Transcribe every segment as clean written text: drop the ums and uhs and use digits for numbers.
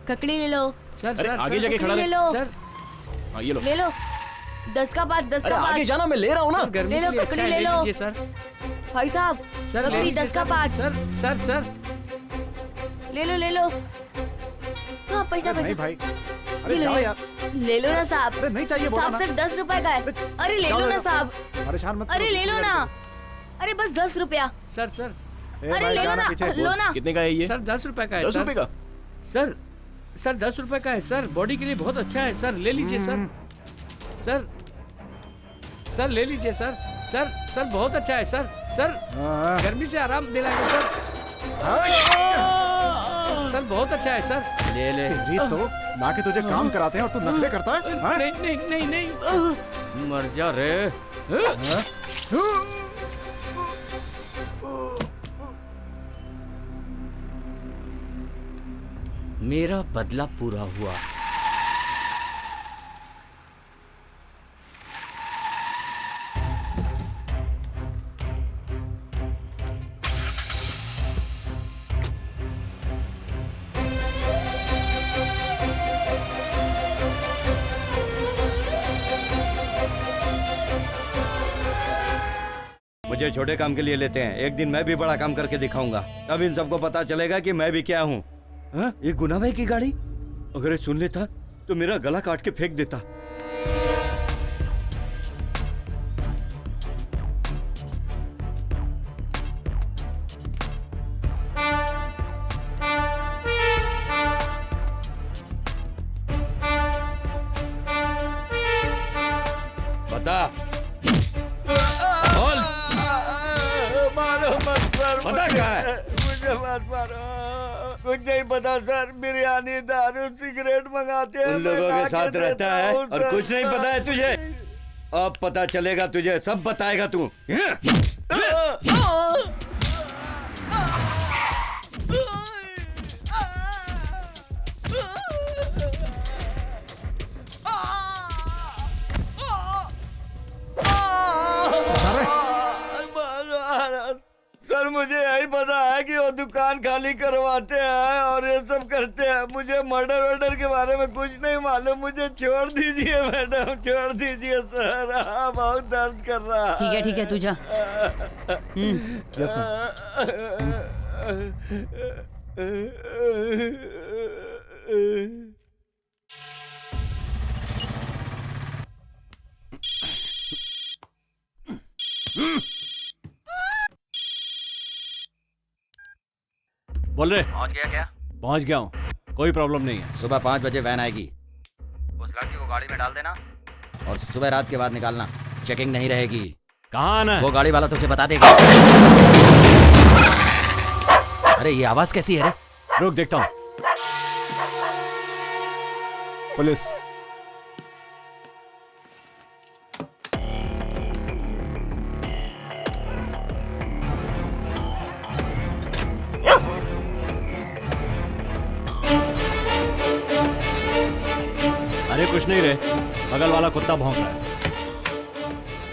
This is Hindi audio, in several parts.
ककड़ी ले लो। सर अरे सर आगे सर, जाके खड़ा ले रहे। लो। सर हाँ ये लो। ले लो 10 का 5, 10 अरे का आगे 5। जाना, मैं ले रहा हूँ ना। सर गर्मी ले लो, के लिए ककड़ी अच्छा है, ले लो। लीजिए सर। भाई साहब सर ले ककड़ी लीजिए 10 का सर। 5। सर सर सर ले लो ले लो। हाँ पैसा नहीं पैसा भाई, ये अरे लो, जाओ ये। यार, ले लो ना साहब। अरे नहीं चाहिए बोला साहब ना। सिर्फ 10 रुपए का है। अरे ले जाओ, लो ना जाओ। साहब। परेशान मत अरे करो, ले लो पीछे ना। हटो। अरे बस 10 रुपया। सर सर ए अरे भाई, ले लो जाना ना, पीछे। लो ना। कितने का है ये? सर 10 रुपए का है 10 सर। रुपए का? सर सर 10 रुपए का है सर, बॉडी के लिए बहुत अच्छा है सर, ले लीजिए सर। सर सर ले लीजिए सर। सर सर बहुत अच्छा है सर। सर हाँ, गर्मी से आराम दिलाएगा सर। सर बहुत अच्छा है सर, ले ले। तेरी तो लाके तुझे काम कराते हैं और तू नखरे करता है, हाँ? नहीं नहीं नहीं नहीं, मर जा रे। मेरा बदला पूरा हुआ। मुझे छोटे काम के लिए लेते हैं, एक दिन मैं भी बड़ा काम करके दिखाऊंगा, तब इन सबको पता चलेगा कि मैं भी क्या हूँ। हाँ? ये गुना भाई की गाड़ी, अगर ये सुन लेता तो मेरा गला काट के फेंक देता। बता बोल, मारो मत सर, पता क्या है? मुझे मत मारो। कुछ नहीं पता सर, बिरयानी दारू सिगरेट मंगाते हैं, उन लोगों मैं के ला साथ के रहता देता है हूँ, और सर। कुछ नहीं पता है तुझे। अब पता चलेगा तुझे, सब बताएगा तू। सर मुझे यही पता है कि वो दुकान खाली करवाते हैं और ये सब करते हैं, मुझे मर्डर वर्डर के बारे में कुछ नहीं मालूम। मुझे छोड़ दीजिए मैडम, छोड़ दीजिए सर, बहुत दर्द कर रहा है। ठीक है तू जा। Yes ma'am. बोल रहे। पहुंच गया क्या? पहुंच गया हूँ, कोई प्रॉब्लम नहीं है। सुबह 5 बजे वैन आएगी, उस लड़की को गाड़ी में डाल देना और सुबह रात के बाद निकालना, चेकिंग नहीं रहेगी। कहाँ आना है? वो गाड़ी वाला तुझे बता देगा। अरे ये आवाज कैसी है रे? रुक देखता हूँ। पुलिस। अरे कुछ नहीं रे, बगल वाला कुत्ता भौंक रहा है।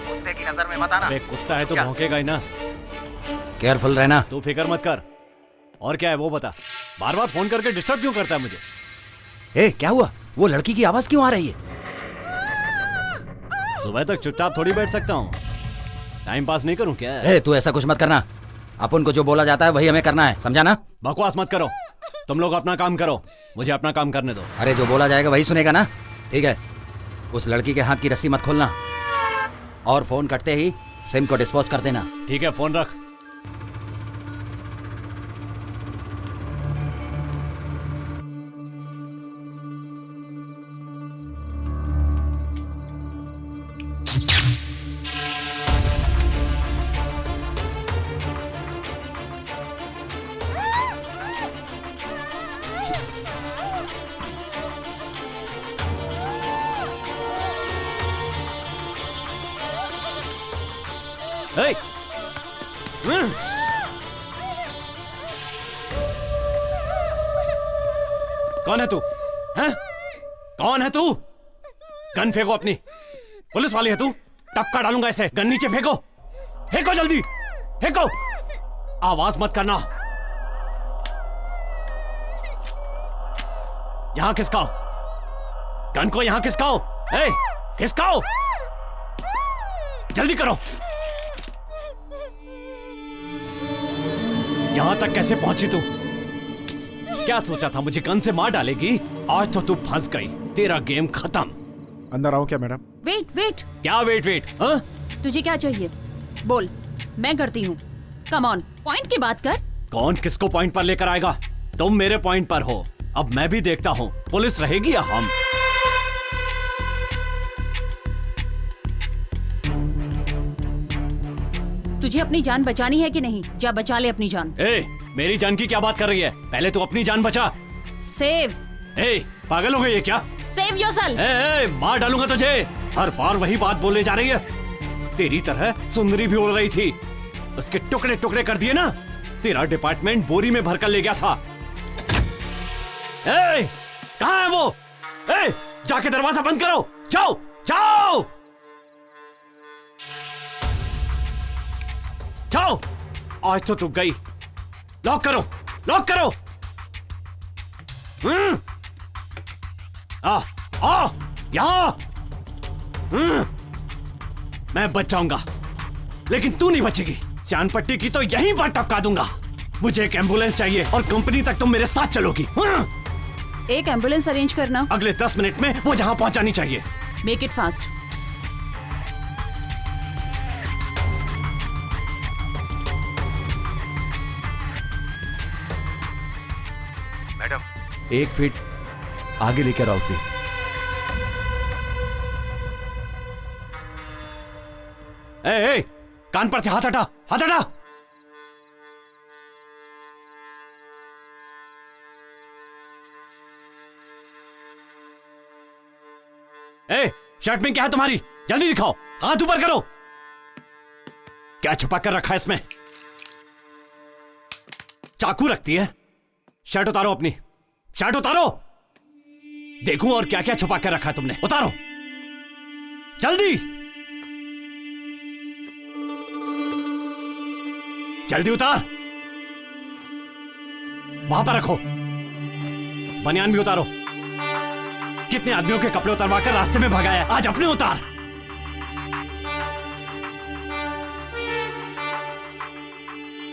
कुत्ते की नजर में मत आना। अबे कुत्ता है तो भौंकेगा ही ना। केयरफुल रहना। तू फिक्र मत कर। और क्या है वो बता, बार बार फोन करके डिस्टर्ब क्यों करता है मुझे? ए क्या हुआ? वो लड़की की आवाज क्यों आ रही है? सुबह तक चुपचाप थोड़ी बैठ सकता हूँ, टाइम पास नहीं करूँ क्या? ए तू ऐसा कुछ मत करना, अपन को जो बोला जाता है वही हमें करना है, समझा ना? बकवास मत करो, तुम लोग अपना काम करो, मुझे अपना काम करने दो। अरे जो बोला जाएगा वही सुनेगा ना? ठीक है, उस लड़की के हाथ की रस्सी मत खोलना और फोन कटते ही सिम को डिस्पोज कर देना। ठीक है, फोन रख। Hey! कौन है तू? हैं? कौन है तू? गन फेंको अपनी। पुलिस वाली है तू? टपका डालूंगा इसे। गन नीचे फेंको, फेंको जल्दी, फेंको। आवाज मत करना। यहाँ खिसकाओ, गन को यहाँ खिसकाओ। ए, खिसकाओ, जल्दी करो। यहां तक कैसे पहुंची तू? क्या सोचा था मुझे गन से मार डालेगी? आज तो तू फंस गई, तेरा गेम खत्म। अंदर आओ क्या मैडम? वेट वेट, क्या वेट वेट? हाँ? तुझे क्या चाहिए बोल, मैं करती हूँ। कम ऑन, पॉइंट की बात कर। कौन किसको पॉइंट पर लेकर आएगा? तुम मेरे पॉइंट पर हो, अब मैं भी देखता हूँ पुलिस रहेगी या हम। तुझे अपनी जान बचानी है कि नहीं? जा बचा ले अपनी जान। ए, मेरी जान की क्या बात कर रही है? पहले तू अपनी जान बचा। सेव। ए, पागल हो गई है क्या? Save yourself. ए, मार डालूंगा तुझे। हर बार वही बात बोलने जा रही है। तेरी तरह सुंदरी भी उड़ रही थी, उसके टुकड़े टुकड़े कर दिए ना। तेरा डिपार्टमेंट बोरी में भरकर ले गया था। ए, कहाँ है वो? ए, जाके दरवाजा बंद करो। जाओ जाओ जाओ। आज तो तू गई। लॉक करो, लॉक करो। आ यहां। मैं बच जाऊंगा, लेकिन तू नहीं बचेगी। चांद पट्टी की तो यहीं पर टपका दूंगा। मुझे एक एम्बुलेंस चाहिए और कंपनी तक तुम मेरे साथ चलोगी। एक एम्बुलेंस अरेंज करना। अगले 10 मिनट में वो जहां पहुंचानी चाहिए। Make it fast. Madam 1 feet आगे लेकर आओ उसे। ए, कान पर से हाथ हटा, हाथ हटा। ए, शर्ट में क्या है तुम्हारी? जल्दी दिखाओ, हाथ ऊपर करो। क्या छुपा कर रखा है इसमें? चाकू रखती है? शर्ट उतारो अपनी, शर्ट उतारो। देखूं और क्या क्या छुपा कर रखा है तुमने। उतारो जल्दी, जल्दी उतार। वहां पर रखो। बनियान भी उतारो। कितने आदमियों के कपड़े उतरवा कर रास्ते में भगाया, आज अपने उतार।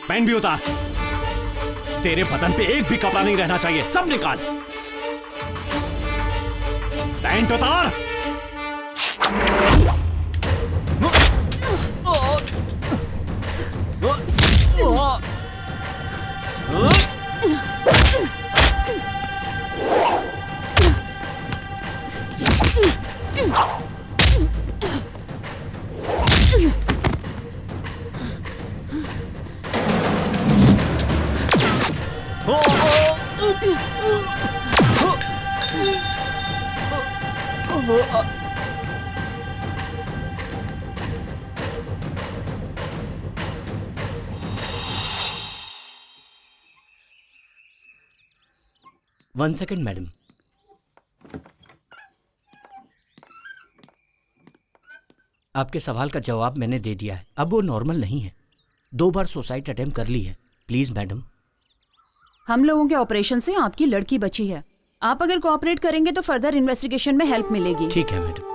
पैंट भी उतार। तेरे बदन पे एक भी कपड़ा नहीं रहना चाहिए, सब निकाल। पैंट उतार। One second madam. आपके सवाल का जवाब मैंने दे दिया है। अब वो नॉर्मल नहीं है। 2 बार सुसाइड अटेम्प्ट कर ली है। Please madam. हम लोगों के ऑपरेशन से आपकी लड़की बची है। आप अगर कोऑपरेट करेंगे तो फर्दर इन्वेस्टिगेशन में हेल्प मिलेगी। ठीक है मैडम।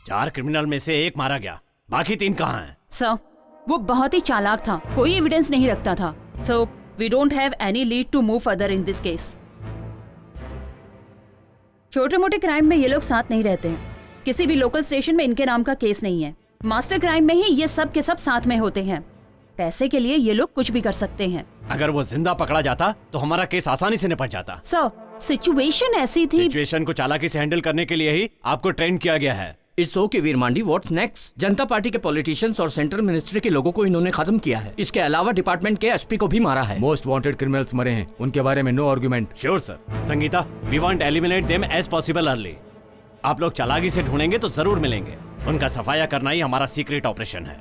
चार क्रिमिनल में से एक मारा गया, बाकी 3 कहाँ हैं? सर, वो बहुत ही चालाक था, कोई एविडेंस नहीं रखता था। So we don't have any lead to move further in this case. छोटे मोटे क्राइम में ये लोग साथ नहीं रहते हैं। किसी भी लोकल स्टेशन में इनके नाम का केस नहीं है। मास्टर क्राइम में ही ये सब के सब साथ में होते हैं। पैसे के लिए ये लोग कुछ भी कर सकते हैं। अगर वो जिंदा पकड़ा जाता तो हमारा केस आसानी से निपट जाता। सर, सिचुएशन ऐसी थी। सिचुएशन को चालाकी से हैंडल करने के लिए ही आपको ट्रेन किया गया है। It's okay Veer Mandi, what's next? Janata party के पॉलिटिशियंस और सेंट्रल मिनिस्ट्री के लोगों को इन्होंने खत्म किया है। इसके अलावा डिपार्टमेंट के एसपी को भी मारा है। मोस्ट वांटेड क्रिमिनल्स मरे हैं, उनके बारे में no argument. Sure sir. Sangeeta, we want eliminate them as possible early. आप लोग चालाकी से ढूंढेंगे तो जरूर मिलेंगे। उनका सफाया करना ही हमारा सीक्रेट ऑपरेशन है।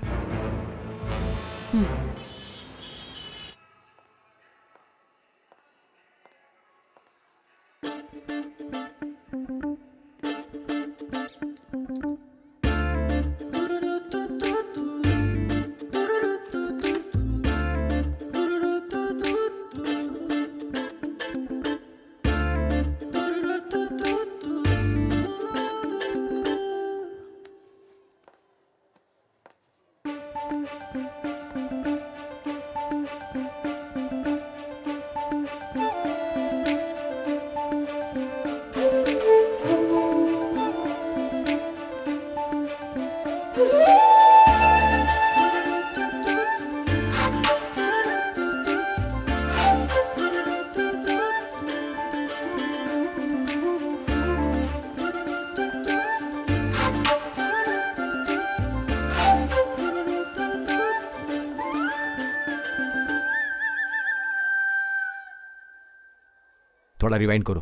थोड़ा रिवाइंड करो।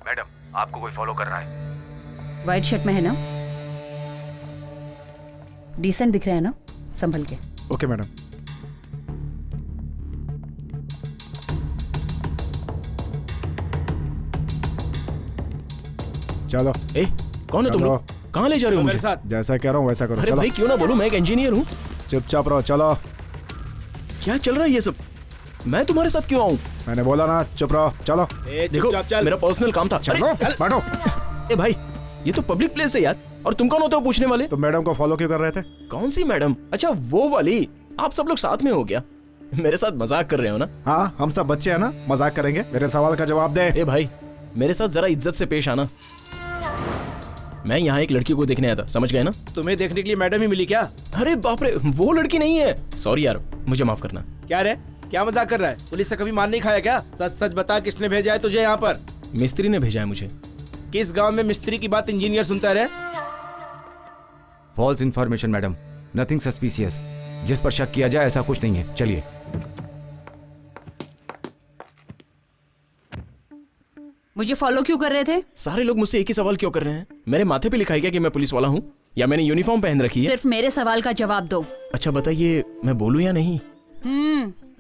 मैडम आपको कोई फॉलो कर रहा है। व्हाइट शर्ट में है ना? डिसेंट दिख रहा है ना? संभल के। Okay madam. चलो ए, कौन है तुम चलो। लोग? कहाँ ले जा रहे हो मुझे? जैसा कह रहा हूँ वैसा करो। अरे चलो भाई क्यों ना बोलूं, मैं एक इंजीनियर हूँ। चुपचाप रहो। चलो क्या चल रहा है ये सब? मैं तुम्हारे साथ क्यों आऊँ? मैंने बोला ना चुप रहो। चलो देखो मेरा पर्सनल काम था। चलो बैठो। ए भाई ये तो पब्लिक प्लेस है यार, और तुम कौन होते हो पूछने वाले? तुम मैडम को फॉलो क्यों कर रहे थे? कौन सी मैडम? अच्छा वो वाली। आप सब लोग साथ में हो गया? मेरे साथ मजाक कर रहे हो ना? हाँ हम सब बच्चे हैं ना, मजाक करेंगे। मेरे सवाल का जवाब दे। ए भाई मेरे साथ जरा इज्जत से पेश आना। मैं यहाँ एक लड़की को देखने आया था, समझ गए ना? तुम्हें देखने के लिए मैडम ही मिली क्या? अरे बाप रे, वो लड़की नहीं है। सॉरी यार, मुझे माफ करना। क्या रे, क्या मजाक कर रहा है? पुलिस से कभी मार नहीं खाया क्या? सच सच बता, किसने भेजा है तुझे यहाँ पर? मिस्त्री ने भेजा है मुझे। किस गांव में मिस्त्री की बात इंजीनियर सुनता रहे? False information madam, nothing suspicious. जिस पर शक किया जाए ऐसा कुछ नहीं है। चलिए। मुझे फॉलो क्यों कर रहे थे? सारे लोग मुझसे एक ही सवाल क्यों कर रहे हैं? मेरे माथे पे लिखा है क्या कि मैं पुलिस वाला हूँ, या मैंने यूनिफॉर्म पहन रखी है? सिर्फ मेरे सवाल का जवाब दो। अच्छा बताइए, मैं बोलूँ या नहीं?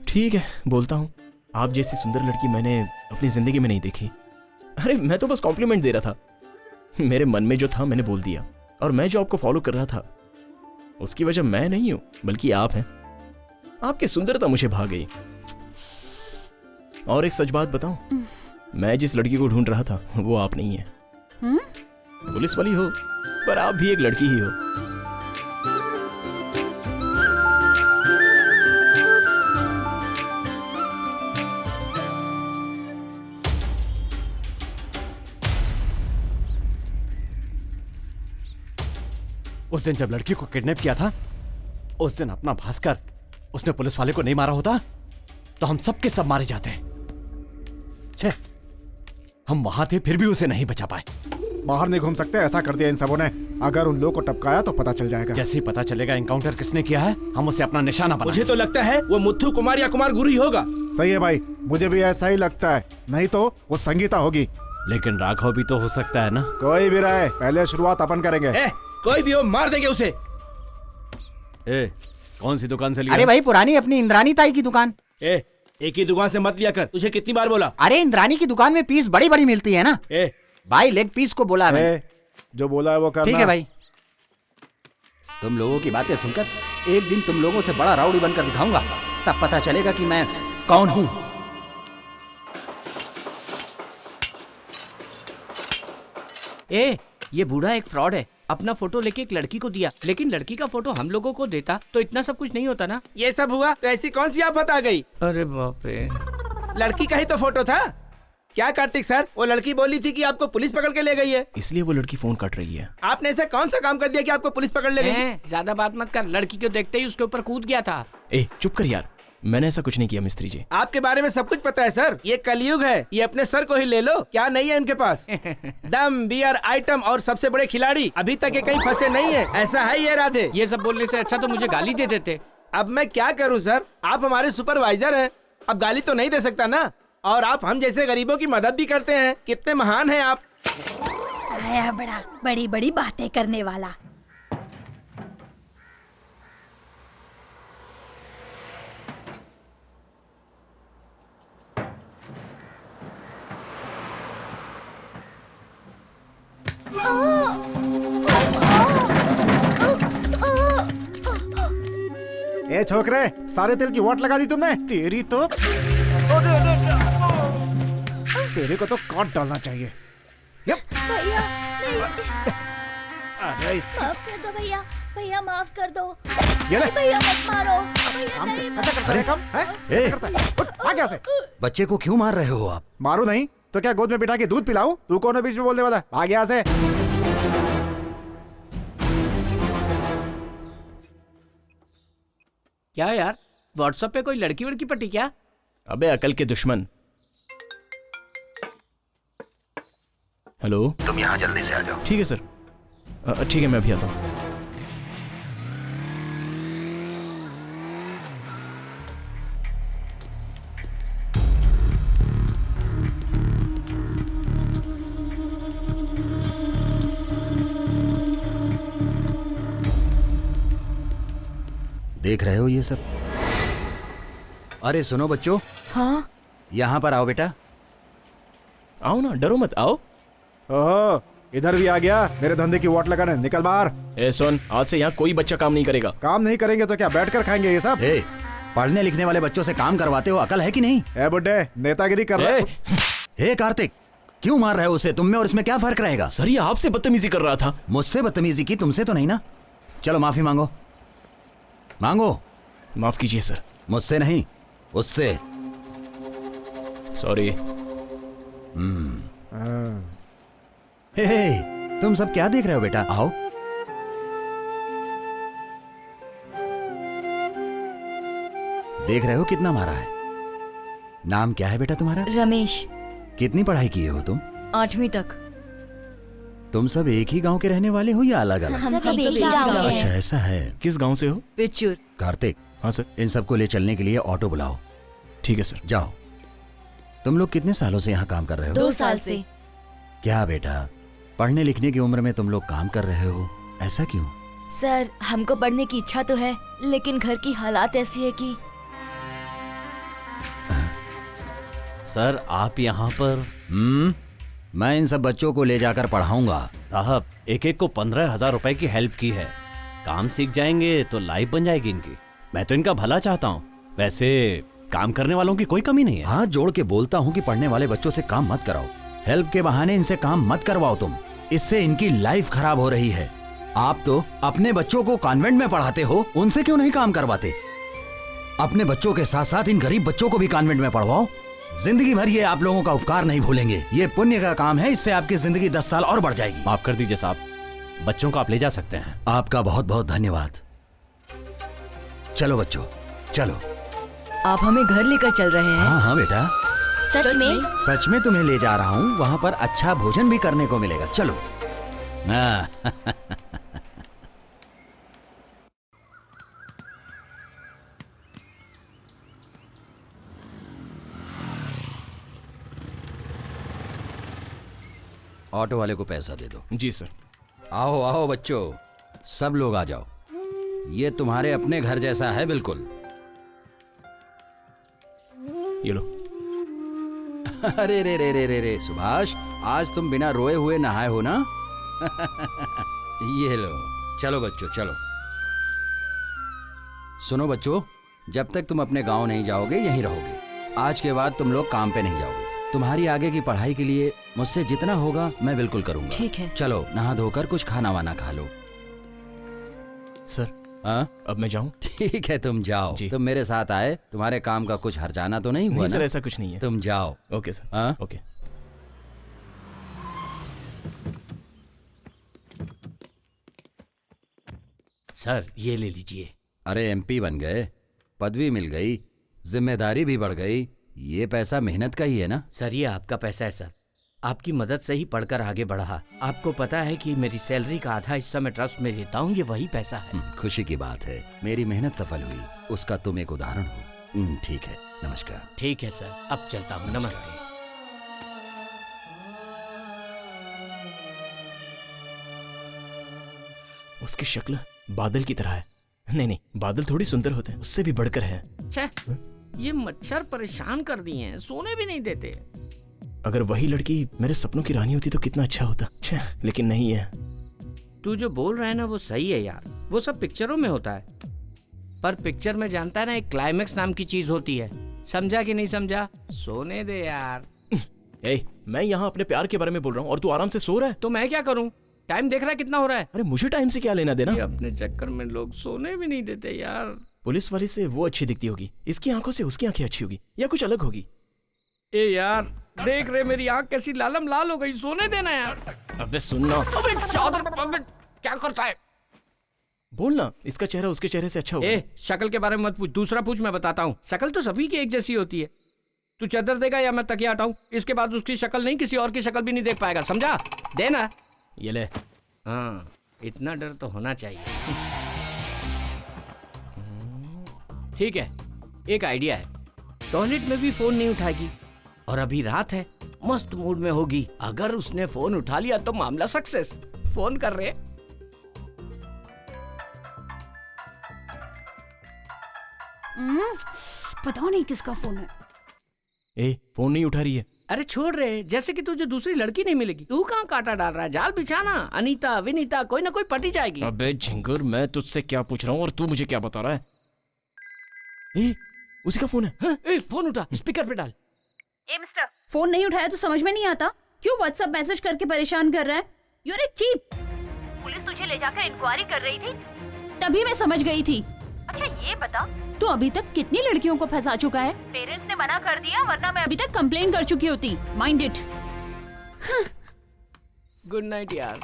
ठीक है, बोलता हूँ। आप जैसी सुंदर लड़की मैंने अपनी जिंदगी में नहीं देखी। अरे मैं तो बस कॉम्प्लीमेंट दे रहा था। मेरे मन में जो था मैंने बोल दिया। और मैं जो आपको फॉलो कर रहा था उसकी वजह मैं नहीं हूं बल्कि आप हैं। आपकी सुंदरता मुझे भा गई। और एक सच बात बताऊं, मैं जिस लड़की को ढूंढ रहा था वो आप नहीं है। पुलिस वाली हो पर आप भी एक लड़की ही हो। उस दिन जब लड़की को किडनैप किया था, उस दिन अपना भास्कर उसने पुलिस वाले को नहीं मारा होता तो हम सब के सब मारे जाते। छे, हम वहां थे फिर भी उसे नहीं बचा पाए। बाहर नहीं घूम सकते, ऐसा कर दिया इन सबों ने। अगर उन लोगों को टपकाया तो पता चल जाएगा। जैसे ही पता चलेगा एनकाउंटर किसने किया है, हम उसे अपना निशाना बना। मुझे तो लगता है वो मुथ्थू कुमार या कुमार गुरु ही होगा। सही है भाई, मुझे भी ऐसा ही लगता है। नहीं तो वो संगीता होगी। लेकिन राघव भी तो हो सकता है ना। कोई भी रहे, पहले शुरुआत अपन करेंगे। कोई भी हो, मार देंगे उसे। कौन सी दुकान से लिया? अरे भाई पुरानी अपनी इंद्रानी ताई की दुकान। एक ही दुकान से मत लिया कर, तुझे कितनी बार बोला? अरे इंद्रानी की दुकान में पीस बड़ी बड़ी मिलती है ना। भाई लेग पीस को बोला मैं। जो बोला है वो करना। ठीक है भाई। तुम लोगों की बातें सुनकर एक दिन तुम लोगों से बड़ा राउडी बनकर दिखाऊंगा, तब पता चलेगा कि मैं कौन हूं। ये बूढ़ा एक फ्रॉड है। अपना फोटो लेके एक लड़की को दिया, लेकिन लड़की का फोटो हम लोगों को देता तो इतना सब कुछ नहीं होता ना। ये सब हुआ तो ऐसी कौन सी आफत आ गई? अरे बाप रे, लड़की का ही तो फोटो था। क्या कार्तिक सर, वो लड़की बोली थी कि आपको पुलिस पकड़ के ले गई है। इसलिए वो लड़की फोन काट रही है। आपने ऐसा कौन सा काम कर दिया कि आपको पुलिस पकड़ ले गई? ज्यादा बात मत कर। लड़की को देखते ही उसके ऊपर कूद गया था। चुप कर यार, मैंने ऐसा कुछ नहीं किया मिस्त्री जी। आपके बारे में सब कुछ पता है सर। ये कलयुग है, ये अपने सर को ही ले लो। क्या नहीं है इनके पास? दम, बियर, आइटम और सबसे बड़े खिलाड़ी। अभी तक ये कहीं फंसे नहीं है। ऐसा है ये राधे? ये सब बोलने से अच्छा तो मुझे गाली दे देते। अब मैं क्या करूं सर, आप हमारे सुपरवाइजर हैं। अब गाली तो नहीं दे सकता ना। और आप हम जैसे गरीबों की मदद भी करते हैं। कितने महान हैं आप। आया बड़ा बड़ी बड़ी बातें करने वाला। ए छोकरे, सारे तेल की वाट लगा दी तुमने। तेरी तो तेरे को तो काट डालना चाहिए। भैया नहीं। अरे माफ कर दो भैया, भैया माफ कर दो। ये ले। भैया मत मारो भैया, काम नहीं कैसा करता है काम? हैं? करता है? उठ, भाग यहाँ से। बच्चे को क्यों मार रहे हो आप? मारू नहीं तो क्या गोद में बिठा के दूध पिलाऊं? तू कौन है बीच में बोलने वाला? भाग यहाँ से। क्या यार, व्हाट्सएप पे कोई लड़की वड़की पटी क्या? अबे अकल के दुश्मन। हेलो, तुम यहाँ जल्दी से आ जाओ। ठीक है सर। ठीक है, मैं अभी आता हूँ। देख रहे हो ये सब? अरे सुनो बच्चों, हाँ यहाँ पर आओ बेटा। आओ ना, डरो मत, आओ। ओहो, इधर भी आ गया मेरे धंधे की वोट लगाने। निकल बाहर। ए सुन, आज से यहाँ कोई बच्चा काम नहीं करेगा। काम नहीं करेंगे तो क्या बैठकर खाएंगे ये सब? ए, पढ़ने लिखने वाले बच्चों से काम करवाते हो, अकल है कि नहीं? ए बुड्ढे, नेतागिरी कर रहे हो? हे कार्तिक, क्यों मार रहे हो उसे? तुम में और इसमें क्या फर्क रहेगा? सर ये आपसे बदतमीजी कर रहा था। मुझसे बदतमीजी की, तुमसे तो नहीं ना? चलो माफी मांगो, मांगो। माफ कीजिए सर। मुझसे नहीं, उससे। सॉरी। हे, तुम सब क्या देख रहे हो बेटा? आओ। देख रहे हो कितना मारा है? नाम क्या है बेटा तुम्हारा? रमेश, कितनी पढ़ाई किए हो तुम? 8वीं तक। तुम सब एक ही गांव के रहने वाले हो या अलग अलग? हम सब एक ही गाँव के अच्छा हैं। ऐसा है। किस गांव से हो? पिचुर। कार्तिक, हाँ सर। इन सबको ले चलने के लिए ऑटो बुलाओ। ठीक है सर। जाओ। तुम लोग कितने सालों से यहाँ काम कर रहे हो? 2 साल से। क्या बेटा, पढ़ने लिखने की उम्र में तुम लोग काम कर रहे हो, ऐसा क्यों? सर हमको पढ़ने की इच्छा तो है, लेकिन घर की हालात ऐसी है कि। सर आप यहाँ पर? मैं इन सब बच्चों को ले जाकर पढ़ाऊंगा। साहब एक एक को 15,000 रुपए की हेल्प की है। काम सीख जाएंगे तो लाइफ बन जाएगी इनकी। मैं तो इनका भला चाहता हूँ। वैसे काम करने वालों की कोई कमी नहीं है। हाथ जोड़ के बोलता हूँ कि पढ़ने वाले बच्चों से काम मत कराओ। हेल्प के बहाने इनसे काम मत करवाओ तुम। इससे इनकी लाइफ खराब हो रही है। आप तो अपने बच्चों को कॉन्वेंट में पढ़ाते हो, उनसे क्यों नहीं काम करवाते? अपने बच्चों के साथ साथ इन गरीब बच्चों को भी कॉन्वेंट में पढ़वाओ। जिंदगी भर ये आप लोगों का उपकार नहीं भूलेंगे। ये पुण्य का काम है, इससे आपकी जिंदगी 10 साल और बढ़ जाएगी। माफ कर दीजिए साहब, बच्चों को आप ले जा सकते हैं। आपका बहुत बहुत धन्यवाद। चलो बच्चों, चलो। आप हमें घर लेकर चल रहे हैं? हाँ हाँ बेटा, सच में? सच में तुम्हें ले जा रहा हूँ। वहाँ पर अच्छा भोजन भी करने को मिलेगा। चलो। हाँ। ऑटो वाले को पैसा दे दो। जी सर। आओ आओ बच्चों, सब लोग आ जाओ। ये तुम्हारे अपने घर जैसा है बिल्कुल। ये लो। अरे रे रे रे रे रे सुभाष, आज तुम बिना रोए हुए नहाए हो ना? ये लो। चलो बच्चों चलो। सुनो बच्चों, जब तक तुम अपने गांव नहीं जाओगे यहीं रहोगे। आज के बाद तुम लोग काम पे नहीं जाओगे। तुम्हारी आगे की पढ़ाई के लिए मुझसे जितना होगा मैं बिल्कुल करूंगा। ठीक है। चलो नहा धोकर कुछ खाना वाना खा लो। सर हाँ अब मैं जाऊं? ठीक है, तुम जाओ। जी। तुम मेरे साथ आए, तुम्हारे काम का कुछ हर्जाना तो नहीं हुआ नहीं ना? सर, ऐसा कुछ नहीं है। तुम जाओ। Okay sir. हाँ? ओके। सर ये ले लीजिए। अरे एमपी बन गए, पदवी मिल गई, जिम्मेदारी भी बढ़ गई। ये पैसा मेहनत का ही है ना? सर ये आपका पैसा है सर, आपकी मदद से ही पढ़कर आगे बढ़ा। आपको पता है कि मेरी सैलरी का आधा हिस्सा मैं ट्रस्ट में देता हूँ, ये वही पैसा है। खुशी की बात है, मेरी मेहनत सफल हुई, उसका तुम एक उदाहरण हो। ठीक है, नमस्कार। ठीक है सर, अब चलता हूँ। नमस्ते। उसकी शक्ल बादल की तरह है। नहीं नहीं, बादल थोड़ी सुंदर होते हैं, उससे भी बढ़कर है। छे, ये मच्छर परेशान कर दिए हैं, सोने भी नहीं देते। अगर वही लड़की मेरे सपनों की रानी होती तो कितना अच्छा होता। छे, लेकिन नहीं है। तू जो बोल रहा है ना वो सही है यार, वो सब पिक्चरों में होता है। पर पिक्चर में जानता है ना, एक क्लाइमेक्स नाम की चीज होती है। समझा कि नहीं समझा? सोने दे यार। मैं यहाँ अपने प्यार के बारे में बोल रहा हूँ और तू आराम से सो रहा है। तो मैं क्या करूँ? टाइम देख रहा है कितना हो रहा है? अरे मुझे टाइम से क्या लेना देना? ये अपने चक्कर में लोग सोने भी नहीं देते यार। पुलिस वाली से वो अच्छी दिखती होगी, इसकी आंखों से उसकी आंखें अच्छी होगी, या कुछ अलग होगी। ए यार देख रहे मेरी आंख कैसी लालम लाल हो गई, सोने देना यार। अबे सुनना। अबे चादर, अबे क्या करता है? बोलना, इसका चेहरा उसके चेहरे से अच्छा होगा। ए शक्ल के बारे में मत पूछ, दूसरा पूछ, मैं बताता हूँ। शक्ल तो सभी की एक जैसी होती है। तू चादर देगा या मैं तकिया हटाऊं? इसके बाद उसकी शक्ल नहीं, किसी और की शक्ल भी नहीं देख पाएगा, समझा? देना। ये ले। हाँ, इतना डर तो होना चाहिए। ठीक है, एक आइडिया है। टॉयलेट में भी फोन नहीं उठाएगी और अभी रात है, मस्त मूड में होगी। अगर उसने फोन उठा लिया तो मामला सक्सेस। फोन कर रहे। पता नहीं किसका फोन है। ए फोन नहीं उठा रही है। अरे छोड़ रहे, जैसे कि तुझे दूसरी लड़की नहीं मिलेगी। तू कहाँ कांटा डाल रहा है? जाल बिछाना। अनीता विनीता कोई ना कोई पटी जाएगी। अबे झिंगुर, मैं तुझसे क्या पूछ रहा हूँ और तू मुझे क्या बता रहा है? ए, उसी का फोन है। हाँ, ए, फोन उठा, स्पीकर पे डाल। ए मिस्टर, फोन नहीं उठाया तो समझ में नहीं आता? क्यों व्हाट्सएप मैसेज करके परेशान कर रहा है? You are a cheap. Police तुझे ले जाकर इंक्वायरी कर रही थी, तभी मैं समझ गई थी। अच्छा ये बता, तू अभी तक कितनी लड़कियों को फंसा चुका है? पेरेंट्स ने मना कर दिया, वरना मैं अभी तक कंप्लेन कर चुकी होती। Mind it. गुड नाइट यार।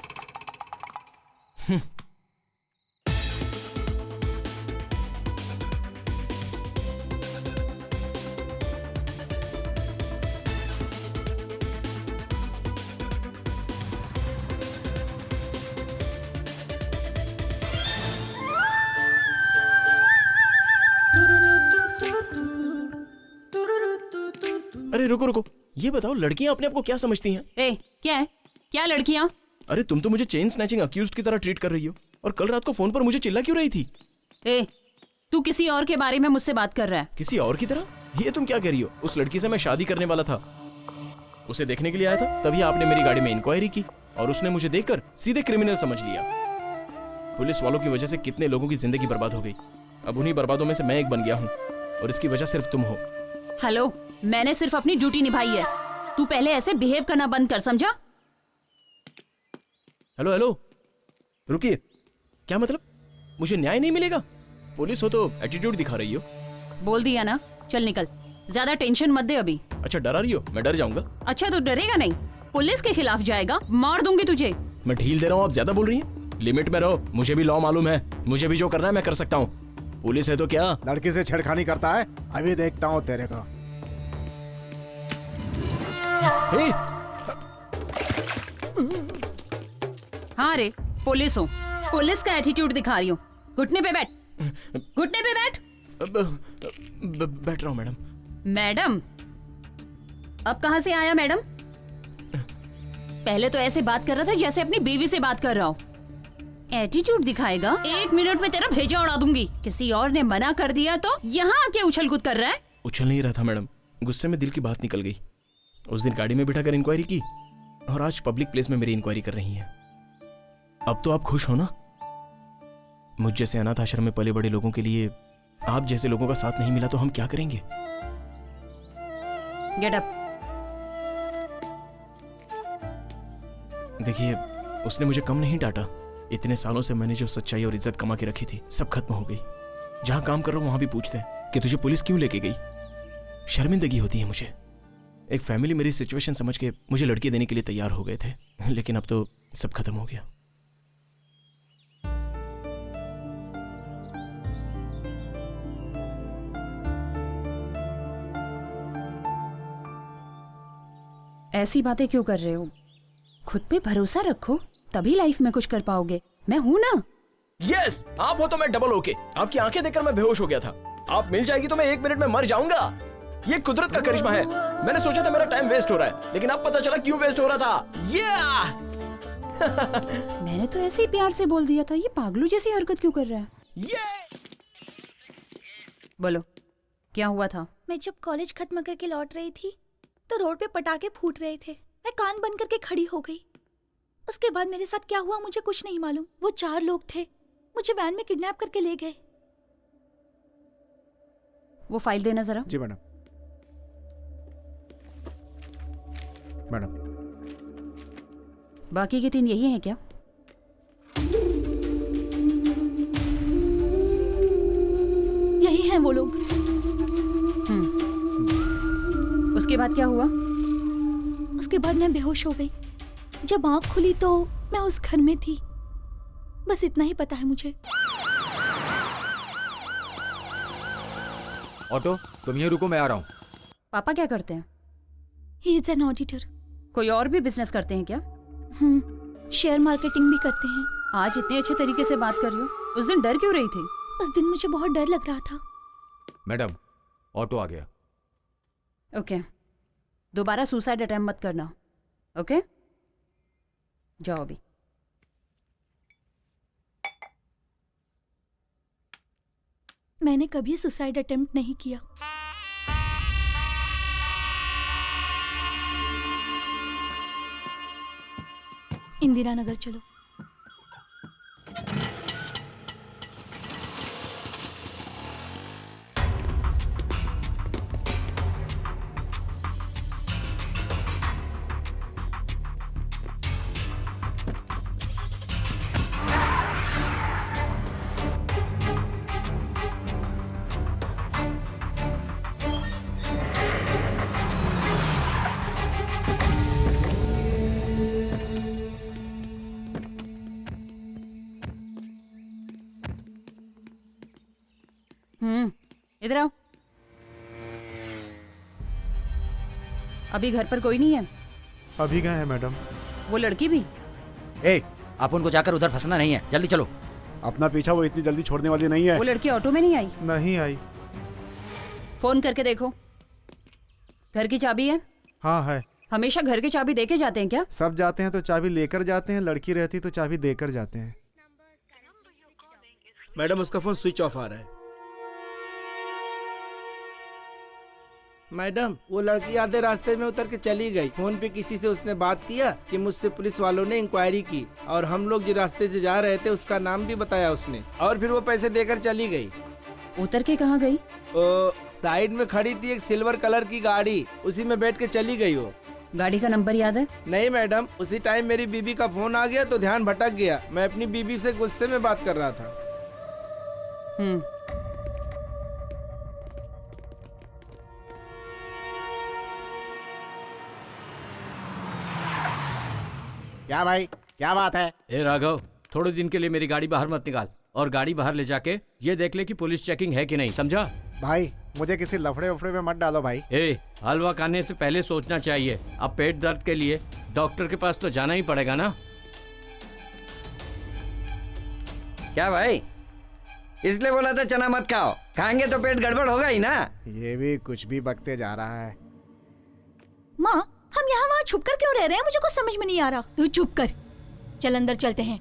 अरे रुको रुको, ये बताओ लड़कियां अपने आप को क्या समझती हैं? ए, क्या है? क्या लड़कियां? अरे तुम तो मुझे चेन स्नैचिंग अक्यूज्ड की तरह ट्रीट कर रही हो, और कल रात को फोन पर मुझे चिल्ला क्यों रही थी? ए, तू किसी और के बारे में मुझसे बात कर रहा है? किसी और की तरह? ये तुम क्या कह रही हो? उस लड़की से मैं शादी करने वाला था, उसे देखने के लिए आया था, तभी आपने मेरी गाड़ी में इंक्वायरी की और उसने मुझे देखकर सीधे क्रिमिनल समझ लिया। पुलिस वालों की वजह से कितने लोगों की जिंदगी बर्बाद हो गई। अब उन्हीं बर्बादों में से मैं एक बन गया हूँ, और इसकी वजह सिर्फ तुम हो। हेलो, मैंने सिर्फ अपनी ड्यूटी निभाई है। तू पहले ऐसे बिहेव करना बंद कर, समझा? हेलो हेलो, रुकिए। क्या मतलब? मुझे न्याय नहीं मिलेगा? पुलिस हो तो एटीट्यूड दिखा रही हो। बोल दिया ना, चल निकल। ज्यादा टेंशन मत दे अभी। अच्छा डरा रही हो? मैं डर जाऊंगा? अच्छा तो डरेगा नहीं? पुलिस के खिलाफ जाएगा, मार दूंगी तुझे। मैं ढील दे रहा हूँ, आप ज्यादा बोल रही हैं। लिमिट में रहो, मुझे भी लॉ मालूम है, मुझे भी जो करना है मैं कर सकता हूँ। पुलिस है तो क्या? लड़की से छेड़खानी करता है, अभी देखता हूँ तेरे को। हाँ रे, पुलिस हूँ, पुलिस का एटीट्यूड दिखा रही हूँ। घुटने पे बैठ, घुटने पे बैठ। बैठ रहा हूँ मैडम। मैडम? अब कहाँ से आया मैडम? पहले तो ऐसे बात कर रहा था जैसे अपनी बीवी से बात कर रहा हो। एटीट्यूड दिखाएगा, 1 मिनट में तेरा भेजा उड़ा दूंगी। किसी और ने मना कर दिया तो यहाँ आके उछल कूद कर रहा है। उछल नहीं रहा था मैडम, गुस्से में दिल की बात निकल गई। उस दिन गाड़ी में बिठाकर इंक्वायरी की, और आज पब्लिक प्लेस में मेरी इंक्वायरी कर रही हैं। अब तो आप खुश हो ना? मुझ जैसे अनाथ आश्रम में पले बड़े लोगों के लिए आप जैसे लोगों का साथ नहीं मिला तो हम क्या करेंगे? Get up. देखिए, उसने मुझे कम नहीं डांटा। इतने सालों से मैंने जो सच्चाई और इज्जत कमा के रखी थी, सब खत्म हो गई। जहां काम कर रहा हूं वहां भी पूछते हैं कि तुझे पुलिस क्यों लेके गई। शर्मिंदगी होती है मुझे। एक फैमिली मेरी सिचुएशन समझ के मुझे लड़की देने के लिए तैयार हो गए थे, लेकिन अब तो सब खत्म हो गया। ऐसी बातें क्यों कर रहे हो? खुद पे भरोसा रखो, तभी लाइफ में कुछ कर पाओगे। मैं हूं ना। यस, आप हो तो मैं डबल ओके। आपकी आंखें देखकर मैं बेहोश हो गया था। आप मिल जाएगी तो मैं 1 मिनट में मर जाऊंगा। ये कुदरत का करिश्मा है। मैंने सोचा था मेरा टाइम वेस्ट हो रहा है, लेकिन अब पता चला क्यों वेस्ट हो रहा था। मैंने तो ऐसे ही प्यार से बोल दिया था। ये पागलू जैसी हरकत क्यों कर रहा है? बोलो, क्या हुआ था? मैं जब कॉलेज खत्म करके लौट रही थी तो रोड पे पटाखे फूट रहे थे। मैं कान बंद करके खड़ी हो गई। उसके बाद मेरे साथ क्या हुआ मुझे कुछ नहीं मालूम। वो 4 लोग थे, मुझे वैन में किडनैप करके ले गए। वो फाइल देना जरा। जी मैडम। मैडम, बाकी के 3 यही हैं क्या? यही हैं वो लोग। उसके बाद क्या हुआ? उसके बाद मैं बेहोश हो गई। जब आंख खुली तो मैं उस घर में थी। बस इतना ही पता है मुझे। ऑटो, तुम यहीं रुको, मैं आ रहा हूँ। पापा क्या करते हैं? He is an auditor. कोई और भी बिजनेस करते हैं क्या? शेयर मार्केटिंग भी करते हैं। आज इतने अच्छे तरीके से बात कर रही हो, उस दिन डर क्यों रही थी? उस दिन मुझे बहुत डर लग रहा था। मैडम, ऑटो आ गया। ओके, दोबारा सुसाइड अटेम्प्ट मत करना। ओके, जाओ अभी। मैंने कभी सुसाइड अटेम्प्ट नहीं किया। इंदिरा नगर चलो। इधर आओ। अभी घर पर कोई नहीं है? अभी गए हैं मैडम। वो लड़की भी? ए, आप उनको जाकर उधर फंसना नहीं है, जल्दी चलो। अपना पीछा वो इतनी जल्दी छोड़ने वाली नहीं है। वो लड़की ऑटो में नहीं आई? नहीं आई। फोन करके देखो। घर की चाबी है? हाँ है। हमेशा घर की चाबी देके जाते हैं क्या? सब जाते हैं तो चाबी लेकर जाते हैं, लड़की रहती तो चाबी देकर जाते हैं। मैडम उसका फोन स्विच ऑफ आ रहा है। मैडम वो लड़की आधे रास्ते में उतर के चली गई। फोन पे किसी से उसने बात किया कि मुझसे पुलिस वालों ने इंक्वायरी की और हम लोग जिस रास्ते से जा रहे थे उसका नाम भी बताया उसने, और फिर वो पैसे देकर चली गई। उतर के कहाँ गई? साइड में खड़ी थी एक सिल्वर कलर की गाड़ी, उसी में बैठ के चली गई वो। गाड़ी का नंबर याद है? नहीं मैडम, उसी टाइम मेरी बीबी का फोन आ गया तो ध्यान भटक गया। मैं अपनी बीबी से गुस्से में बात कर रहा था। क्या भाई, क्या बात है? ए राघव, थोड़े दिन के लिए मेरी गाड़ी बाहर मत निकाल, और गाड़ी बाहर ले जाके ये देख ले कि पुलिस चेकिंग है कि नहीं, समझा? भाई मुझे किसी लफड़े वफड़े में मत डालो भाई। ए, हलवा खाने से पहले सोचना चाहिए। अब पेट दर्द के लिए डॉक्टर के पास तो जाना ही पड़ेगा ना। क्या भाई, इसलिए बोला था चना मत खाओ, खाएंगे तो पेट गड़बड़ होगा ही ना। ये भी कुछ भी बकते जा रहा है। माँ, हम यहाँ वहाँ छुप कर क्यों रह रहे हैं? मुझे कुछ समझ में नहीं आ रहा। तू चुप कर, चल अंदर चलते हैं।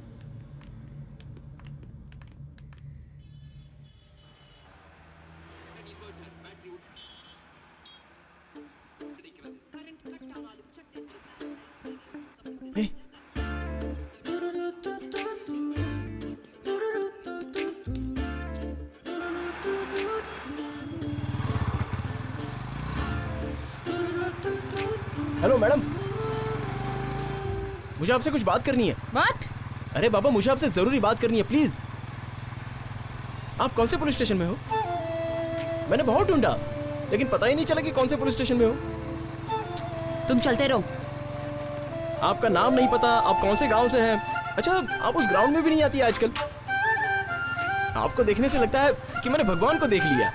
हेलो मैडम, मुझे आपसे कुछ बात करनी है। What? अरे बाबा, मुझे आपसे जरूरी बात करनी है, प्लीज। आप कौन से पुलिस स्टेशन में हो? मैंने बहुत ढूंढा लेकिन पता ही नहीं चला कि कौन से पुलिस स्टेशन में हो। तुम चलते रहो। आपका नाम नहीं पता, आप कौन से गांव से हैं। अच्छा, आप उस ग्राउंड में भी नहीं आती आजकल। आपको देखने से लगता है कि मैंने भगवान को देख लिया।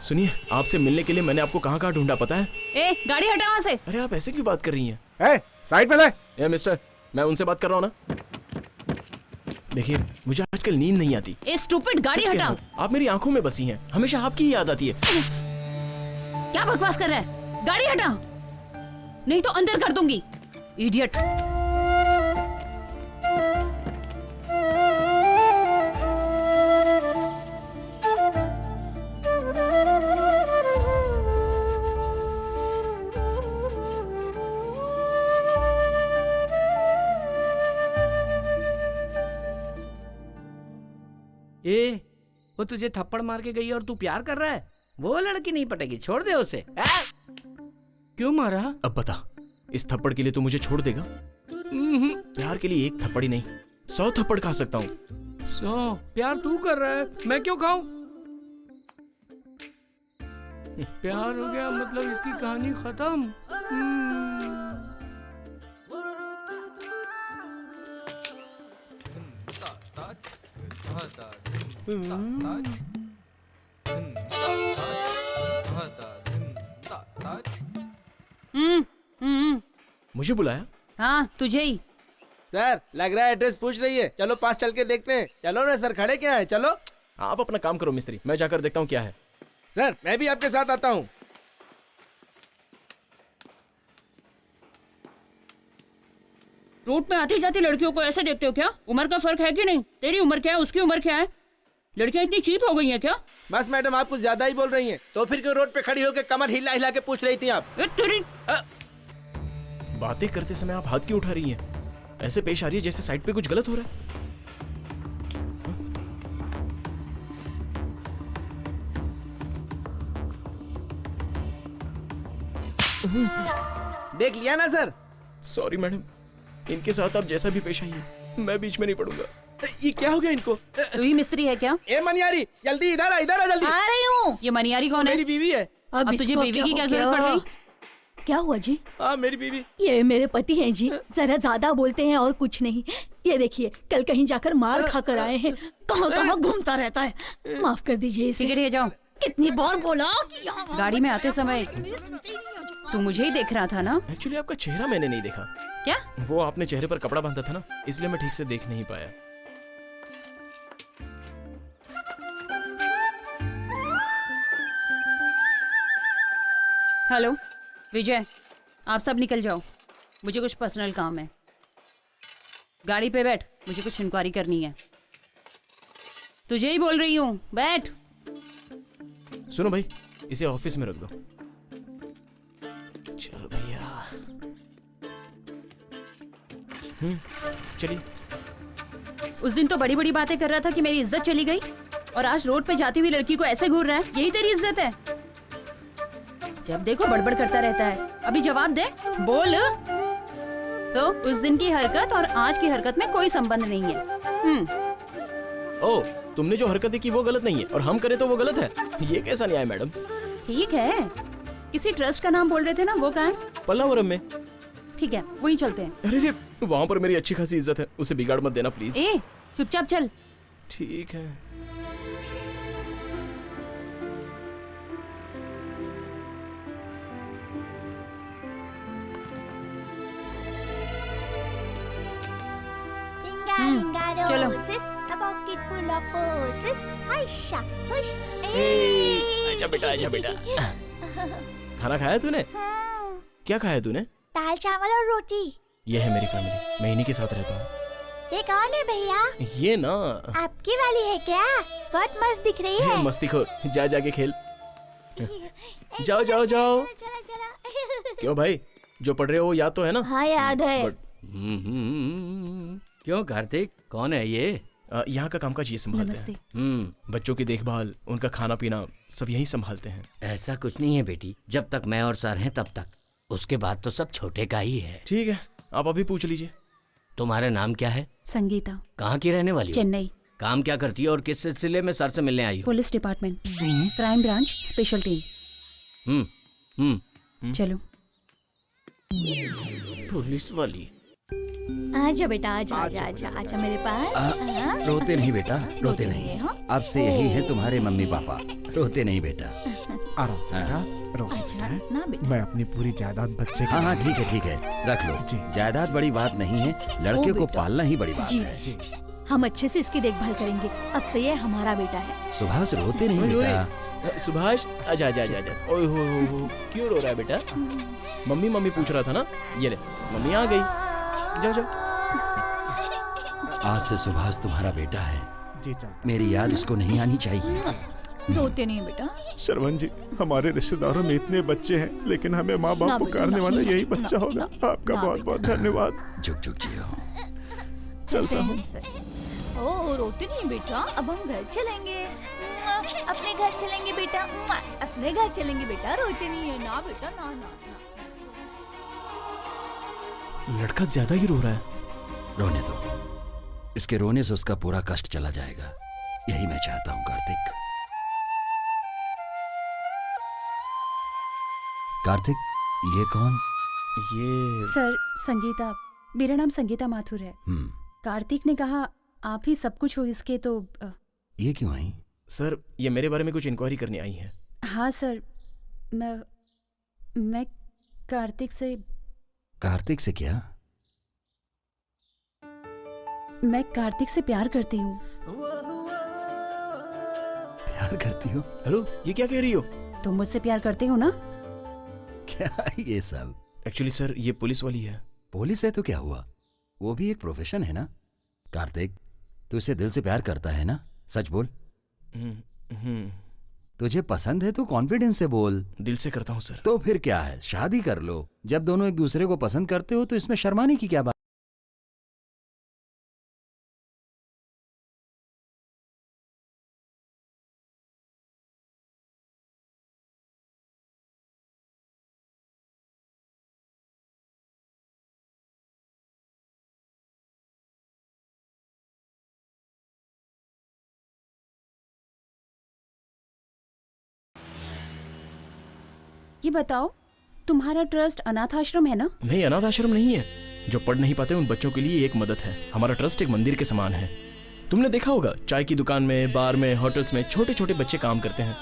सुनिए, आपसे मिलने के लिए मैंने आपको कहाँ कहाँ ढूंढा पता है? ए, गाड़ी हटा वहाँ से। अरे आप ऐसे क्यों बात कर रही हैं? ए, साइड में ले। ए मिस्टर, मैं उनसे बात कर रहा हूँ ना। देखिए, मुझे आजकल नींद नहीं आती। ए स्टूपिड, गाड़ी हटा। आप मेरी आंखों में बसी हैं, हमेशा आपकी ही याद आती है। क्या बकवास कर रहा है? गाड़ी हटा, नहीं तो अंदर कर दूंगी। इडियट। ए, वो तुझे थप्पड़ मार के गई और तू प्यार कर रहा है? वो लड़की नहीं पटेगी, छोड़ दे उसे। क्यों मारा? अब बता, इस थप्पड़ के लिए तू मुझे छोड़ देगा? प्यार के लिए एक थप्पड़ ही नहीं, 100 थप्पड़ खा सकता हूँ। 100? प्यार तू कर रहा है, मैं क्यों खाऊं? प्यार हो गया मतलब इसकी कहानी खत्म। मुझे बुलाया? हाँ, तुझे ही। सर, लग रहा है एड्रेस पूछ रही है। चलो पास चल के देखते हैं। चलो ना सर, खड़े क्या है? चलो। आप अपना काम करो मिस्त्री, मैं जाकर देखता हूँ क्या है। सर, मैं भी आपके साथ आता हूँ। रोड पे आती जाती लड़कियों को ऐसे देखते हो क्या? उम्र का फर्क है कि नहीं? तेरी उम्र क्या है, उसकी उम्र क्या है? लड़कियां इतनी चीप हो गई हैं क्या? बस मैडम आप कुछ ज्यादा ही बोल रही हैं। तो फिर क्यों रोड पे खड़ी होकर कमर हिला हिला के पूछ रही थी आप? तेरी बातें करते समय आप हाथ क्यों उठा रही हैं? ऐसे पेश आ रही है जैसे साइड पे कुछ गलत हो रहा है। देख लिया ना सर? सॉरी मैडम, इनके साथ आप जैसा भी पेश आइए, मैं बीच में नहीं पड़ूंगा। ये क्या हो गया इनको? तू ही मिस्त्री है क्या? ए मनियारी जल्दी इधर आ जल्दी। आ रही हूँ। ये मनियारी कौन है? मेरी बीवी है। अब तुझे बीवी की क्या जरूरत पड़ गई? क्या हुआ जी? हाँ मेरी बीवी। ये मेरे पति हैं जी, जरा ज्यादा बोलते हैं और कुछ नहीं। ये देखिए कल कहीं जाकर मार खा कर आए हैं, कहाँ कहाँ घूमता रहता है। माफ कर दीजिए इसे। सिगरेट ले जाओ। कितनी बार बोला कि यहाँ गाड़ी में आते समय तू मुझे ही देख रहा था ना? एक्चुअली आपका चेहरा मैंने नहीं देखा। क्या? वो आपने चेहरे पर कपड़ा बांधा था ना, इसलिए मैं ठीक से देख नहीं पाया। हेलो विजय, आप सब निकल जाओ, मुझे कुछ पर्सनल काम है। गाड़ी पे बैठ, मुझे कुछ इंक्वायरी करनी है। तुझे ही बोल रही हूँ, बैठ। सुनो भाई, इसे ऑफिस में रख दो। चलो भैया। चलिए। उस दिन तो बड़ी बड़ी बातें कर रहा था कि मेरी इज्जत चली गई, और आज रोड पे जाती हुई लड़की को ऐसे घूर रहा है। यही तेरी इज्जत है? जब देखो बड़बड़ करता रहता है। अभी जवाब दे, बोल। उस दिन की हरकत और आज की हरकत में कोई संबंध नहीं है। ओ, तुमने जो हरकतें की वो गलत नहीं है, और हम करें तो वो गलत है। ये कैसा न्याय मैडम? ठीक है, किसी ट्रस्ट का नाम बोल रहे थे ना, वो कहाँ है? पल्लावरम में। ठीक है, वहीं चलते हैं। अरे वहाँ पर मेरी अच्छी खासी इज्जत है, उसे बिगाड़ मत देना प्लीज। ए, चुपचाप चल। ठीक है। चलो। आजा बेटा, आजा बेटा। खाना खाया तूने? क्या खाया तूने? दाल चावल और रोटी। ये है मेरी फैमिली, मैं इन्हीं के साथ रहता हूँ। ये कौन है भैया? ये ना आपकी वाली है क्या? बहुत मस्त दिख रही है। मस्तीखोर, जा जाके खेल। जाओ जाओ जाओ। क्यों भाई, जो पढ़ रहे हो याद तो है ना? हाँ याद है। क्यों कार्तिक, कौन है ये? यहाँ का कामकाज ये संभालते हैं। बच्चों की देखभाल, उनका खाना पीना सब यही संभालते हैं। ऐसा कुछ नहीं है बेटी, जब तक मैं और सर हैं तब तक, उसके बाद तो सब छोटे का ही है। ठीक है, आप अभी पूछ लीजिए। तुम्हारा नाम क्या है? संगीता। कहाँ की रहने वाली हो? चेन्नई। काम क्या करती है और किस सिलसिले में सर से मिलने आई हो? Police department, crime branch, special team. चलो। पुलिस वाली। आजा बेटा, आजा आजा आजा आजा मेरे पास। रोते नहीं बेटा, रोते नहीं। अब से यही है तुम्हारे मम्मी पापा, रोते नहीं बेटा। आराम से बेटा, रो। अच्छा ना बेटा। मैं अपनी पूरी जायदाद बच्चे हाँ हाँ ठीक है, रख लो। जी। जायदाद बड़ी बात नहीं है, लड़के को पालना ही बड़ी बात जी। है। हम अच्छे से इसकी देखभाल करेंगे। अब से ये हमारा बेटा है। सुभाष रोते नहीं बेटा। सुभाष, आजा आजा आजा आजा। ओए हो, क्यों रो रहा है बेटा? मम्मी मम्मी पूछ रहा था ना, ये ले मम्मी आ गई। जाओ जाओ। आज से सुभाष तुम्हारा बेटा है। जी चल। मेरी याद इसको नहीं आनी चाहिए। रोते नहीं बेटा। श्रवण जी, हमारे रिश्तेदारों में इतने बच्चे हैं, लेकिन हमें माँ ना बाप बेटा, पुकारने वाला ना, यही ना, बच्चा होगा। ना, आपका ना बहुत बहुत धन्यवाद। झुक झुक जियो। चलता हूँ। ओ रोते नहीं बेटा, अब हम घर चलेंगे। अपने घर चलेंगे बेटा, अपने घर चलेंगे बेटा। रोते नहीं है ना बेटा, ना ना ना। लड़का ज्यादा ही रो रहा है। रोने दो, इसके रोने से उसका पूरा कष्ट चला जाएगा, यही मैं चाहता हूँ। कार्तिक, कार्तिक ये कौन? ये सर, संगीता, मेरा नाम संगीता माथुर है। कार्तिक ने कहा आप ही सब कुछ हो इसके, तो ये क्यों आई? सर, ये मेरे बारे में कुछ इंक्वायरी करने आई है। हाँ सर, मैं कार्तिक से। कार्तिक से क्या? मैं कार्तिक से प्यार करती हूँ। प्यार करती हो? हेलो, ये क्या कह रही हो? तुम मुझसे प्यार करते हो ना? क्या ये सब? एक्चुअली सर, ये पुलिस वाली है। पुलिस है तो क्या हुआ, वो भी एक प्रोफेशन है ना। कार्तिक, तू इसे दिल से प्यार करता है ना? सच बोल। तुझे पसंद है तो कॉन्फिडेंस से बोल। दिल से करता हूँ सर। तो फिर क्या है, शादी कर लो। जब दोनों एक दूसरे को पसंद करते हो तो इसमें शर्माने की क्या बात। ये बताओ, तुम्हारा ट्रस्ट अनाथ आश्रम है ना? नहीं, अनाथ आश्रम नहीं है। जो पढ़ नहीं पाते उन बच्चों के लिए एक मदद है। हमारा ट्रस्ट एक मंदिर के समान है। तुमने देखा होगा, चाय की दुकान में, बार में, होटल्स में छोटे छोटे बच्चे काम करते हैं।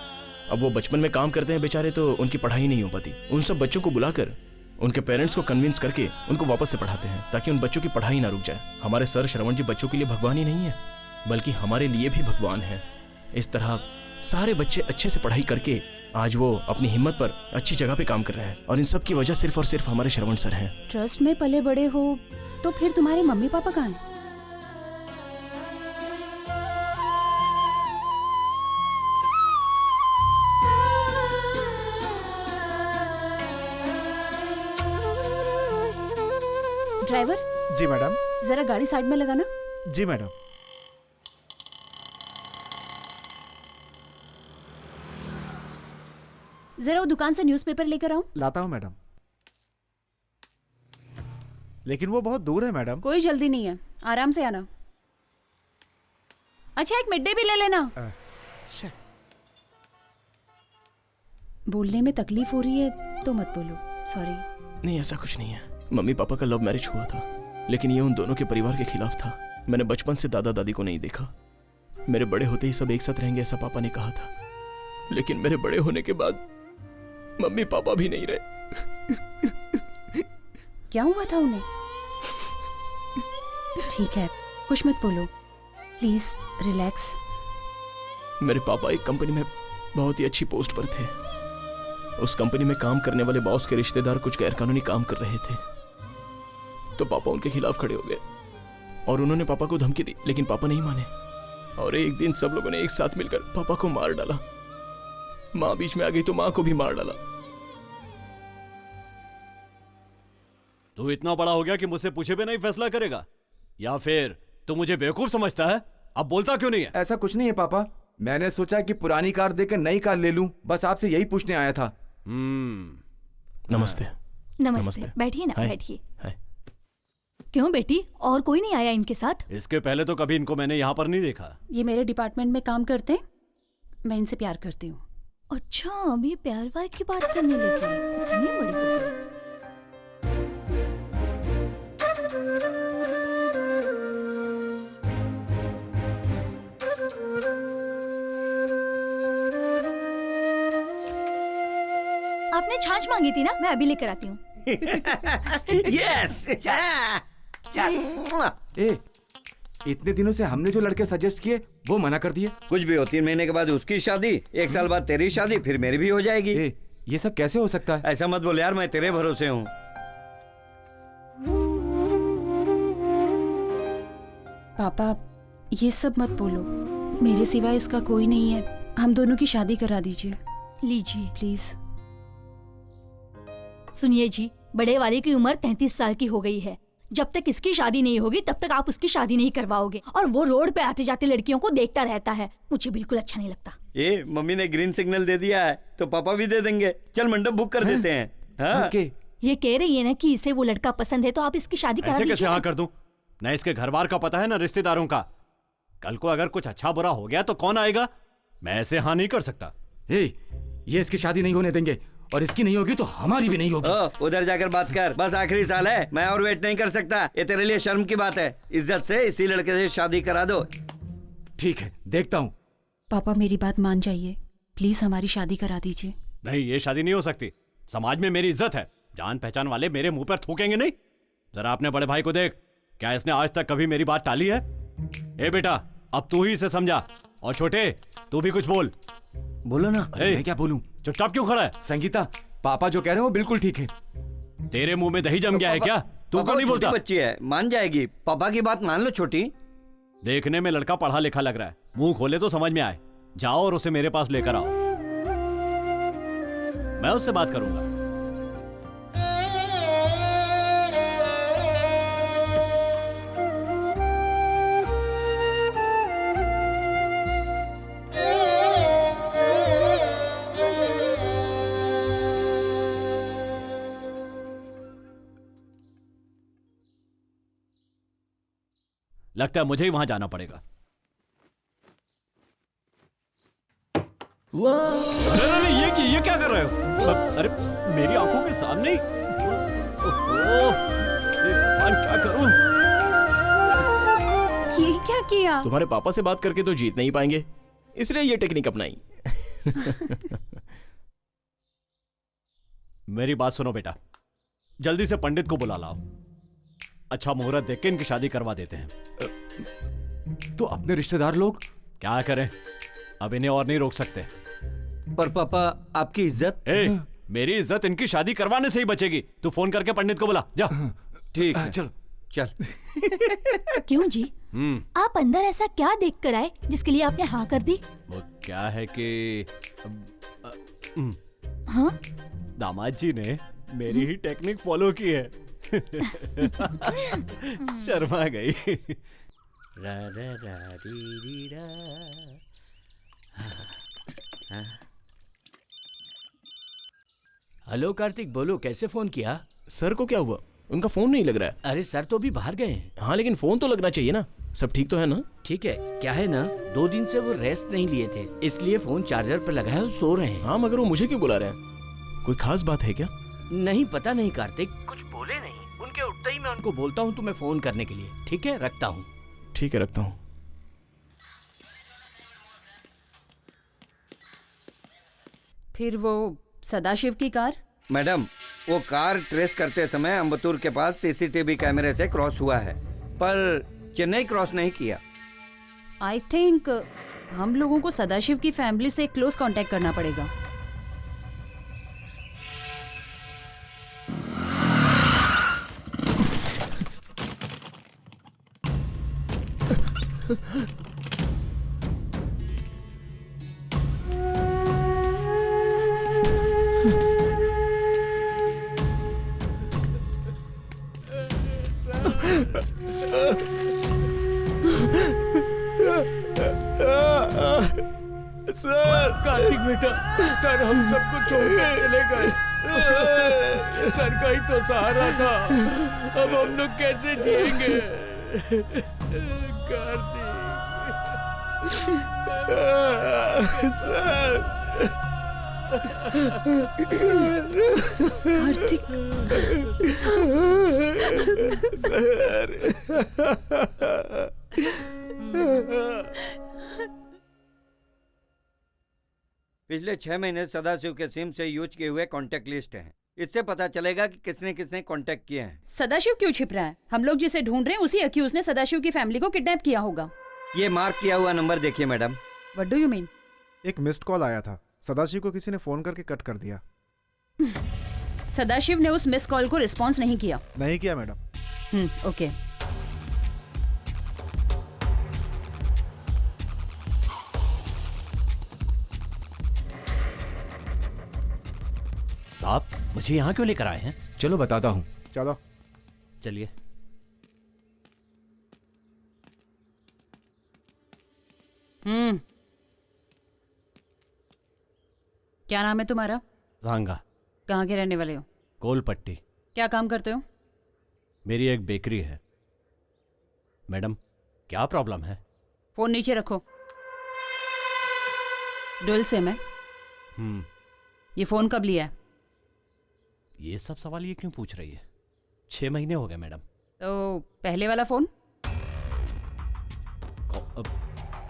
अब वो बचपन में काम करते हैं बेचारे, तो उनकी पढ़ाई नहीं हो पाती। उन सब बच्चों को बुलाकर उनके पेरेंट्स को कन्विंस करके उनको वापस से पढ़ाते हैं, ताकि उन बच्चों की पढ़ाई ना रुक जाए। हमारे सर श्रवण जी बच्चों के लिए भगवान ही नहीं है, बल्कि हमारे लिए भी भगवान है। इस तरह सारे बच्चे अच्छे से पढ़ाई करके आज वो अपनी हिम्मत पर अच्छी जगह पे काम कर रहे हैं, और इन सब की वजह सिर्फ और सिर्फ हमारे श्रवण सर हैं। ट्रस्ट में पले बड़े हो तो फिर तुम्हारे मम्मी पापा कहाँ हैं? ड्राइवर जी मैडम। जरा गाड़ी साइड में लगाना। जी मैडम। जरा वो दुकान से न्यूज़पेपर लेकर आओ। लाता हूँ मैडम। लेकिन वो बहुत दूर है मैडम। कोई जल्दी नहीं है, आराम से आना। अच्छा, एक मिड डे भी ले लेना। बोलने में तकलीफ हो रही है तो मत बोलो, सॉरी। नहीं, ऐसा कुछ नहीं है। मम्मी पापा का लव मैरिज हुआ था, लेकिन ये उन दोनों के परिवार के खिलाफ था। मैंने बचपन से दादा दादी को नहीं देखा। मेरे बड़े होते ही सब एक साथ रहेंगे ऐसा पापा ने कहा था, लेकिन मेरे बड़े होने के बाद मम्मी पापा भी नहीं रहे। क्या हुआ था उन्हें? ठीक है, कुछ मत बोलो, प्लीज रिलैक्स। मेरे पापा एक कंपनी में बहुत ही अच्छी पोस्ट पर थे। उस कंपनी में काम करने वाले बॉस के रिश्तेदार कुछ गैरकानूनी काम कर रहे थे, तो पापा उनके खिलाफ खड़े हो गए और उन्होंने पापा को धमकी दी, लेकिन पापा नहीं माने। और एक दिन सब लोगों ने एक साथ मिलकर पापा को मार डाला। माँ बीच में आ गई तो माँ को भी मार डाला। तू इतना बड़ा हो गया कि मुझसे पूछे बिना ही फैसला करेगा, या फिर तू मुझे बेवकूफ समझता है? अब बोलता क्यों नहीं है? ऐसा कुछ नहीं है पापा, मैंने सोचा कि पुरानी कार देकर नई कार ले लूं, बस आपसे यही पूछने आया था। नमस्ते। नमस्ते। बैठिए ना, हाय। बैठिए। हाय। क्यों बेटी, और कोई नहीं आया इनके साथ? इसके पहले तो कभी इनको मैंने यहाँ पर नहीं देखा। ये मेरे डिपार्टमेंट में काम करते हैं, मैं इनसे प्यार करती हूँ। अच्छा, अभी प्यार वार की बात करने लगी, इतनी बड़ी हो गई। आपने छाछ मांगी थी ना, मैं अभी लेकर आती हूँ। यस ए, इतने दिनों से हमने जो लड़के सजेस्ट किए वो मना कर दिए। कुछ भी हो, 3 महीने के बाद उसकी शादी, 1 साल बाद तेरी शादी, फिर मेरी भी हो जाएगी। ए, ये सब कैसे हो सकता है? ऐसा मत बोल यार, मैं तेरे भरोसे हूँ। पापा, ये सब मत बोलो, मेरे सिवा इसका कोई नहीं है। हम दोनों की शादी करा दीजिए लीजिए। प्लीज। सुनिए जी, बड़े वाले की उम्र 33 साल की हो गई है। जब तक इसकी शादी नहीं होगी तब तक आप उसकी शादी नहीं करवाओगे, और वो रोड पे आते जाते लड़कियों को देखता रहता है, मुझे बिल्कुल अच्छा नहीं लगता। ए, मम्मी ने ग्रीन सिग्नल दे दिया है तो पापा भी दे देंगे। चल मंडप बुक कर देते हैं। हाँ? ओके। ये कह रही है ना कि इसे वो लड़का पसंद है, तो आप इसकी शादी करा ऐसे कैसे दीजिए। हाँ कर दूं? न इसके घर बार का पता है, न रिश्तेदारों का। कल को अगर कुछ अच्छा बुरा हो गया तो कौन आएगा? मैं ऐसे हाँ नहीं कर सकता। ए, ये इसकी शादी नहीं होने देंगे, और इसकी नहीं होगी तो हमारी भी नहीं होगी। उधर जाकर बात कर, बस आखिरी साल है, मैं और वेट नहीं कर सकता। ये तेरे लिए शर्म की बात है। इज्जत से इसी लड़के से शादी करा दो। ठीक है, देखता हूँ। पापा, मेरी बात मान जाइए, प्लीज हमारी शादी करा दीजिए। नहीं, ये शादी नहीं हो सकती। समाज में मेरी इज्जत है, जान पहचान वाले मेरे मुंह पर थूकेंगे नहीं। जरा अपने बड़े भाई को देख, क्या इसने आज तक कभी मेरी बात टाली है? ए बेटा, अब तू ही इसे समझा, और छोटे तू भी कुछ बोल। बोलो ना। मैं क्या बोलूं? चुपचाप क्यों खड़ा है? संगीता, पापा जो कह रहे हैं वो बिल्कुल ठीक है। तेरे मुंह में दही जम गया है क्या? तू पापा, क्यों नहीं वो छोटी बोलता? बच्ची है, मान जाएगी। पापा की बात मान लो छोटी। देखने में लड़का पढ़ा लिखा लग रहा है, मुंह खोले तो समझ में आए। जाओ और उसे मेरे पास लेकर आओ, मैं उससे बात करूंगा। लगता है मुझे ही वहां जाना पड़ेगा। अरे अरे, ये क्या कर रहे हो? अरे मेरी आंखों के सामने ही। ओहो, ये भगवान क्या करूं? ये क्या किया? तुम्हारे पापा से बात करके तो जीत नहीं पाएंगे, इसलिए ये टेक्निक अपनाई। मेरी बात सुनो बेटा, जल्दी से पंडित को बुला लाओ। अच्छा मुहूर्त देख के इनकी शादी करवा देते हैं। तो अपने रिश्तेदार लोग क्या करें, अब इन्हें और नहीं रोक सकते। पर पापा आपकी इज्जत। मेरी इज्जत इनकी शादी करवाने से ही बचेगी। तू फोन करके पंडित को बुला जा। ठीक है, चलो चल। क्यों जी? आप अंदर ऐसा क्या देख कर आए जिसके लिए आपने हाँ कर दी? वो क्या है कि हाँ? दामाद जी ने मेरी ही टेक्निक फॉलो की है। शर्मा गई। रा रा रा री री रा। हेलो कार्तिक, बोलो कैसे फोन किया? सर को क्या हुआ? उनका फोन नहीं लग रहा है। अरे सर तो अभी बाहर गए हैं। हाँ लेकिन फोन तो लगना चाहिए ना। सब ठीक तो है ना? ठीक है, क्या है ना 2 दिन से वो रेस्ट नहीं लिए थे, इसलिए फोन चार्जर पर लगा है और सो रहे हैं। हाँ मगर वो मुझे क्यों बुला रहे हैं? कोई खास बात है क्या? नहीं पता नहीं कार्तिक, कुछ बोले नहीं। उनके उठते ही मैं उनको बोलता हूँ तुम्हें फोन करने के लिए। ठीक है, रखता हूँ। ठीक है, रखता हूँ। फिर वो सदाशिव की कार? मैडम, वो कार ट्रेस करते समय अम्बतूर के पास सीसीटीवी कैमरे से क्रॉस हुआ है, पर चेन्नई क्रॉस नहीं किया। आई थिंक हम लोगों को सदाशिव की फैमिली से क्लोज कांटेक्ट करना पड़ेगा। सर कार्तिक बेटा, सर हम सबको छोड़कर चले गए। सर का ही तो सहारा था, अब हम लोग कैसे जिएंगे? कार्तिक सर। कार्तिक पिछले 6 महीने सदाशिव के सिम से यूज किए हुए कॉन्टेक्ट लिस्ट है। इससे पता चलेगा कि किसने किसने कांटेक्ट किए हैं। सदाशिव क्यों छिप रहा है? हम लोग जिसे ढूंढ रहे हैं उसी अक्यूज ने सदाशिव की फैमिली को किडनैप किया होगा। ये मार्क किया हुआ नंबर देखिए madam. What do you mean? एक मिस्ड कॉल आया था, सदाशिव को किसी ने फोन करके कट कर दिया। सदाशिव ने उस मिस कॉल को रिस्पॉन्स नहीं किया। नहीं किया मैडम। ओके। साहब मुझे यहाँ क्यों लेकर आए हैं? चलो बताता हूँ। चलो चलिए। क्या नाम है तुम्हारा? झांगा। कहाँ के रहने वाले हो? कोलपट्टी। क्या काम करते हो? मेरी एक बेकरी है। मैडम क्या प्रॉब्लम है? फोन नीचे रखो। डुअल सिम है। ये फोन कब लिया है? ये सब सवाल ये क्यों पूछ रही है? 6 महीने हो गए मैडम। तो पहले वाला फोन?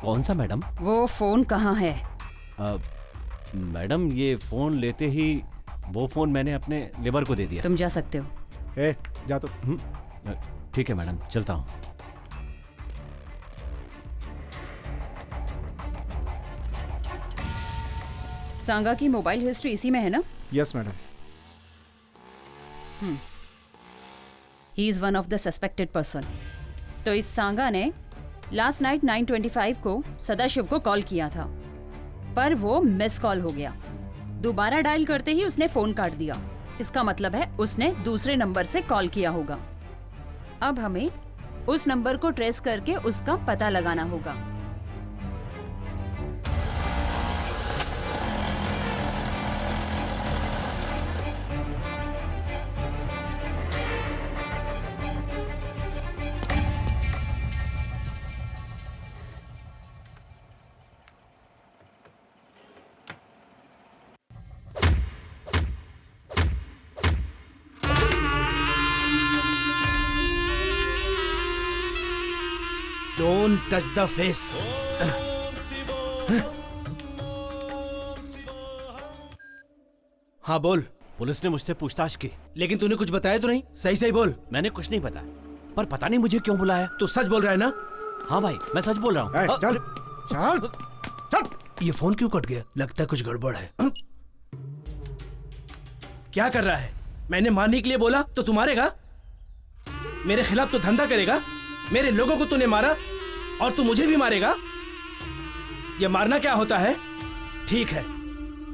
कौन सा मैडम? वो फोन कहाँ है? मैडम ये फोन लेते ही वो फोन मैंने अपने लेबर को दे दिया। तुम जा सकते हो। ए, जा तो। ठीक है मैडम, चलता हूँ। सांगा की मोबाइल हिस्ट्री इसी में है ना? Yes madam. He is one of the suspected person. तो इस सांगा ने लास्ट नाइट 9:25 को सदाशिव को कॉल किया था, पर वो मिस कॉल हो गया। दोबारा डायल करते ही उसने फोन काट दिया। इसका मतलब है उसने दूसरे नंबर से कॉल किया होगा। अब हमें उस नंबर को ट्रेस करके उसका पता लगाना होगा। Don't touch the face. हाँ बोल। पुलिस ने मुझसे पूछताछ की, लेकिन तूने कुछ बताया तो नहीं, सही सही बोल। मैंने कुछ नहीं बताया, पर पता नहीं मुझे क्यों बुलाया। तू सच बोल रहा है ना? हाँ भाई, मैं सच बोल रहा हूँ। ए, चल चल चल। ये फोन क्यों कट गया? लगता है कुछ गड़बड़ है। क्या कर रहा है? मैंने मारने के लिए बोला तो तू मारेगा? मेरे खिलाफ तो धंधा करेगा? मेरे लोगों को तूने मारा और तू मुझे भी मारेगा? ये मारना क्या होता है? ठीक है,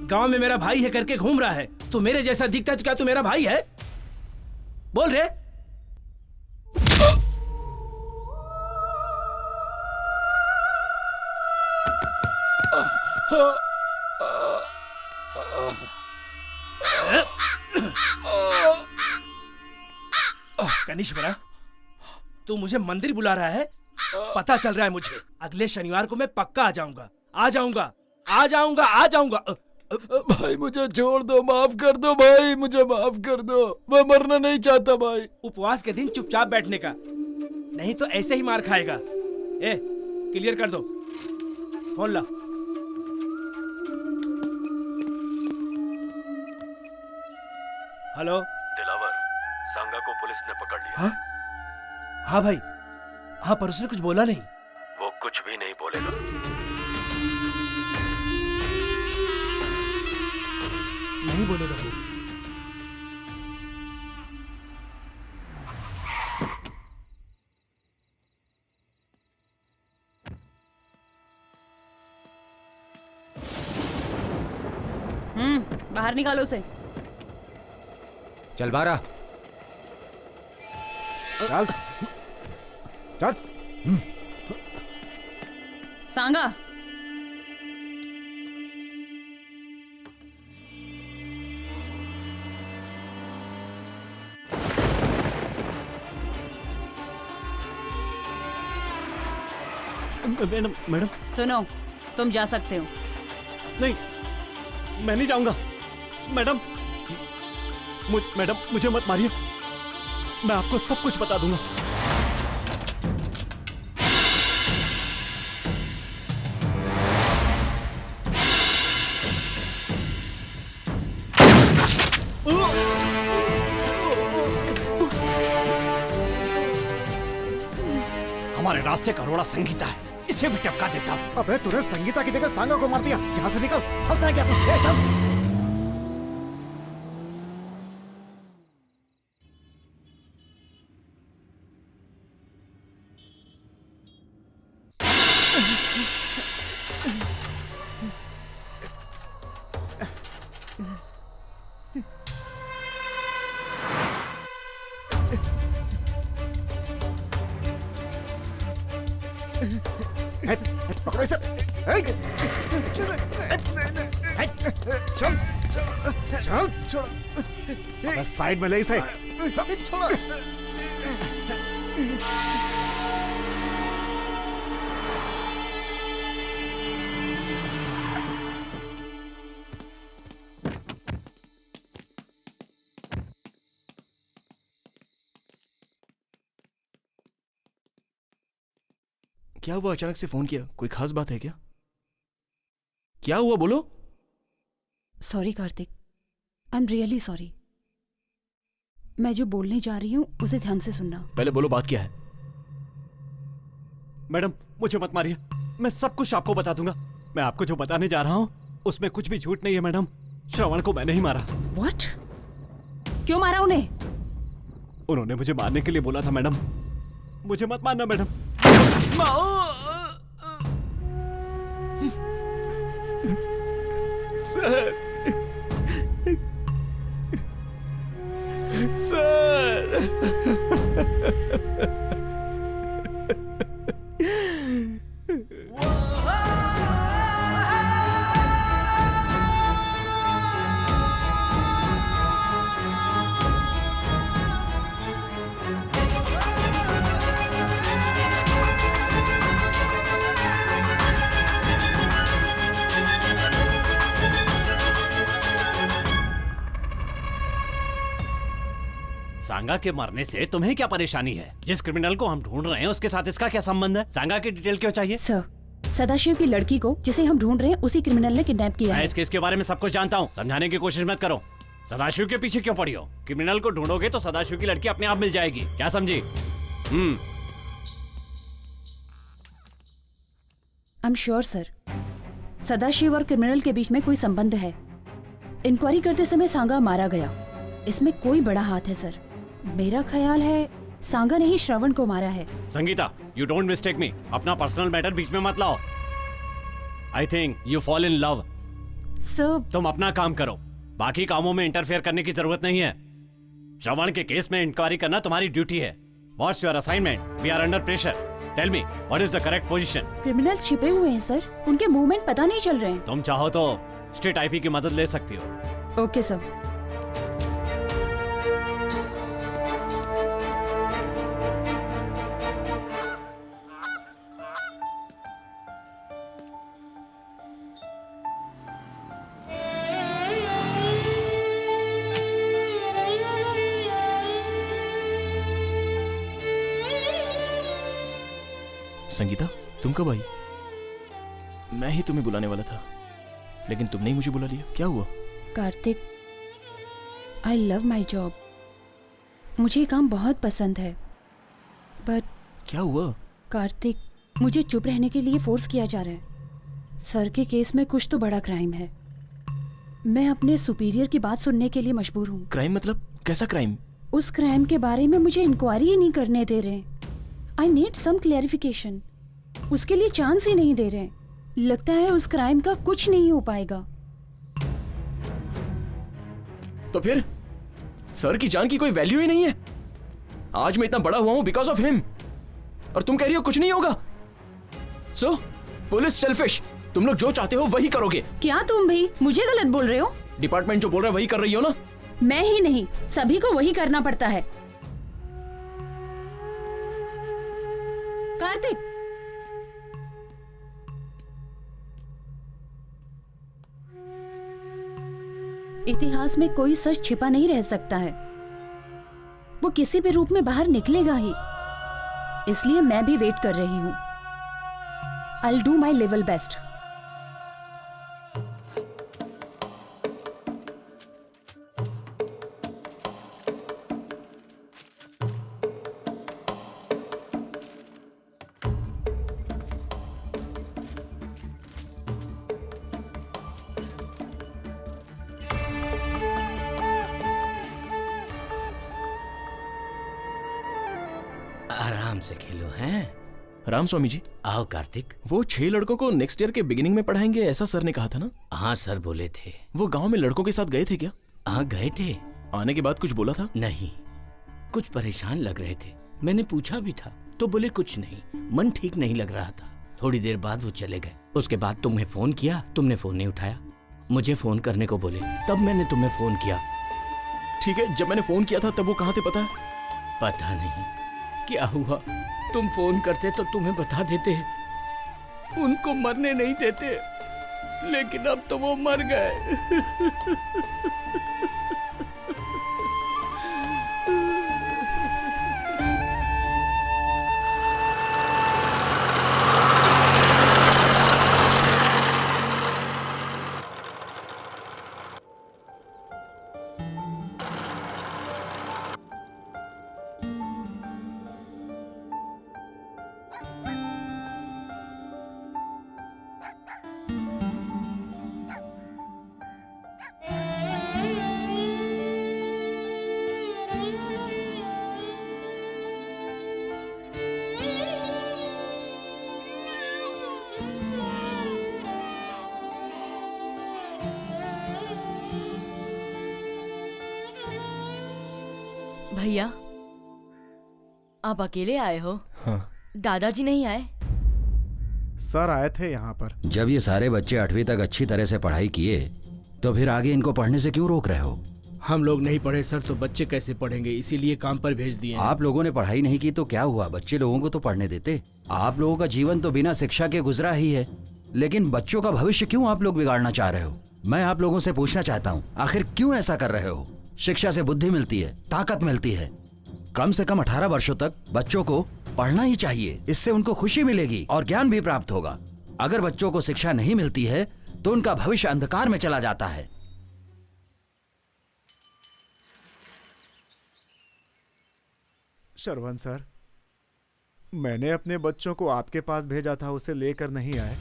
गांव में मेरा भाई है करके घूम रहा है। तू मेरे जैसा दिखता है तो क्या तू मेरा भाई है? बोल रे। कनिष्वरा, तू मुझे मंदिर बुला रहा है? पता चल रहा है मुझे। अगले शनिवार को मैं पक्का आ जाऊंगा, आ जाऊंगा, आ जाऊंगा, आ जाऊंगा। भाई मुझे छोड़ दो, माफ कर दो भाई, मुझे माफ कर दो, मैं मरना नहीं चाहता भाई। उपवास के दिन चुपचाप बैठने का, नहीं तो ऐसे ही मार खाएगा। ए, क्लियर कर दो। फोन ला। हेलो दिलावर, सांगा को पुलिस ने पकड़ लिया। हाँ हाँ भाई, हाँ, पर उसने कुछ बोला नहीं। वो कुछ भी नहीं बोलेगा। नहीं बोलेगा वो। बाहर निकालो उसे। चल बारा। चल चल। सांगा, मैडम मैडम, सुनो, तुम जा सकते हो। नहीं, मैं नहीं जाऊंगा। मैडम, मैडम मुझे मत मारिए, मैं आपको सब कुछ बता दूंगा। हमारे रास्ते का रोड़ा संगीता है, इसे भी टपका देता हूं। अबे तूने संगीता की जगह सांगा को मार दिया। यहाँ से निकल, फंसना है क्या? ए, चल। पकड़ो इसे। चल चल चल, साइड में ले इसे। छोड़ो। क्या हुआ? अचानक से फोन किया? कोई खास बात है क्या? क्या हुआ, बोलो। Sorry Kartik, I am really sorry. मैं जो बोलने जा रही हूँ उसे ध्यान से सुनना। पहले बोलो, बात क्या है? मैडम मुझे मत मारिए, मैं सब कुछ आपको बता दूंगा। मैं आपको जो बताने जा रहा हूँ उसमें कुछ भी झूठ नहीं है। मैडम, श्रवण को मैंने ही मारा। व्हाट? क्यों मारा उन्हें? उन्होंने मुझे मारने के लिए बोला था मैडम। मुझे मत मारना मैडम। सर, सर, सांगा के मरने से तुम्हें क्या परेशानी है? जिस क्रिमिनल को हम ढूंढ रहे हैं उसके साथ इसका क्या संबंध है? सांगा की डिटेल क्यों चाहिए? सर, सदाशिव की लड़की को जिसे हम ढूंढ रहे हैं उसी क्रिमिनल ने किडनैप किया मैं है। इस केस के बारे में सब कुछ जानता हूँ, समझाने की कोशिश मत करो। सदाशिव के पीछे क्यों पड़ी हो? क्रिमिनल को ढूंढोगे तो सदाशिव की लड़की अपने आप मिल जाएगी, क्या समझी? I am sure sir, Sadashiv और क्रिमिनल के बीच में कोई संबंध है। इंक्वायरी करते समय सांगा मारा गया, इसमें कोई बड़ा हाथ है सर। मेरा ख्याल है सांगा ने ही श्रवण को मारा है। संगीता, यू डोंट मिस्टेक मी। अपना पर्सनल मैटर बीच में मत लाओ। I think you fall in love. Sir, तुम अपना काम करो, बाकी कामों में इंटरफेयर करने की जरूरत नहीं है। श्रवण के केस में इंक्वायरी करना तुम्हारी ड्यूटी है। What's your assignment? We are under pressure. Tell me what is the correct position? Criminals छिपे हुए हैं सर, उनके मूवमेंट पता नहीं चल रहे हैं। तुम चाहो तो स्टेट आईपी की मदद ले सकती हो। Okay sir. संगीता, तुम कब आई? मैं ही तुम्हें बुलाने वाला था, लेकिन तुमने ही मुझे बुला लिया। क्या हुआ? Kartik, I love my job. मुझे ये काम बहुत पसंद है, बट क्या हुआ? कार्तिक, मुझे चुप रहने के लिए फोर्स किया जा रहा है। सर के केस में कुछ तो बड़ा क्राइम है। मैं अपने सुपीरियर की बात सुनने के लिए मजबूर हूँ। क्राइम मतलब कैसा क्राइम? उस क्राइम के बारे में मुझे इंक्वायरी ही नहीं करने दे रहे। I need some clarification. उसके लिए चांस ही नहीं दे रहे। लगता है उस क्राइम का कुछ नहीं हो पाएगा। तो फिर सर की जान की कोई वैल्यू ही नहीं है। आज मैं इतना बड़ा हुआ हूं बिकॉज ऑफ हिम, और तुम कह रही हो कुछ नहीं होगा। सो पुलिस सेल्फिश, तुम लोग जो चाहते हो वही करोगे। क्या तुम भी मुझे गलत बोल रहे हो? डिपार्टमेंट जो बोल रहा है वही कर रही हो ना? मैं ही नहीं, सभी को वही करना पड़ता है। कार्तिक, इतिहास में कोई सच छिपा नहीं रह सकता है। वो किसी भी रूप में बाहर निकलेगा ही। इसलिए मैं भी वेट कर रही हूं। I'll do my level best. आराम से खेलो हैं। राम स्वामी जी, आओ कार्तिक। वो 6 लड़कों को नेक्स्ट ईयर के बिगिनिंग में पढ़ाएंगे, ऐसा सर ने कहा था ना? हाँ सर बोले थे। वो गांव में लड़कों के साथ गए थे क्या? हाँ गए थे। आने के बाद कुछ बोला था? नहीं, कुछ परेशान लग रहे थे। मैंने पूछा भी था तो बोले कुछ नहीं, मन ठीक नहीं लग रहा था। थोड़ी देर बाद वो चले गए। उसके बाद तुम्हें फोन किया, तुमने फोन नहीं उठाया। मुझे फोन करने को बोले, तब मैंने तुम्हें फोन किया। ठीक है, जब मैंने फोन किया था तब वो कहाँ थे पता है? पता नहीं क्या हुआ। तुम फोन करते तो तुम्हें बता देते, उनको मरने नहीं देते, लेकिन अब तो वो मर गए। भैया, आप अकेले आए हो? हाँ। दादाजी नहीं आए? सर आए थे यहाँ पर। जब ये सारे बच्चे 8वीं तक अच्छी तरह से पढ़ाई किए तो फिर आगे इनको पढ़ने से क्यों रोक रहे हो? हम लोग नहीं पढ़े सर तो बच्चे कैसे पढ़ेंगे, इसीलिए काम पर भेज दिए हैं। आप लोगों ने पढ़ाई नहीं की तो क्या हुआ, बच्चे लोगों को तो पढ़ने देते। आप लोगों का जीवन तो बिना शिक्षा के गुजरा ही है, लेकिन बच्चों का भविष्य क्यों आप लोग बिगाड़ना चाह रहे हो? मैं आप लोगों से पूछना चाहता हूँ, आखिर क्यों ऐसा कर रहे हो? शिक्षा से बुद्धि मिलती है, ताकत मिलती है। कम से कम 18 वर्षों तक बच्चों को पढ़ना ही चाहिए, इससे उनको खुशी मिलेगी और ज्ञान भी प्राप्त होगा। अगर बच्चों को शिक्षा नहीं मिलती है तो उनका भविष्य अंधकार में चला जाता है। शरवण सर, मैंने अपने बच्चों को आपके पास भेजा था, उसे लेकर नहीं आए।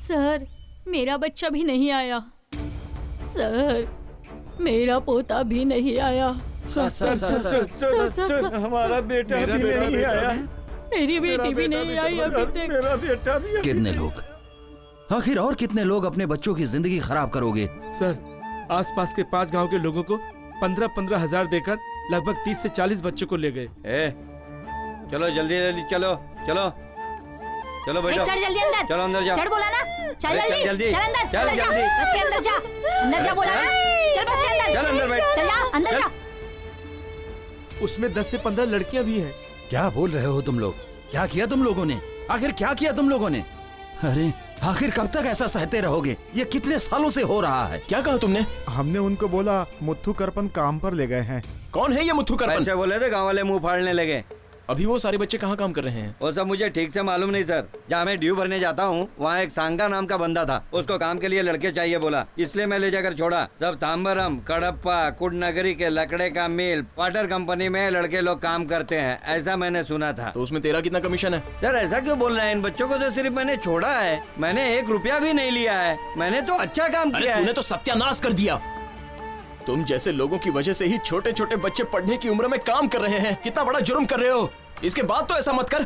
सर, मेरा बच्चा भी नहीं आया। सर, मेरा पोता भी नहीं आया। सर, हमारा बेटा भी नहीं आया। मेरी बेटी भी नहीं आई अभी तक। मेरा बेटा भी। कितने लोग, आखिर और कितने लोग अपने बच्चों की जिंदगी खराब करोगे? सर, आसपास के 5 गांव के लोगों को 15-15 हजार देकर लगभग 30 से 40 बच्चों को ले गए। चलो जल्दी जल्दी चलो चलो चलो बेटा, चढ़ जल्दी अंदर। चलो अंदर जा। चढ़ बोला ना, चल अरे जल्दी, जल्दी, चल अंदर, चल अंदर जा, जल्दी। बस के अंदर जा, अंदर जा बोला ना, चल बस के अंदर, चल अंदर बैठ। चल जा अंदर चल। जा। उसमें 10 से 15 लड़कियां भी हैं। क्या बोल रहे हो तुम लोग? क्या किया तुम लोगों ने? आखिर क्या किया तुम लोगों ने? अरे आखिर कब तक ऐसा सहते रहोगे? ये कितने सालों से हो रहा है? क्या कहा तुमने? हमने उनको बोला मुथ्थू करपन काम पर ले गए हैं। कौन है ये मुथ्थू करपन? पैसे बोले थे, गाँव वाले मुंह फाड़ने लगे। अभी वो सारे बच्चे कहाँ काम कर रहे हैं? वो सब मुझे ठीक से मालूम नहीं सर। जहाँ मैं ड्यू भरने जाता हूँ वहाँ एक सांगा नाम का बंदा था, उसको काम के लिए लड़के चाहिए बोला, इसलिए मैं ले जाकर छोड़ा। सब तांबरम, कडप्पा, कुडनगरी के लकड़े का मिल, वाटर कंपनी में लड़के लोग काम करते हैं, ऐसा मैंने सुना था। तो उसमें तेरा कितना कमीशन है? सर ऐसा क्यों बोल रहे हैं? इन बच्चों को तो सिर्फ मैंने छोड़ा है, मैंने 1 रुपया भी नहीं लिया है। मैंने तो अच्छा काम किया तूने है। तो सत्यानाश कर दिया। तुम जैसे लोगों की वजह से ही छोटे छोटे बच्चे पढ़ने की उम्र में काम कर रहे हैं। कितना बड़ा जुर्म कर रहे हो। इसके बाद तो ऐसा मत कर।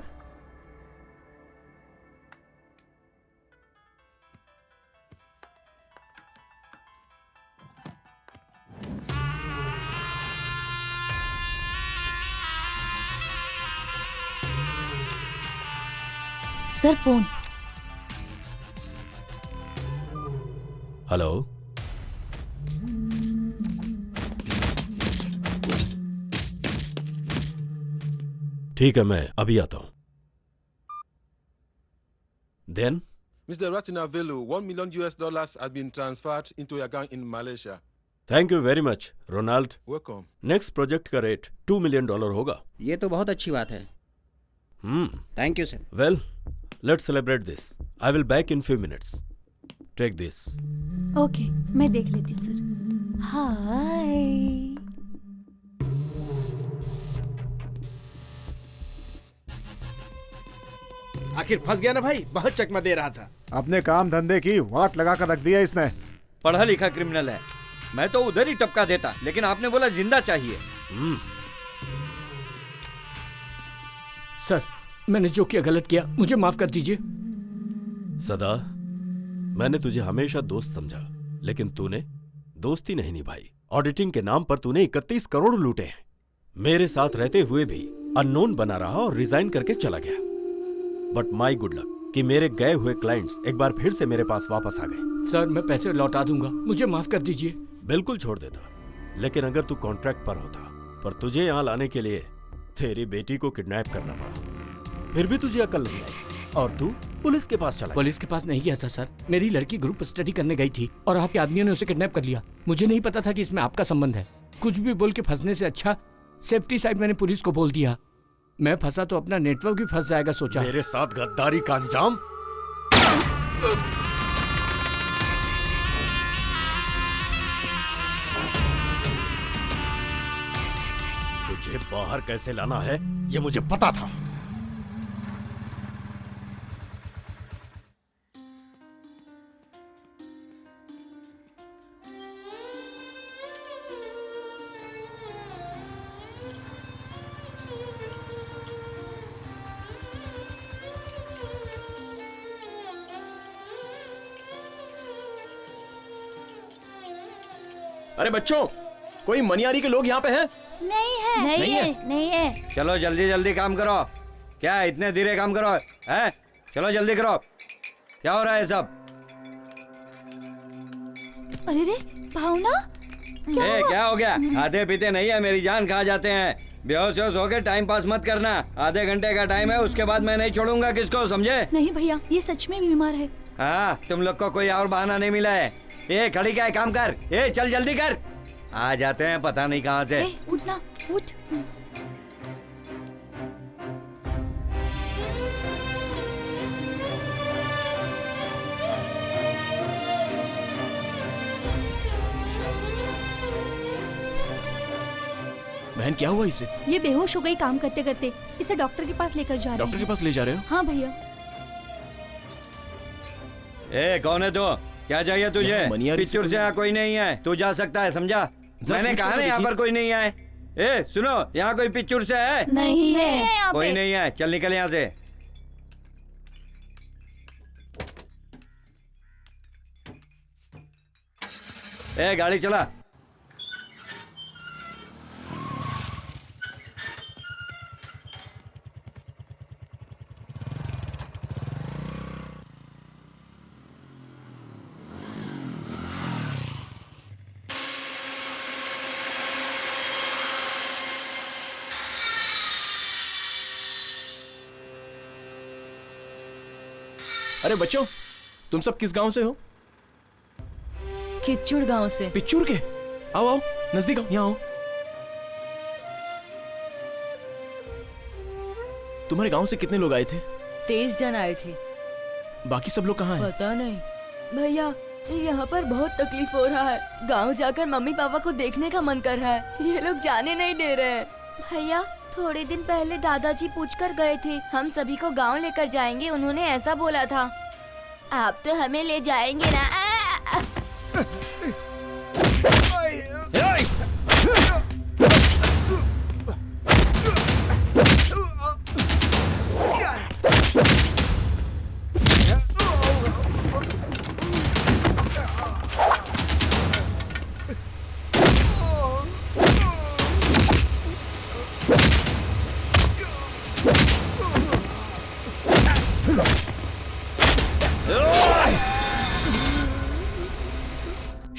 Sir phone. हेलो, ठीक है, मैं अभी आता हूं। Then Mr. Ratinavelu, $1 million has been transferred into your account in Malaysia. Thank you very much Ronald. Welcome. Next project का रेट $2 मिलियन होगा। ये तो बहुत अच्छी बात है। Thank you sir. Well, let's celebrate this. I will back in few minutes. Take this. Okay, मैं देख लेती हूँ सर। हाय। आखिर फंस गया ना भाई, बहुत चकमा दे रहा था। अपने काम धंधे की वाट लगा कर रख दिया इसने। पढ़ा लिखा क्रिमिनल है, मैं तो उधर ही टपका देता, लेकिन आपने बोला जिंदा चाहिए। सर, मैंने जो किया गलत किया, मुझे माफ कर दीजिए। सदा, मैंने तुझे हमेशा दोस्त समझा, लेकिन तूने दोस्ती नहीं निभाई। ऑडिटिंग के नाम पर तूने 31 करोड़ लूटे हैं। मेरे साथ रहते हुए भी अननोन बना रहा और रिजाइन करके चला गया। बट माई गुड लक कि मेरे गए हुए क्लाइंट्स एक बार फिर से मेरे पास वापस आ गए। सर, मैं पैसे लौटा दूंगा, मुझे माफ कर दीजिए। बिल्कुल छोड़ देता, लेकिन अगर तू कॉन्ट्रैक्ट पर होता, पर तुझे यहाँ लाने के लिए तेरी बेटी को किडनैप करना पड़ा, फिर भी तुझे अकल नहीं आई और तू पुलिस के पास चला। पुलिस के पास नहीं गया था सर, मेरी लड़की ग्रुप स्टडी करने गई थी और आपके आदमियों ने उसे किडनैप कर लिया। मुझे नहीं पता था कि इसमें आपका संबंध है। कुछ भी बोल के फंसने से अच्छा सेफ्टी साइड मैंने पुलिस को बोल दिया। मैं फंसा तो अपना नेटवर्क भी फंस जाएगा सोचा। मेरे साथ गद्दारी का अंजाम। तुझे बाहर कैसे लाना है ये मुझे पता था। अरे बच्चों, कोई मनियारी के लोग यहाँ पे हैं? नहीं है नहीं है? नहीं है। चलो जल्दी जल्दी काम करो। क्या इतने धीरे काम करो है? चलो जल्दी करो। क्या हो रहा है सब? अरे रे भावना, क्या हो गया? खाते पीते नहीं है, मेरी जान खा जाते हैं। बेहोश हो के टाइम पास मत करना। आधे घंटे का टाइम है, उसके बाद मैं नहीं छोड़ूंगा किसको, समझे? नहीं भैया, ये सच में बीमार है। हाँ, तुम लोग को कोई और बहाना नहीं मिला है। ए खड़ी क्या है, काम कर। ए चल जल्दी कर। आ जाते हैं पता नहीं कहाँ से। उठना, उठ। बहन क्या हुआ इसे? ये बेहोश हो गई काम करते करते। इसे डॉक्टर के पास लेकर जा रहे हैं। डॉक्टर के पास ले जा रहे हो? हाँ भैया। ए कौन है तू? क्या चाहिए तुझे? मनियारी पिच्चर से यहाँ कोई नहीं है, तू जा सकता है, समझा? मैंने कहा ना यहाँ पर कोई नहीं है। ए सुनो, यहाँ कोई पिच्चर से है? नहीं है, कोई नहीं है, चल निकल यहाँ से। ए गाड़ी चला। अरे बच्चों, तुम सब किस गांव से हो? किच्चुड़ गांव से। पिच्चूर के? आओ आओ, नजदीक आओ, यहाँ आओ। तुम्हारे गांव से कितने लोग आए थे? 23 जन आए थे। बाकी सब लोग कहाँ हैं? पता नहीं भैया, यहाँ पर बहुत तकलीफ हो रहा है। गांव जाकर मम्मी पापा को देखने का मन कर रहा है, ये लोग जाने नहीं दे रहे हैं। भैया, थोड़े दिन पहले दादाजी पूछकर गए थे, हम सभी को गांव लेकर जाएंगे, उन्होंने ऐसा बोला था। आप तो हमें ले जाएंगे ना?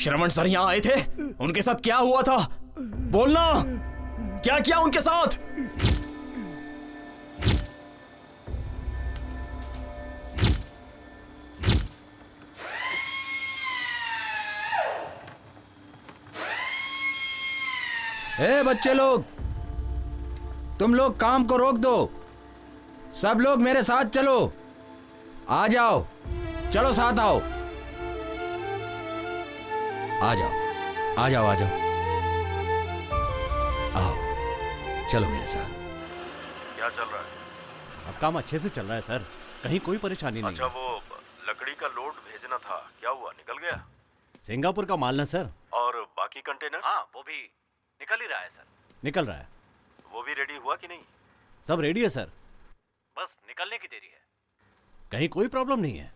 श्रवण सर यहाँ आए थे, उनके साथ क्या हुआ था? बोलना, क्या किया उनके साथ? ए बच्चे लोग, तुम लोग काम को रोक दो। सब लोग मेरे साथ चलो। आ जाओ, चलो साथ आओ। आ जाओ, आ जाओ, आ जाओ, आओ, चलो मेरे साथ। क्या चल रहा है? अब काम अच्छे से चल रहा है सर, कहीं कोई परेशानी नहीं। अच्छा, वो लकड़ी का लोड भेजना था, क्या हुआ? निकल गया? सिंगापुर का माल ना सर। और बाकी कंटेनर? हाँ, वो भी निकल ही रहा है सर। निकल रहा है। वो भी रेडी हुआ कि नहीं? सब रेडी है सर, बस निकलने की देरी है। कहीं कोई प्रॉब्लम नहीं है।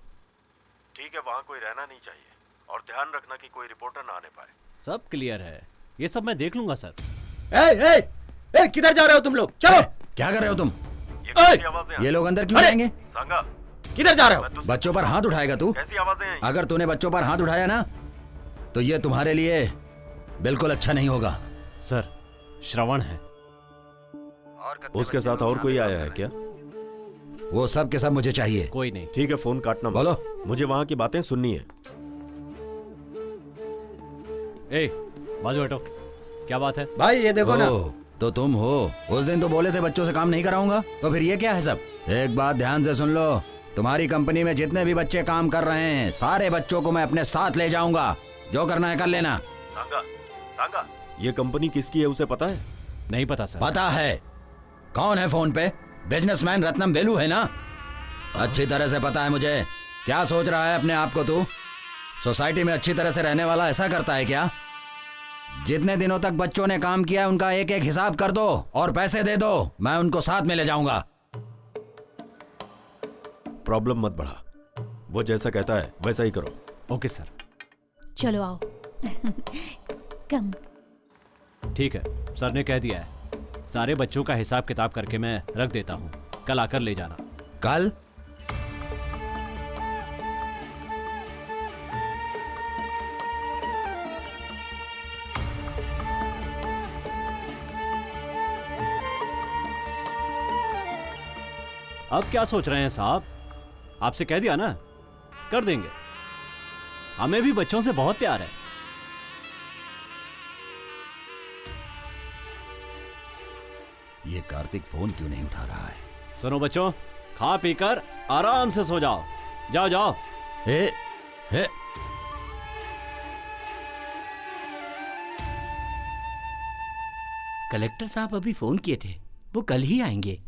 ठीक है, वहाँ कोई रहना नहीं चाहिए और ध्यान रखना कि कोई रिपोर्टर ना आने पाए। सब क्लियर है, ये सब मैं देख लूंगा सर। किधर जा रहे हो तुम लोग? चलो। क्या कर रहे हो तुम? ये लोग अंदर क्यों जाएंगे? सांगा, किधर जा रहे हो? बच्चों पर हाथ उठाएगा तू? कैसी आवाजें हैं? अगर तूने बच्चों पर हाथ उठाया ना, तो ये तुम्हारे लिए बिल्कुल अच्छा नहीं होगा। सर, श्रवण है। उसके साथ और कोई आया है क्या? वो सब के सब मुझे चाहिए। कोई नहीं। ठीक है, फोन काटना। बोलो। मुझे वहाँ की बातें सुननी है। ए, बाजू हटो। क्या बात है? भाई ये देखो ना। तो तुम हो। उस दिन तो बोले थे बच्चों से काम नहीं कराऊंगा, तो फिर ये क्या है सब? एक बात ध्यान से सुन लो, तुम्हारी कंपनी में जितने भी बच्चे काम कर रहे हैं, सारे बच्चों को मैं अपने साथ ले जाऊंगा। जो करना है कर लेना। सांगा, सांगा, ये कंपनी किसकी है उसे पता है? नहीं पता सर। पता है। कौन है फोन पे? बिजनेसमैन रत्नम वेलू है ना? अच्छी तरह से पता है मुझे। क्या सोच रहा है अपने आप को तू? सोसाइटी में अच्छी तरह से रहने वाला ऐसा करता है क्या? जितने दिनों तक बच्चों ने काम किया उनका एक एक हिसाब कर दो और पैसे दे दो, मैं उनको साथ में ले जाऊंगा। प्रॉब्लम मत बढ़ा, वो जैसा कहता है वैसा ही करो। Okay sir. चलो आओ। कम। ठीक है, सर ने कह दिया है। सारे बच्चों का हिसाब किताब करके मैं रख देता हूँ, कल आकर ले जाना। कल? अब क्या सोच रहे हैं साहब? आपसे कह दिया ना, कर देंगे। हमें भी बच्चों से बहुत प्यार है। ये कार्तिक फोन क्यों नहीं उठा रहा है? सुनो बच्चों, खा पीकर आराम से सो जाओ। जाओ जाओ। हे कलेक्टर साहब अभी फोन किए थे, वो कल ही आएंगे।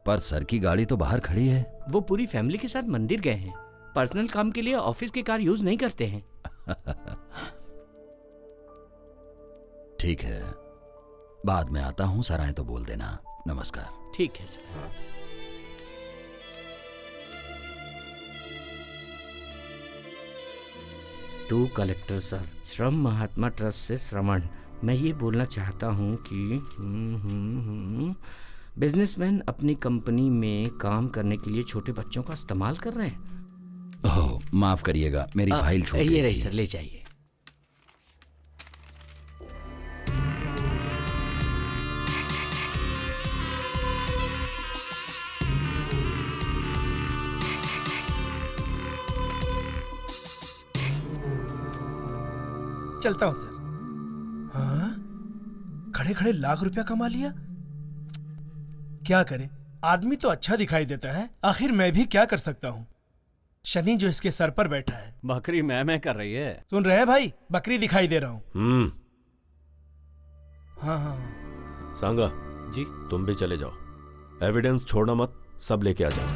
पर सर की गाड़ी तो बाहर खड़ी है। वो पूरी फैमिली के साथ मंदिर गए हैं। पर्सनल काम के लिए ऑफिस की कार यूज नहीं करते हैं। ठीक है, बाद में आता हूं, सर आए तो बोल देना। नमस्कार। ठीक है सर। टू कलेक्टर सर, श्रम महात्मा ट्रस्ट से श्रवण। मैं ये बोलना चाहता हूँ कि बिजनेसमैन अपनी कंपनी में काम करने के लिए छोटे बच्चों का इस्तेमाल कर रहे हैं। ओह, माफ करिएगा, मेरी फाइल छूट गई ये रही थी। सर, ले जाइए। चलता हूं सर। हाँ, खड़े खड़े लाख रुपया कमा लिया। क्या करे, आदमी तो अच्छा दिखाई देता है, आखिर मैं भी क्या कर सकता हूँ। शनि जो इसके सर पर बैठा है। बकरी मैं कर रही है। सुन रहे हैं भाई, बकरी दिखाई दे रहा हूँ। हाँ हाँ। सांगा जी, तुम भी चले जाओ, एविडेंस छोड़ना मत, सब लेके आ जाओ।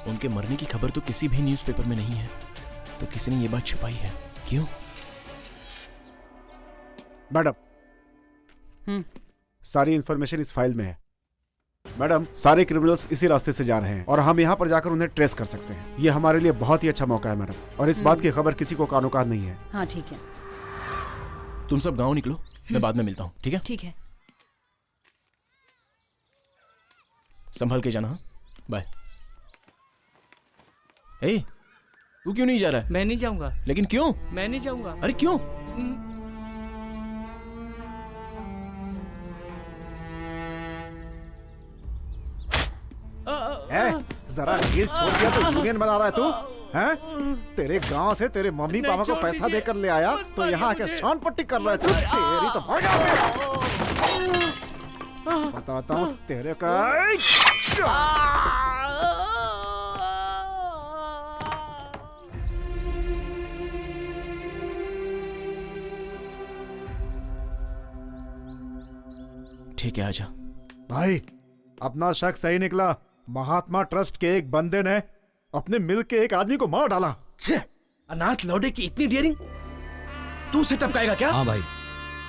उनके मरने की खबर तो किसी भी न्यूज़पेपर में नहीं है, तो किसी ने ये बात छुपाई है। क्यों? मैडम, सारी इंफॉर्मेशन इस फाइल में है। मैडम, सारे क्रिमिनल्स इसी रास्ते से जा रहे हैं और हम यहाँ पर जाकर उन्हें ट्रेस कर सकते हैं। ये हमारे लिए बहुत ही अच्छा मौका है मैडम, और इस बात की खबर किसी को कानो कान नहीं है। हाँ ठीक है। तुम सब गांव निकलो, मैं बाद में मिलता हूँ। ठीक है? ठीक है। संभल के जाना। बाय। ए, तू क्यों नहीं जा रहा है? मैं नहीं जाऊंगा। लेकिन क्यों? मैं नहीं जाऊंगा। अरे क्यों? जरा ढील छोड़ दिया तो यूनियन बना रहा है तू, हैं? तेरे गांव से तेरे मम्मी पापा को पैसा देकर ले आया तो यहाँ आके शान पट्टी कर रहा है तू। तेरी तो भाग बताता हूँ तेरे का। ठीक है, आजा। भाई, अपना शक सही निकला। महात्मा ट्रस्ट के एक बंदे ने अपने मिल के एक आदमी को मार डाला। अनाथ लौटे की इतनी डियरिंग तू से टपकाएगा क्या? हाँ भाई।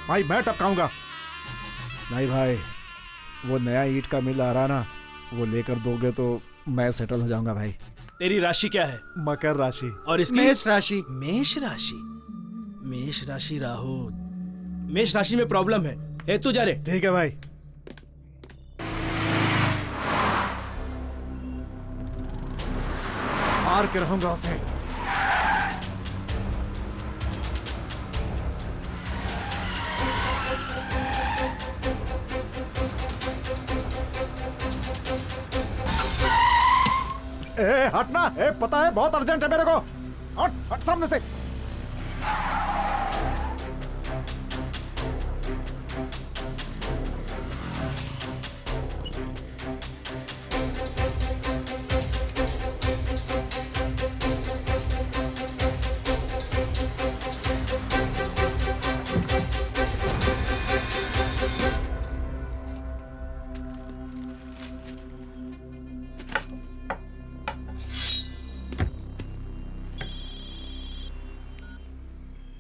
भाई मैं टपकाऊंगा नहीं भाई, वो नया ईंट का मिल आ रहा ना, वो लेकर दोगे तो मैं सेटल हो जाऊंगा भाई। तेरी राशि क्या है? मकर राशि। और इसकी? मेष राशि। मेष राशि? मेष राशि राहु, मेष राशि में प्रॉब्लम है। ए, तू जा रे। ठीक है भाई। मार के रहूंगा उसे। ए हटना, ए पता है बहुत अर्जेंट है मेरे को। हट हट सामने से।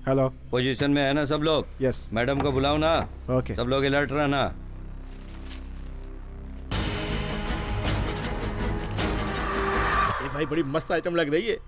हेलो, पोजीशन में है ना सब लोग? यस। मैडम को बुलाओ ना। ओके। सब लोग अलर्ट रहना। ये भाई बड़ी मस्त आइटम लग रही है।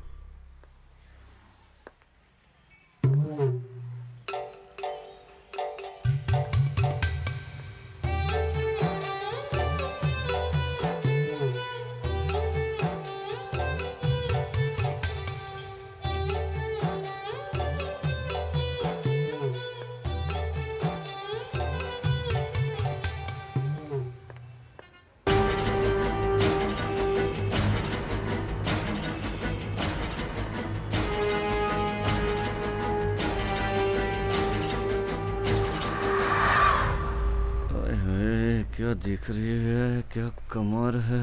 क्या दिख रही है, क्या कमर है।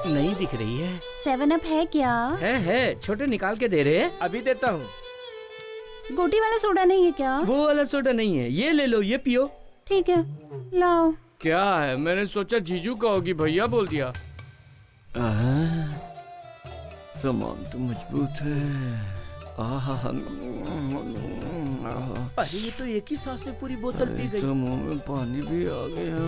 नहीं दिख रही है। 7 अप है क्या? है छोटे निकाल के दे रहे हैं। अभी देता हूँ। गोटी वाला सोडा नहीं है क्या? वो वाला सोडा नहीं है, ये ले लो, ये पियो। ठीक है, लाओ। क्या है, मैंने सोचा जीजू कहोगी, भैया बोल दिया। सामान तो मजबूत है। अरे ये तो एक ही सांस में पूरी बोतल पी गई। तो मुंह में पानी भी आ गया।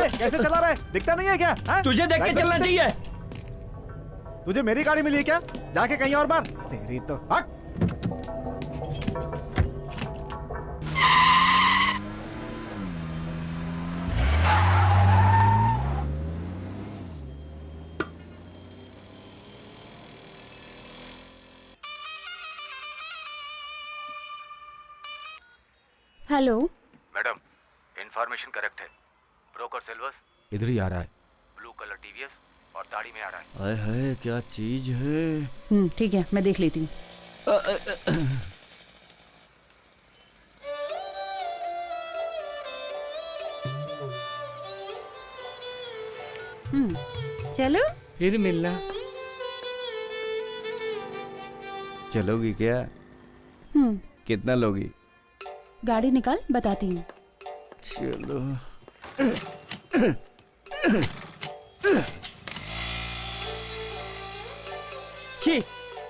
कैसे चला रहा है, दिखता नहीं है क्या? हा? तुझे देख के चलना चाहिए। तुझे मेरी गाड़ी मिली है क्या? जाके कहीं और मार। तेरी तो हट। हेलो। मैडम, इंफॉर्मेशन करेक्ट है। ब्रोकर सेल्वस इधर ही आ रहा है। ब्लू कलर टीवीएस और दाढ़ी में आ रहा है। हाय हाय, क्या चीज है। ठीक है, मैं देख लेती हूँ। चलो। फिर मिलना। चलोगी क्या? कितना लोगी? गाड़ी निकाल, बताती हूँ। चलो। छी,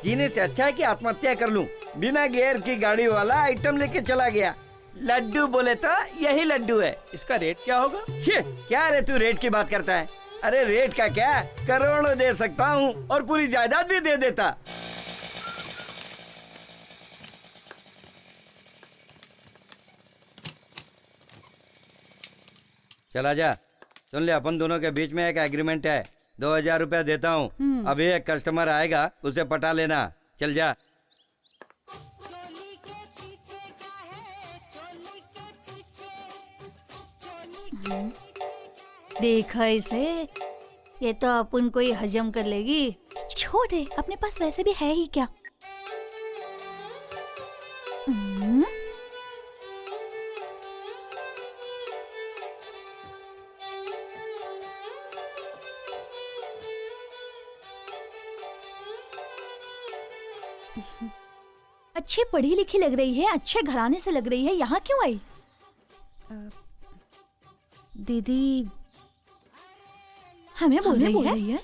जीने से अच्छा है कि आत्महत्या कर लूं। बिना गियर की गाड़ी वाला आइटम लेके चला गया। लड्डू बोले तो यही लड्डू है। इसका रेट क्या होगा? छी, क्या रे तू रेट की बात करता है? अरे रेट का क्या, करोड़ों दे सकता हूँ और पूरी जायदाद भी दे देता। चला जा। सुन ले, अपन दोनों के बीच में एक एग्रीमेंट है। 2000 रुपया देता हूँ। अभी एक कस्टमर आएगा, उसे पटा लेना। चल जा। देखा इसे, ये तो अपन को ही हजम कर लेगी। छोड़ दे, अपने पास वैसे भी है ही क्या। अच्छी पढ़ी लिखी लग रही है, अच्छे घराने से लग रही है, यहाँ क्यों आई? दीदी हमें बोल रही है?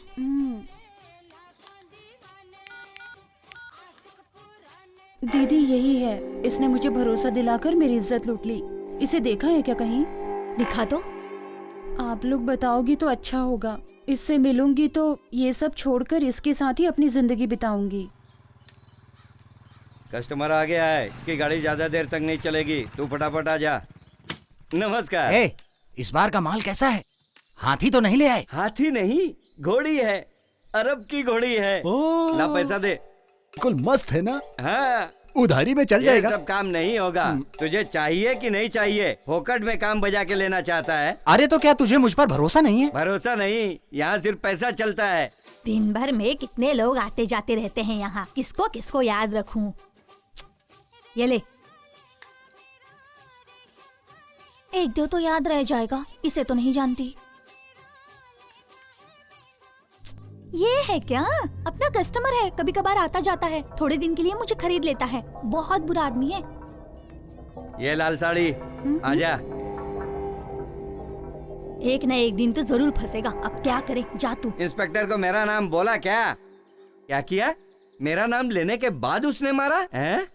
दीदी यही है, इसने मुझे भरोसा दिलाकर मेरी इज्जत लूट ली। इसे देखा है क्या कहीं? दिखा तो। आप लोग बताओगी तो अच्छा होगा। इससे मिलूंगी तो ये सब छोड़कर इसके साथ ही अपनी जिंदगी बिताऊंगी। कस्टमर आ गया है, इसकी गाड़ी ज्यादा देर तक नहीं चलेगी, तू फटाफट आ जा। नमस्कार। ए, इस बार का माल कैसा है? हाथी तो नहीं ले आए? हाथी नहीं, घोड़ी है, अरब की घोड़ी है। ना पैसा दे। बिल्कुल मस्त है ना? हाँ, उधारी में चल ये जाएगा। सब काम नहीं होगा। तुझे चाहिए कि नहीं चाहिए? फोकट में काम बजा के लेना चाहता है? अरे तो क्या तुझे मुझ पर भरोसा नहीं है? भरोसा नहीं, यहाँ सिर्फ पैसा चलता है। दिन भर में कितने लोग आते जाते रहते हैं यहाँ, किसको किसको याद रखूं? ये ले, एक दो तो याद रह जाएगा, इसे तो नहीं जानती। ये है क्या? अपना कस्टमर है, कभी कभार आता जाता है, थोड़े दिन के लिए मुझे खरीद लेता है। बहुत बुरा आदमी है। ये लाल साड़ी, आजा। एक न एक दिन तो जरूर फंसेगा, अब क्या करे, जा तू। इंस्पेक्टर को मेरा नाम बोला क्या? क्या किया? मेरा नाम लेने के बाद उसने मारा है?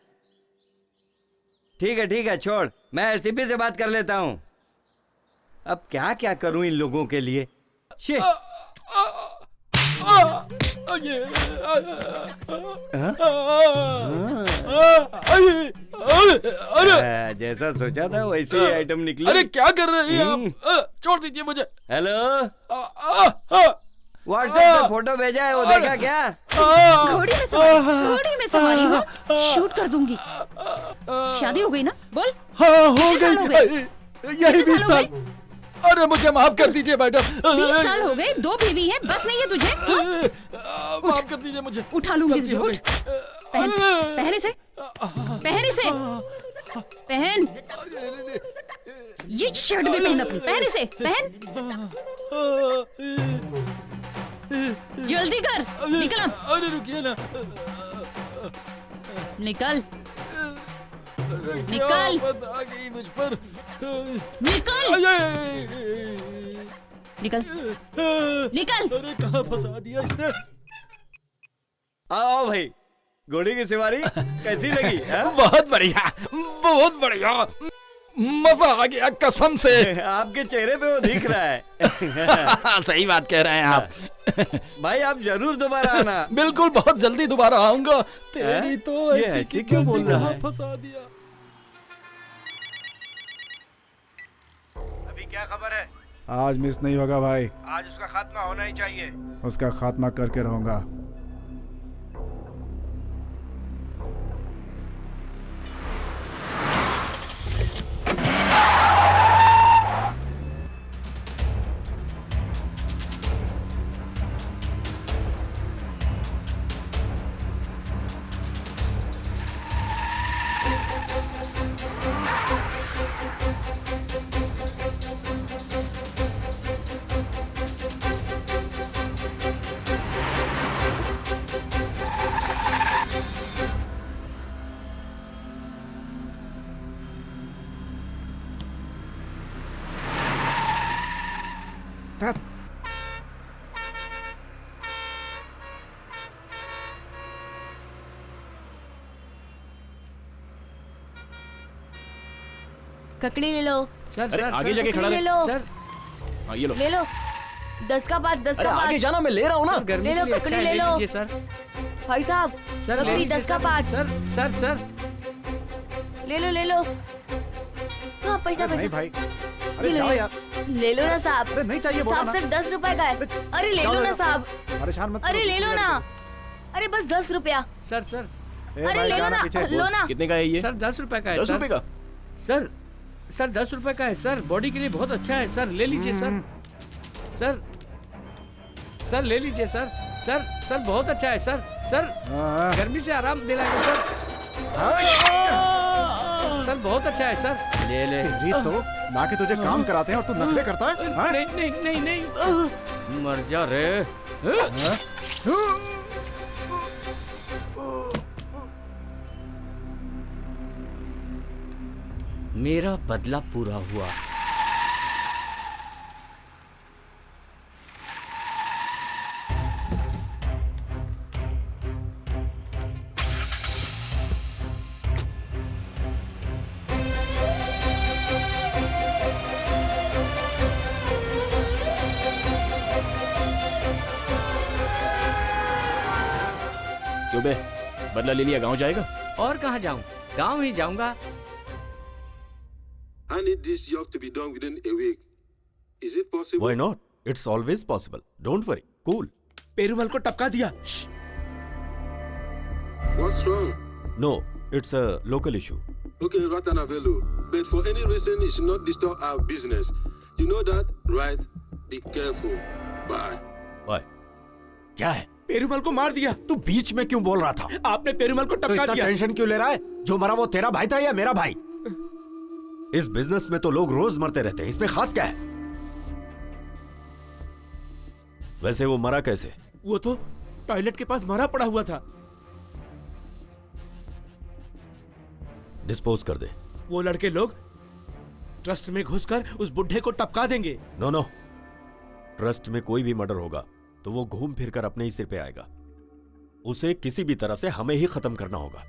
ठीक है छोड़, मैं एसीपी से बात कर लेता हूँ। अब क्या क्या करूँ इन लोगों के लिए। शे। जैसा सोचा था वैसे ही आइटम निकली। अरे क्या कर रहे हैं आप? छोड़ दीजिए मुझे। हेलो, व्हाट्सएप पे फोटो भेजा है, वो देखा क्या? घोड़ी में सवारी हो, शूट कर दूंगी। शादी हो गई ना? बोल। हाँ, हो गई। यही 20 साल। अरे मुझे माफ कर दीजिए मैडम। 20 साल हो गए, 2 बीवी है, बस नहीं है तुझे? माफ कर दीजिए मुझे। उठा लूंगी तुझे, उठ। पहन इसे, पहन। ये शर्ट भी पहन अपनी, पहन इसे, पहन। जल्दी कर, निकल अब। अरे रुकिए ना। निकल। आ गई मुझ पर। निकल। अरे कहाँ फंसा दिया इसने? आओ भाई, घोड़ी की सवारी कैसी लगी? बहुत बढ़िया, मजा आ गया कसम से। आपके चेहरे पे वो दिख रहा है। सही बात कह रहे हैं आप। भाई आप जरूर दोबारा आना। बिल्कुल, बहुत जल्दी दोबारा आऊंगा। तेरी तो ये ऐसी ऐसे की क्यों बोल कैसी रहा कहाँ है? फंसा दिया। अभी क्या खबर है? आज मिस नहीं होगा भाई, आज उसका खात्मा होना ही चाहिए। उसका खात्मा करके रहूंगा। ककड़ी ले लो। सर आगे जाके खड़ा ले लो। सर, हाँ, ये लो। ले लो, 10 का 5, 10 का 5। आगे जाना, मैं ले रहा हूँ ना। ले लो, ककड़ी ले लो। सर। भाई साहब, सर ककड़ी 10 का 5। सर। ले लो। हाँ, पैसा नहीं भाई, अरे ये जाओ लो। यार। ले लो ना साहब। अरे नहीं चाहिए, बोला साहब ना। सिर्फ 10 रुपए का है। अरे ले लो ना साहब। परेशान मत अरे करो, ले लो ना। अरे बस 10 रुपया। सर। ए अरे भाई, ले लो जाना ना, पीछे। लो ना। कितने का है ये? सर 10 रुपए का है। 10 रुपए का? सर 10 रुपए का है सर, बॉडी के लिए बहुत अच्छा है सर, ले लीजिए सर। सर ले लीजिए सर। सर बहुत अच्छा है सर। हाँ। गर्मी से आराम दिलाएगा सर। सर बहुत अच्छा है सर, ले। तेरी तो लाके तुझे काम कराते हैं और तू नखरे करता है? हाँ? नहीं। मर जा रे। मेरा बदला पूरा हुआ। क्यों बे, बदला ले लिया, गांव जाएगा? और कहाँ जाऊँ, गाँव ही जाऊँगा। I need this job to be done within a week. Is it possible? Why not? It's always possible. Don't worry. Cool. Perumal को टपका दिया। What's wrong? No, it's a local issue. Okay, Ratanavelu. But for any reason, it should not disturb our business. You know that, right? Be careful. Bye. Bye. क्या है? पेरूमल को मार दिया। तू बीच में क्यों बोल रहा था? आपने पेरूमल को तो टपका इतना दिया। टेंशन क्यों ले रहा है? जो मरा वो तेरा भाई था या मेरा भाई? इस बिजनेस में तो लोग रोज मरते रहते हैं, इसमें खास क्या है? वैसे वो मरा कैसे? वो तो टॉयलेट के पास मरा पड़ा हुआ था। डिस्पोज कर दे। वो लड़के लोग ट्रस्ट में घुसकर उस बुढ़े को टपका देंगे। नो नो, ट्रस्ट में कोई भी मर्डर होगा तो वो घूम फिर कर अपने ही सिर पे आएगा। उसे किसी भी तरह से हमें ही खत्म करना होगा।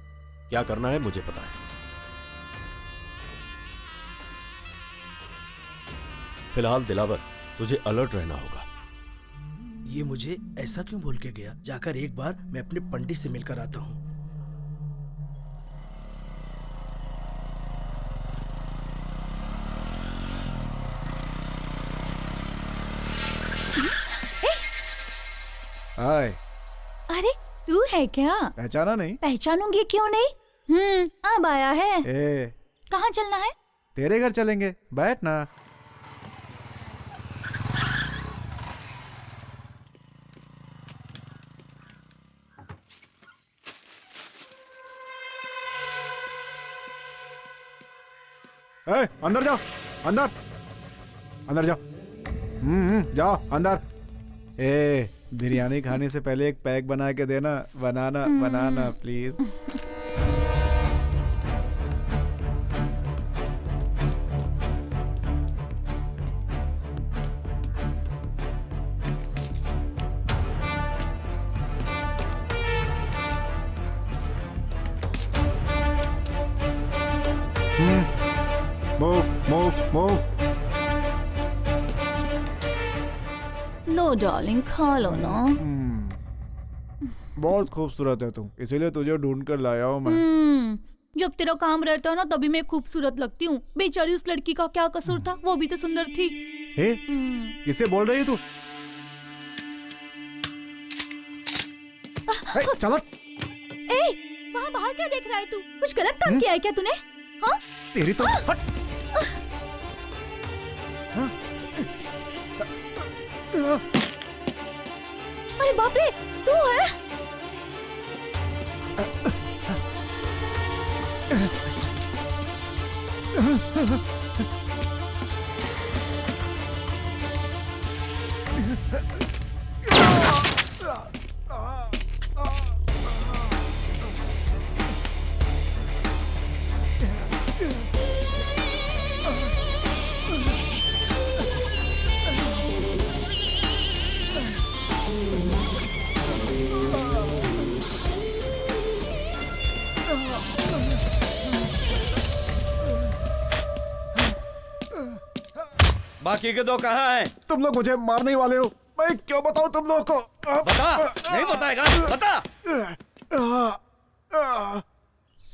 क्या करना है मुझे पता है। फिलहाल दिलावर, तुझे अलर्ट रहना होगा। ये मुझे ऐसा क्यों बोल के गया? जाकर एक बार मैं अपने पंडित से मिलकर आता हूँ। हाय। अरे तू है क्या? पहचाना नहीं? पहचानूंगी क्यों नहीं? अब आया है। ए, कहाँ चलना है? तेरे घर चलेंगे, बैठ ना। ए, अंदर जाओ, अंदर अंदर जाओ। जाओ अंदर। ए, बिरयानी खाने से पहले एक पैक बना के देना। Banana banana please. Move move move. लो डार्लिंग, खा लो ना। बहुत खूबसूरत है तू, इसीलिए तुझे ढूंढ कर लाया हूँ मैं। जब तेरा काम रहता है ना तभी मैं खूबसूरत लगती हूँ। बेचारी उस लड़की का क्या कसूर था? वो भी तो सुंदर थी। हे, किससे बोल रही है तू? चलो। ए, वहाँ बाहर क्या देख रहा है तू? कुछ गलत काम किया है क्या तूने? हाँ? तेरी तो हट। अरे बाप रे, तू है? बाकी के दो कहाँ हैं? तुम लोग मुझे मारने वाले हो। मैं क्यों बताऊं तुम लोगों को? बता। नहीं बताएगा? बता।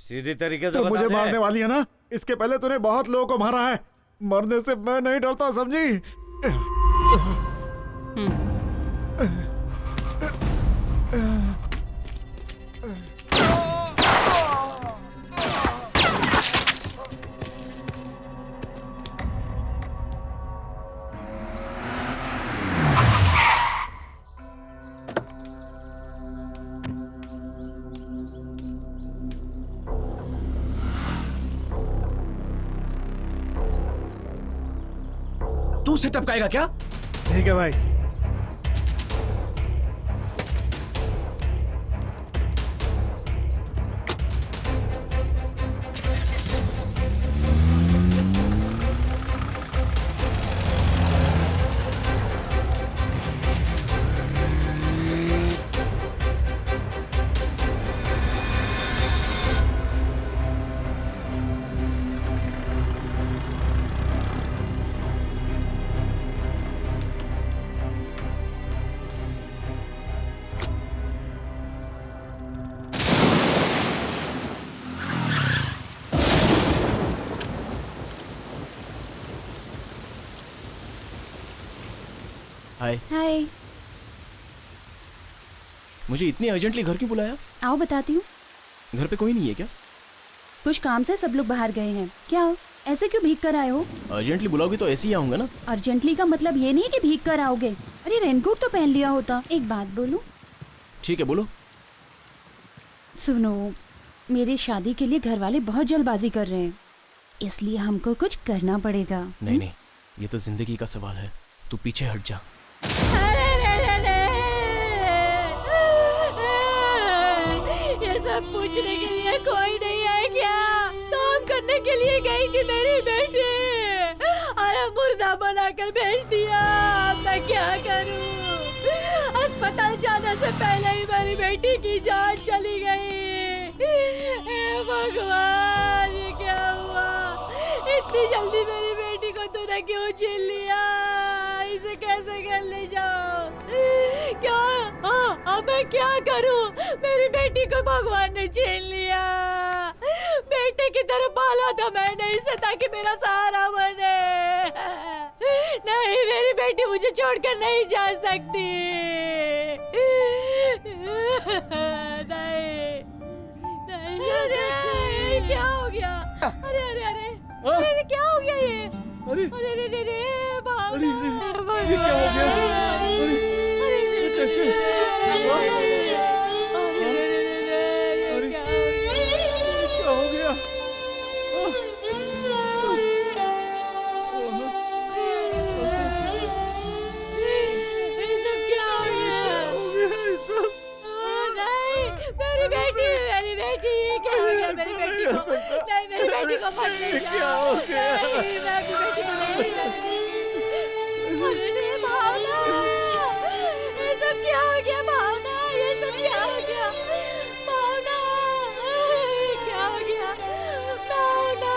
सीधी तरीके से तुम मुझे बता मारने दे। वाली है ना? इसके पहले तूने बहुत लोगों को मारा है। मरने से मैं नहीं डरता, समझी? तू उसे टपकाएगा क्या? ठीक है भाई। हाय। हाय। मुझे इतनी अर्जेंटली घर क्यों बुलाया? आओ बताती हूँ। घर पे कोई नहीं है क्या? कुछ काम से सब लोग बाहर गए हैं। क्या हो, ऐसे क्यों भीग कर आए हो? अर्जेंटली बुलाओगी तो ऐसे ही आऊंगा ना। अर्जेंटली का मतलब ये नहीं कि भीग कर आओगे। अरे रेनकोट तो पहन लिया होता। एक बात बोलूं? ठीक है बोलो। सुनो, मेरी शादी के लिए घर वाले बहुत जल्दबाजी कर रहे हैं, इसलिए हमको कुछ करना पड़ेगा। नहीं नहीं, ये तो जिंदगी का सवाल है, तू पीछे हट जा। ये सब पूछने के लिए कोई नहीं है क्या? काम करने के लिए गई थी मेरी बेटी, अरे मुर्दा बनाकर भेज दिया। मैं क्या करूं? अस्पताल जाने से पहले ही मेरी बेटी की जान चली गई। हे भगवान, ये क्या हुआ? इतनी जल्दी मेरी बेटी को तूने क्यों छीन लिया? इसे कैसे घर ले जाओ? क्या अब मैं क्या करूं? मेरी बेटी को भगवान ने छीन लिया। बेटे की तरह पाला था मैंने इसे ताकि मेरा सहारा बने। नहीं, मेरी बेटी मुझे छोड़कर नहीं जा सकती। नहीं, अरे क्या हो गया? अरे अरे अरे अरे क्या हो गया ये? अरे अरे अरे अरे भावना, ये क्या हो गया? मेरी बेटी को मत ले जाओ। नहीं, मैं अपनी बेटी को नहीं लाऊंगी। अरे भावना, ये सब क्या हो गया? भावना, ये सब क्या हो गया? भावना, क्या हो गया? भावना,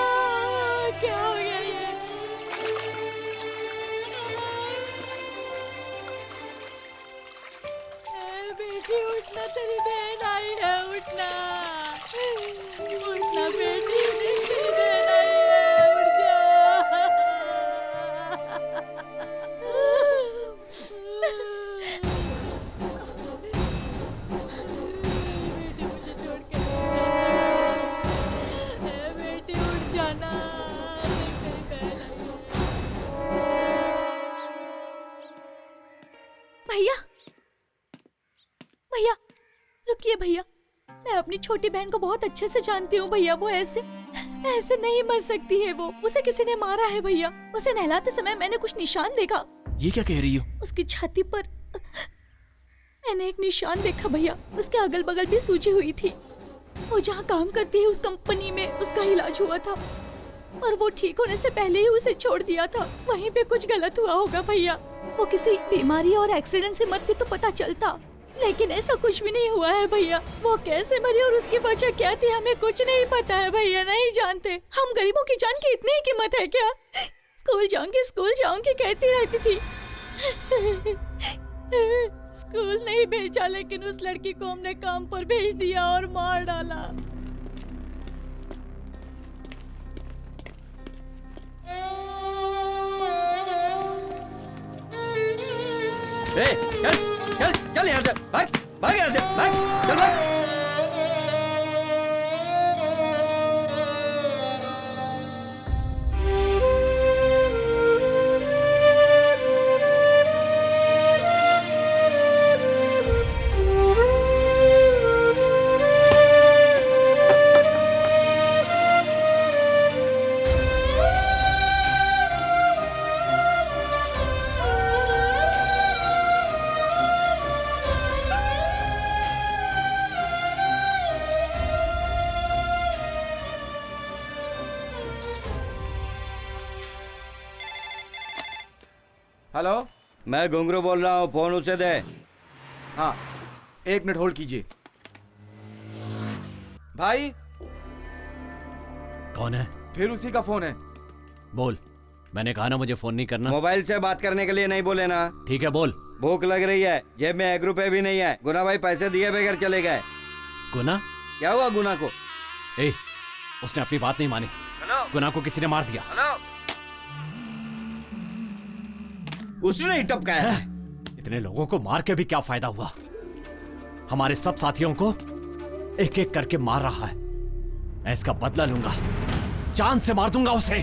क्या हो गया ये? बेटी उठना, तेरी बहन आई है, उठना उठना बेटी, तेरी बहन आई है, उठ जा। बेटी मुझे छोड़ के बेटी उठ जाना, तेरी बहन आई है। भैया भैया रुकिए भैया, मैं अपनी छोटी बहन को बहुत अच्छे से जानती हूँ भैया। वो ऐसे नहीं मर सकती है। वो उसे किसी ने मारा है भैया। उसे नहलाते समय मैंने कुछ निशान देखा। ये क्या कह रही हो? उसकी छाती पर मैंने एक निशान देखा भैया। उसके अगल बगल भी सूजी हुई थी। वो जहाँ काम करती है उस कंपनी में उसका इलाज हुआ था और वो ठीक होने से पहले ही उसे छोड़ दिया था। वहीं पे कुछ गलत हुआ होगा भैया। वो किसी बीमारी और एक्सीडेंट से मरती तो पता चलता, लेकिन ऐसा कुछ भी नहीं हुआ है भैया। वो कैसे मरी और उसकी वजह क्या थी हमें कुछ नहीं पता है भैया, नहीं जानते। हम गरीबों की जान की इतनी ही कीमत है क्या? स्कूल जाऊंगी कहती रहती थी। स्कूल नहीं भेजा, लेकिन उस लड़की को हमने काम पर भेज दिया और मार डाला। चल चल चल यहाँ से, भाग भाग यहाँ से, भाग चल भाग। हेलो, मैं घुंगरू बोल रहा हूँ, फोन उसे दे। हाँ 1 मिनट होल्ड कीजिए। भाई कौन है? फिर उसी का फोन है। बोल। मैंने कहा ना मुझे फोन नहीं करना। मोबाइल से बात करने के लिए नहीं बोले ना। ठीक है बोल। भूख लग रही है, जेब में 1 रुपए भी नहीं है। गुना भाई पैसे दिए बगैर चले गए। गुना? क्या हुआ गुना को? उसने अपनी बात नहीं मानी। गुना को किसी ने मार दिया। उसने ही टपकाया है। इतने लोगों को मार के भी क्या फायदा हुआ? हमारे सब साथियों को एक एक करके मार रहा है। मैं इसका बदला लूंगा, जान से मार दूंगा उसे।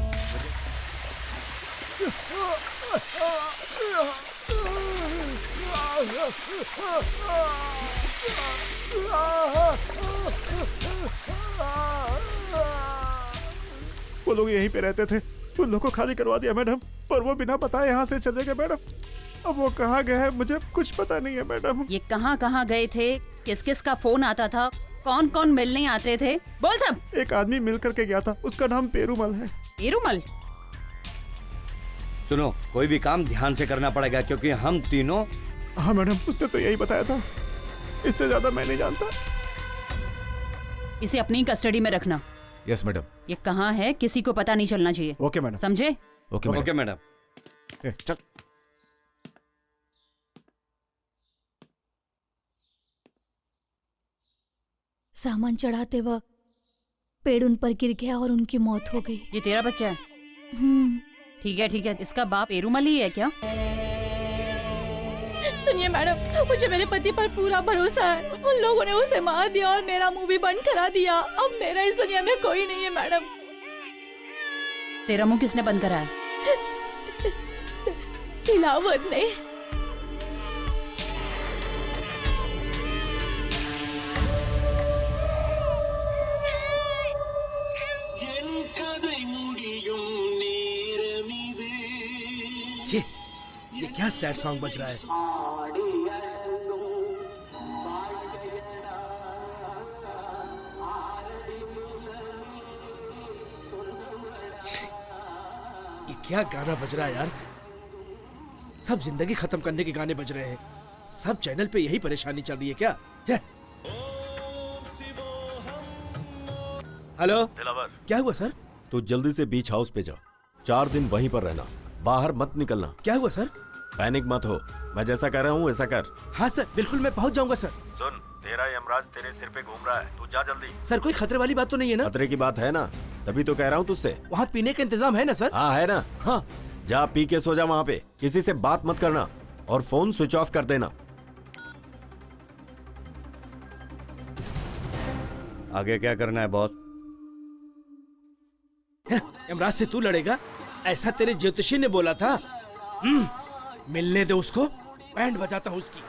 वो लोग यहीं पे रहते थे, उन लोगों को खाली करवा दिया मैडम, पर वो बिना बताए यहाँ से चले गए मैडम। अब वो कहाँ गए हैं मुझे कुछ पता नहीं है मैडम। ये कहाँ कहाँ गए थे? किस किस का फोन आता था? कौन कौन मिलने आते थे? बोल सब। एक आदमी मिल करके गया था, उसका नाम पेरूमल है। पेरूमल? सुनो, कोई भी काम ध्यान से करना पड़ेगा क्योंकि हम तीनों। हाँ मैडम, उसने तो यही बताया था, इससे ज्यादा मैं नहीं जानता। इसे अपनी कस्टडी में रखना। Yes madam. ये कहाँ है किसी को पता नहीं चलना चाहिए। Okay madam. समझे? Okay madam. चल। सामान चढ़ाते वक्त पेड़ उन पर गिर गया और उनकी मौत हो गई। ये तेरा बच्चा है? ठीक है, इसका बाप पेरूमल ही है क्या? सुनिए मैडम, मुझे मेरे पति पर पूरा भरोसा है। उन लोगों ने उसे मार दिया और मेरा मुंह भी बंद करा दिया। अब मेरा इस दुनिया में कोई नहीं है मैडम। तेरा मुंह किसने बंद करा है? तिलावत ने। ये क्या सैड सॉन्ग बज रहा है? ये क्या गाना बज रहा है यार? सब जिंदगी खत्म करने के गाने बज रहे हैं। सब चैनल पे यही परेशानी चल रही है क्या? हेलो, दिलावर, क्या हुआ सर? तू जल्दी से बीच हाउस पे जा। 4 दिन वहीं पर रहना, बाहर मत निकलना। क्या हुआ सर? पैनिक मत हो, मैं जैसा कह रहा हूँ वैसा कर। हाँ सर, बिल्कुल मैं पहुंच जाऊंगा सर। सुन, तेरा यमराज तेरे सिर पे घूम रहा है, तू जा जल्दी। सर कोई खतरे वाली बात तो नहीं है ना? खतरे की बात है ना, तभी तो कह रहा हूँ तुझसे। वहाँ पीने का इंतजाम है ना सर? हाँ है ना। हाँ, जा पी के सो जा वहाँ पे, किसी से बात मत करना और फोन स्विच ऑफ कर देना। आगे क्या करना है बॉस? यमराज से तू लड़ेगा ऐसा तेरे ज्योतिषी ने बोला था। मिलने दे उसको, बैंड बजाता हूँ उसकी।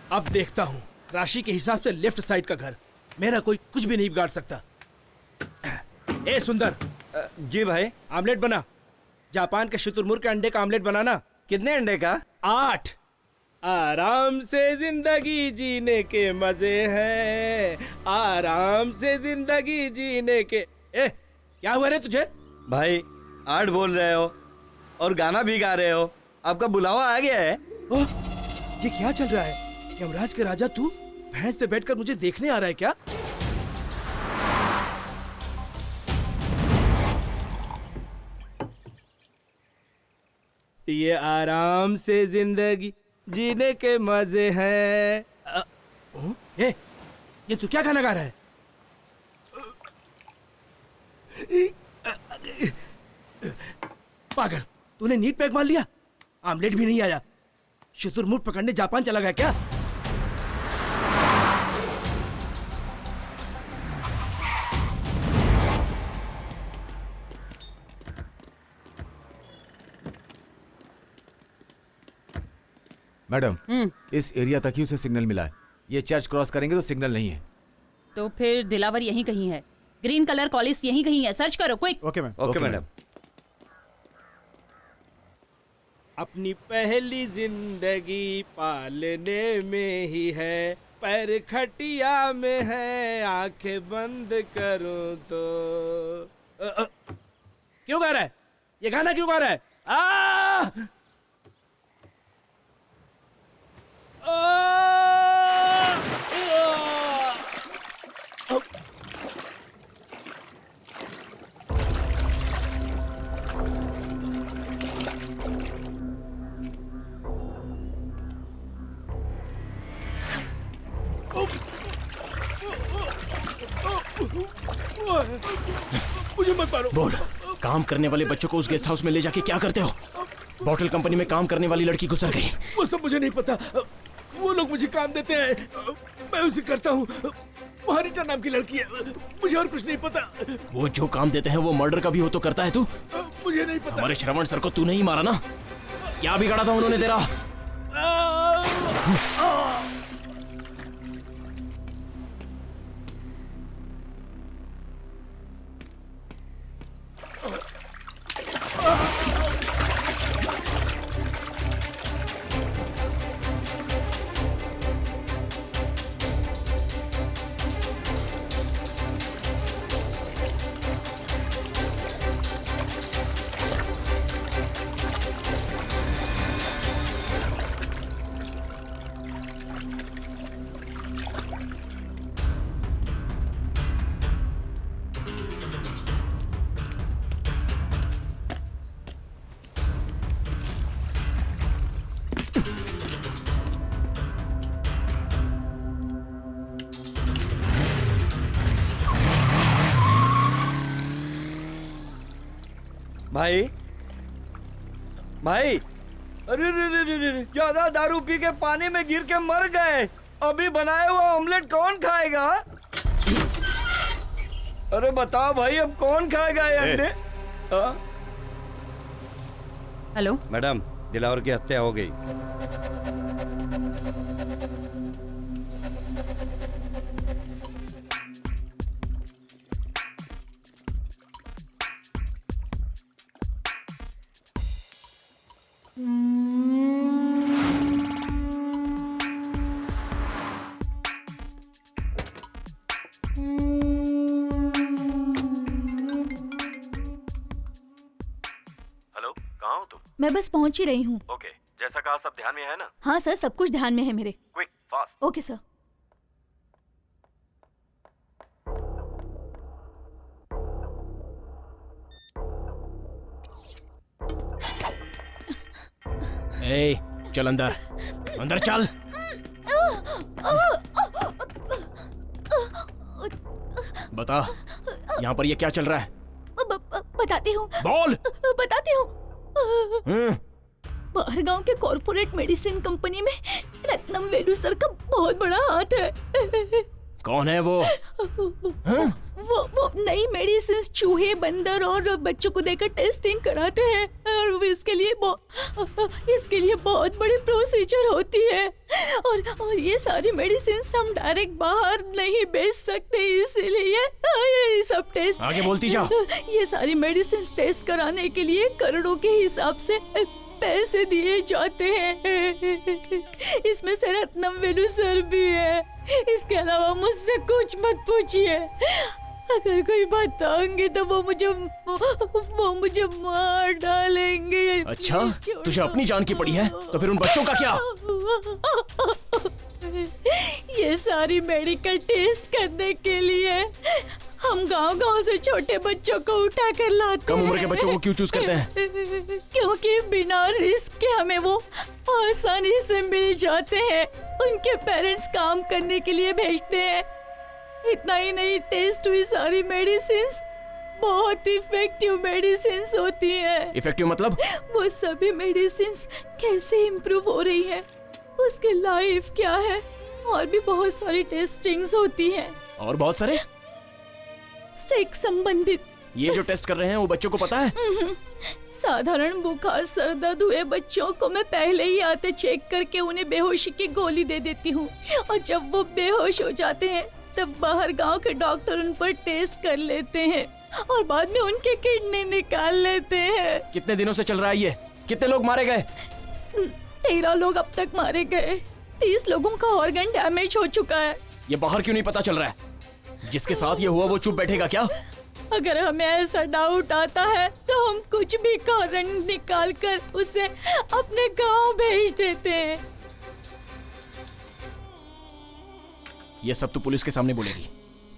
अब देखता हूँ राशि के हिसाब से लेफ्ट साइड का घर। मेरा कोई कुछ भी नहीं बिगाड़ सकता। ए सुंदर। जी भाई। आमलेट बना। जापान के शुतुरमुर्ग के अंडे का आमलेट बनाना। कितने अंडे का? 8। आराम से जिंदगी जीने के मजे हैं, आराम से जिंदगी जीने के। ए क्या हुआ रे तुझे? भाई 8 बोल रहे हो और गाना भी गा रहे हो, आपका बुलावा आ गया है। ओह, ये क्या चल रहा है? यमराज के राजा तू भैंस पे बैठकर मुझे देखने आ रहा है क्या? ये आराम से जिंदगी जीने के मजे हैं। ये तू क्या गाना गा रहा है? पागल, तूने नीट पैक मार लिया। आमलेट भी नहीं आया। शुतुरमुर्ग पकड़ने जापान चला गया क्या? मैडम, इस एरिया तक ही उसे सिग्नल मिला है। ये चर्च क्रॉस करेंगे तो सिग्नल नहीं है। तो फिर दिलावर यहीं कहीं है। ग्रीन कलर कॉलेज यहीं कहीं है। सर्च करो quick. Okay ma'am. Okay madam. अपनी पहली जिंदगी पालने में ही है, पैर खटिया में है, आंखें बंद करूं तो। क्यों गा रहा है? ये गाना क्यों गा रहा है? मुझे मत मारो। बोल, काम करने वाले बच्चों को उस गेस्ट हाउस में ले जाके क्या करते हो? बॉटल कंपनी में काम करने वाली लड़की गुजर गई। वो सब मुझे नहीं पता। वो लोग मुझे काम देते हैं, मैं उसे करता हूँ। वहाँ रीटा नाम की लड़की है, मुझे और कुछ नहीं पता। वो जो काम देते हैं वो मर्डर का भी हो तो करता है तू? मुझे नहीं पता। हमारे श्रवण सर को तू नहीं मारा ना? क्या बिगाड़ा था उन्होंने तेरा? भाई भाई, अरे ज्यादा दारू पी के पानी में गिर के मर गए। अभी बनाया हुआ ऑमलेट कौन खाएगा? अरे बताओ भाई, अब कौन खाएगा ये अंडे? हेलो मैडम, दिलावर की हत्या हो गई। हेलो, कहाँ हो तुम? मैं बस पहुंच ही रही हूँ। ओके, जैसा कहा सब ध्यान में है ना? हाँ सर, सब कुछ ध्यान में है मेरे। Quick, fast. Okay sir. ए, चल अंदर, अंदर चल। बता, यहाँ पर ये क्या चल रहा है? बताती हूँ। बोल। बताती हूँ। बाहर गांव के कॉर्पोरेट मेडिसिन कंपनी में रत्नम वेलू सर का बहुत बड़ा हाथ है। कौन है वो? वो नई मेडिसिन चूहे, बंदर और बच्चों को देकर टेस्टिंग कराते हैं और इसके लिए बहुत बड़ी प्रोसीजर होती है और ये सारी मेडिसिन हम डायरेक्ट बाहर नहीं बेच सकते, इसीलिए ये सब टेस्ट। आगे बोलती जा। ये सारी मेडिसिन टेस्ट कराने के लिए करोड़ों के हिसाब से पैसे दिए जाते हैं। इसमें से रत्नम वेलू सर भी है। इसके अलावा मुझसे कुछ मत पूछिए। अगर कोई बताऊंगी तो वो मुझे मार डालेंगे। अच्छा, तुझे अपनी जान की पड़ी है, तो फिर उन बच्चों का क्या? ये सारी मेडिकल टेस्ट करने के लिए हम गांव-गांव से छोटे बच्चों को उठा कर लाते हैं। कम उम्र के बच्चों को क्यों चूज करते हैं? क्योंकि बिना रिस्क के हमें वो आसानी से मिल जाते हैं। उनके पेरेंट्स काम करने के लिए भेजते हैं। इतना ही नहीं, टेस्ट हुई सारी मेडिसिन्स बहुत इफेक्टिव मेडिसिन्स होती हैं। इफेक्टिव मतलब? वो सभी मेडिसिन्स कैसे इम्प्रूव हो रही है, उसकी लाइफ क्या है, और भी बहुत सारी टेस्टिंग्स होती हैं। और बहुत सारे सेक्स संबंधित। ये जो टेस्ट कर रहे हैं वो बच्चों को पता है? साधारण बुखार, सर दर्द हुए बच्चों को मैं पहले ही आते चेक करके उन्हें बेहोशी की गोली दे देती हूँ और जब वो बेहोश हो जाते हैं तब बाहर गांव के डॉक्टर उन पर टेस्ट कर लेते हैं और बाद में उनके किडनी निकाल लेते हैं। कितने दिनों से चल रहा है ये? कितने लोग मारे गए? 13 लोग अब तक मारे गए। 30 लोगों का ऑर्गन डैमेज हो चुका है। ये बाहर क्यों नहीं पता चल रहा है? जिसके साथ ये हुआ वो चुप बैठेगा क्या? अगर हमें ऐसा डाउट आता है तो हम कुछ भी कारण निकाल कर उसे अपने गांव भेज देते हैं। ये सब तो पुलिस के सामने बोलेगी।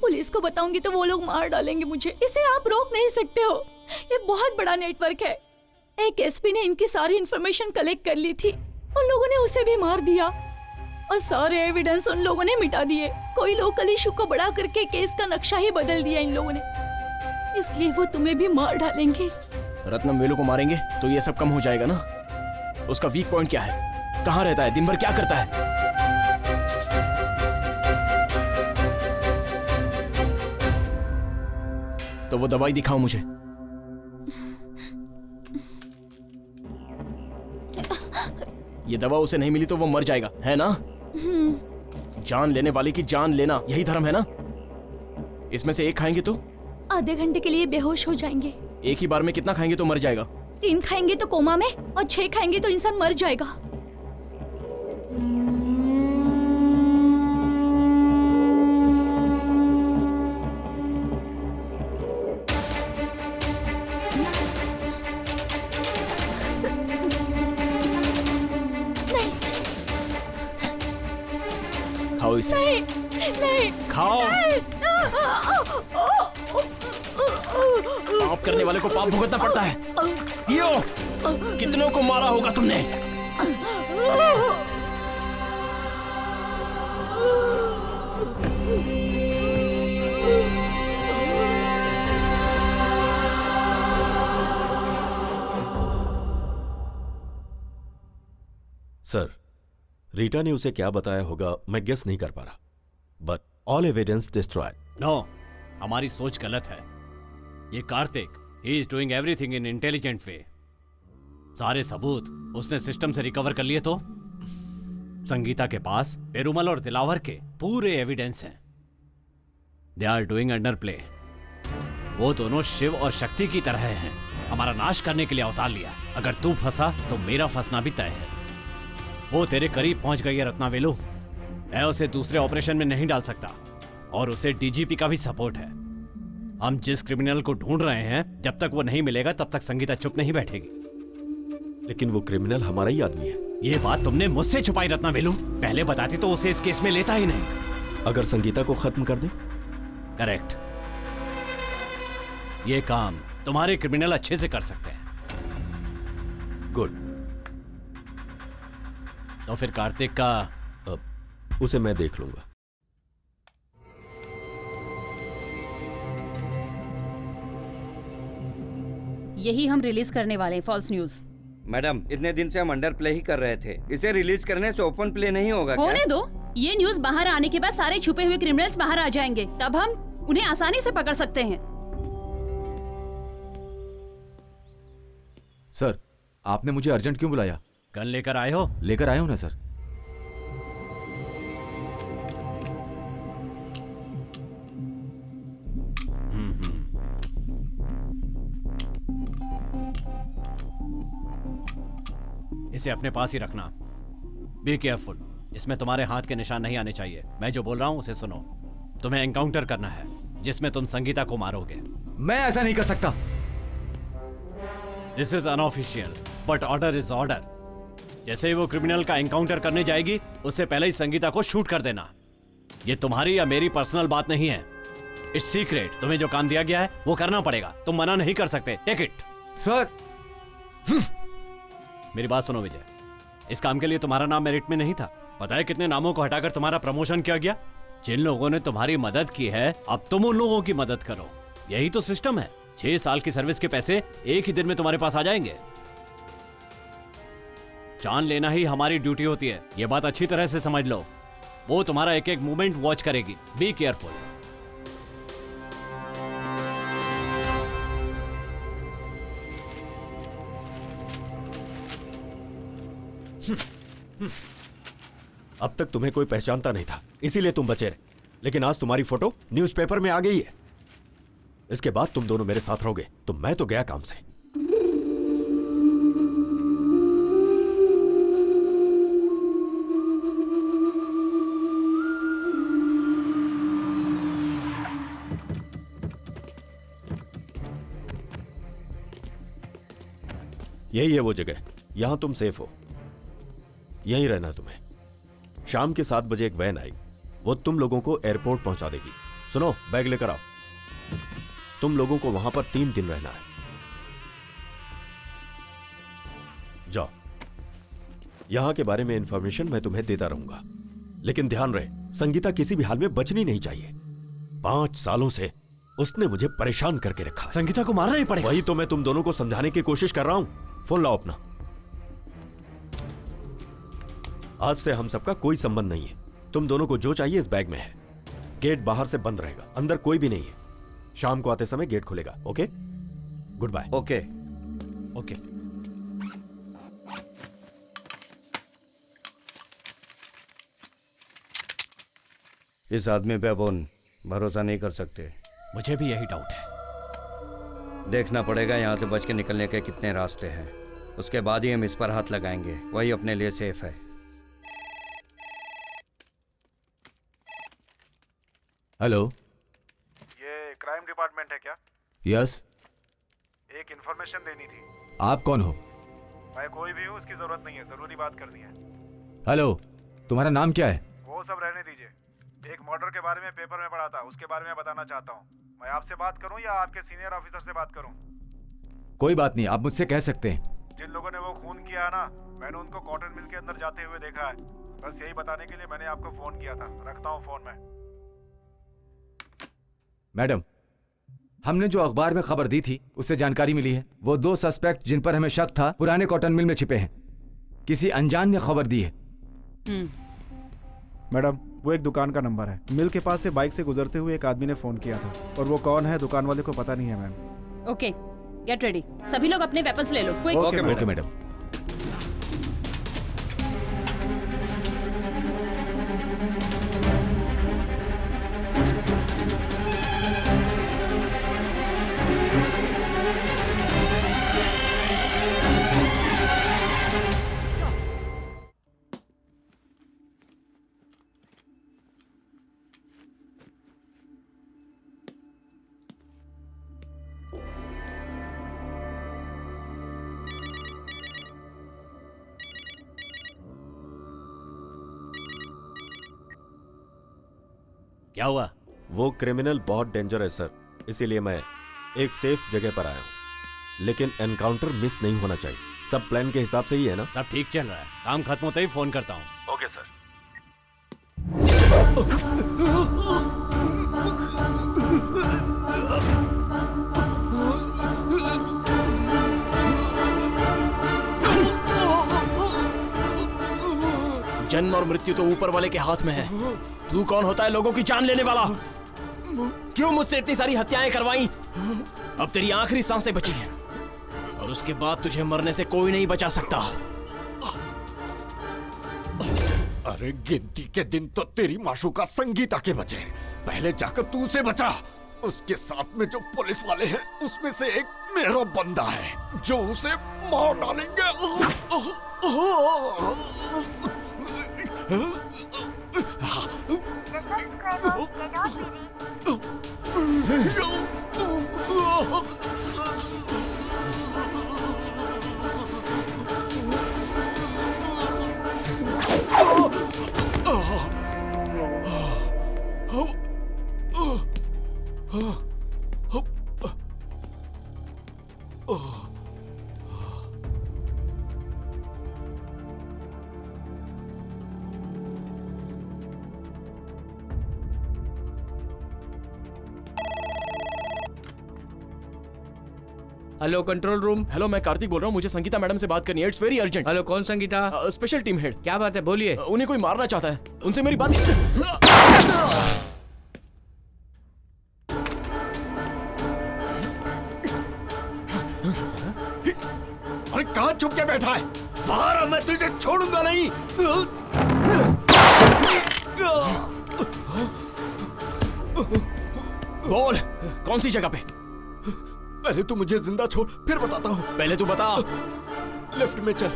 पुलिस को बताऊंगी तो वो लोग मार डालेंगे मुझे। इसे आप रोक नहीं सकते हो। ये बहुत बड़ा नेटवर्क है। एक एसपी ने इनकी सारी इन्फॉर्मेशन कलेक्ट कर ली थी। उन लोगों ने उसे भी मार दिया। और सारे एविडेंस उन लोगों ने मिटा दिए। कोई लोकल इशू को बड़ा करके केस का नक्शा ही बदल दिया इन लोगों ने, इसलिए वो तुम्हें भी मार डालेंगे। रत्नम वेलू को मारेंगे तो ये सब कम हो जाएगा ना? उसका वीक पॉइंट क्या है? कहाँ रहता है? दिन भर क्या करता है? तो वो दवाई दिखाओ मुझे। ये दवा उसे नहीं मिली तो वो मर जाएगा, है ना? जान लेने वाले की जान लेना, यही धर्म है ना? इसमें से एक खाएंगे तो आधे घंटे के लिए बेहोश हो जाएंगे। एक ही बार में कितना खाएंगे तो मर जाएगा? 3 खाएंगे तो कोमा में, और 6 खाएंगे तो इंसान मर जाएगा। खाओ इसे। नहीं, खाओ। पाप करने वाले को पाप भुगतना पड़ता है। यो, कितनों को मारा होगा तुमने? सर, रीटा ने उसे क्या बताया होगा मैं गेस नहीं कर पा रहा, but all evidence destroyed. No, हमारी सोच गलत है। ये Kartik, he is doing everything in intelligent way. सारे सबूत उसने सिस्टम से रिकवर कर लिए। तो संगीता के पास पेरुमल और दिलावर के पूरे एविडेंस हैं। They are doing under play. वो दोनों शिव और शक्ति की तरह हैं, हमारा नाश करने के लिए अवतार लिया। अगर तू फंसा तो मेरा फंसना भी तय है। वो तेरे करीब पहुंच गई है रत्नावेलू। मैं उसे दूसरे ऑपरेशन में नहीं डाल सकता, और उसे डीजीपी का भी सपोर्ट है। हम जिस क्रिमिनल को ढूंढ रहे हैं, जब तक वो नहीं मिलेगा तब तक संगीता चुप नहीं बैठेगी। लेकिन वो क्रिमिनल हमारा ही आदमी है। ये बात तुमने मुझसे छुपाई रत्नावेलू। पहले बताती तो उसे इस केस में लेता ही नहीं। अगर संगीता को खत्म कर दे? करेक्ट। ये काम तुम्हारे क्रिमिनल अच्छे से कर सकते हैं। गुड। तो फिर कार्तिक का उसे मैं देख लूंगा। यही हम रिलीज करने वाले हैं, फॉल्स न्यूज। मैडम, इतने दिन से हम अंडर प्ले ही कर रहे थे। इसे रिलीज करने से ओपन प्ले नहीं होगा क्या? होने दो। ये न्यूज बाहर आने के बाद सारे छुपे हुए क्रिमिनल्स बाहर आ जाएंगे, तब हम उन्हें आसानी से पकड़ सकते हैं। सर, आपने मुझे अर्जेंट क्यों बुलाया? गन लेकर आए हो? लेकर आया हूं ना सर। इसे अपने पास ही रखना। Be careful. इसमें तुम्हारे हाथ के निशान नहीं आने चाहिए। मैं जो बोल रहा हूं उसे सुनो। तुम्हें एनकाउंटर करना है जिसमें तुम संगीता को मारोगे। मैं ऐसा नहीं कर सकता। This is unofficial, but order is order. जैसे ही वो क्रिमिनल का एनकाउंटर करने जाएगी, उससे पहले ही संगीता को शूट कर देना। ये तुम्हारी या मेरी पर्सनल बात नहीं है। It's secret. तुम्हें जो काम दिया गया है वो करना पड़ेगा। तुम मना नहीं कर सकते। Take it. सर, मेरी बात सुनो विजय, इस काम के लिए तुम्हारा नाम मेरिट में नहीं था। पता है कितने नामों को हटाकर तुम्हारा प्रमोशन किया गया? जिन लोगों ने तुम्हारी मदद की है, अब तुम उन लोगों की मदद करो। यही तो सिस्टम है। 6 साल की सर्विस के पैसे एक ही दिन में तुम्हारे पास आ जाएंगे। जान लेना ही हमारी ड्यूटी होती है। यह बात अच्छी तरह से समझ लो। वो तुम्हारा एक एक मूवमेंट वॉच करेगी। Be careful. अब तक तुम्हें कोई पहचानता नहीं था, इसीलिए तुम बचे रहे। लेकिन आज तुम्हारी फोटो न्यूज़पेपर में आ गई है। इसके बाद तुम दोनों मेरे साथ रहोगे, तो मैं तो गया काम से। यही है वो जगह, यहां तुम सेफ हो। यहीं रहना तुम्हें। शाम के 7 बजे एक वैन आई, वो तुम लोगों को एयरपोर्ट पहुंचा देगी। सुनो, बैग लेकर आओ। तुम लोगों को वहां पर 3 दिन रहना है। जाओ। यहां के बारे में इंफॉर्मेशन मैं तुम्हें देता रहूंगा। लेकिन ध्यान रहे, संगीता किसी भी हाल में बचनी नहीं चाहिए। 5 सालों से उसने मुझे परेशान करके रखा है। संगीता को मारना ही पड़ेगा। वही तो मैं तुम दोनों को समझाने की कोशिश कर रहा हूं। फोन लाओ अपना। आज से हम सबका कोई संबंध नहीं है। तुम दोनों को जो चाहिए इस बैग में है। गेट बाहर से बंद रहेगा, अंदर कोई भी नहीं है। शाम को आते समय गेट खुलेगा। Okay, goodbye. Okay okay. इस आदमी पे अपन भरोसा नहीं कर सकते। मुझे भी यही डाउट है। देखना पड़ेगा यहाँ से बच के निकलने के कितने रास्ते हैं, उसके बाद ही हम इस पर हाथ लगाएंगे। वही अपने लिए सेफ है। हेलो, ये क्राइम डिपार्टमेंट है क्या? यस। एक इन्फॉर्मेशन देनी थी। आप कौन हो? मैं कोई भी हूँ, उसकी जरूरत नहीं है, जरूरी बात करनी है। हेलो, तुम्हारा नाम क्या है? वो सब रहने दीजिए। एक मर्डर के बारे में पेपर में पढ़ा था, उसके बारे में बताना चाहता हूँ। मैं आपसे बात करूँ या आपके सीनियर ऑफिसर से बात करूँ? कोई बात नहीं, आप मुझसे कह सकते हैं। जिन लोगों ने वो खून किया है ना, मैंने उनको कॉटन मिल के अंदर जाते हुए देखा है। बस यही बताने के लिए मैंने आपको फोन किया था। रखता हूँ फोन में। मैडम, हमने जो अखबार में खबर दी थी उससे जानकारी मिली है। वो 2 सस्पेक्ट जिन पर हमें शक था पुराने कॉटन मिल में छिपे हैं। किसी अनजान ने खबर दी है। मैडम, वो एक दुकान का नंबर है। मिल के पास से बाइक से गुजरते हुए एक आदमी ने फोन किया था, और वो कौन है दुकान वाले को पता नहीं है मैम। Okay, get ready. सभी लोग अपने वेपन्स ले लो। क्विक। Okay madam. क्या हुआ? वो क्रिमिनल बहुत डेंजर है सर, इसीलिए मैं एक सेफ जगह पर आया हूँ। लेकिन एनकाउंटर मिस नहीं होना चाहिए। सब प्लान के हिसाब से ही है ना? सब ठीक चल रहा है। काम खत्म होते ही फोन करता हूँ। Okay sir. जन्म और मृत्यु तो ऊपर वाले के हाथ में है। तू कौन होता है लोगों की जान लेने वाला? क्यों मुझसे इतनी सारी हत्याएं करवाई? अब तेरी आखिरी सांसें बची हैं और उसके बाद तुझे मरने से कोई नहीं बचा सकता। अरे गिनती के दिन तो तेरी माशूका संगीता के बचे, पहले जाकर तू उसे बचा। उसके साथ में जो पुलिस वाले हैं उसमें से एक मेरा बंदा है जो उसे मार डालेंगे। Hello control room. हेलो, मैं कार्तिक बोल रहा हूँ। मुझे संगीता मैडम से बात करनी है। It's very urgent. हेलो, कौन संगीता? Special team head. क्या बात है, बोलिए। उन्हें कोई मारना चाहता है, उनसे मेरी बात। अरे कहाँ छुप के बैठा है? बाहर आ, मैं तुझे छोड़ूंगा नहीं। बोल, कौन सी जगह पे? पहले तू मुझे जिंदा छोड़, फिर बताता हूँ। पहले तू बता। लेफ्ट में चल।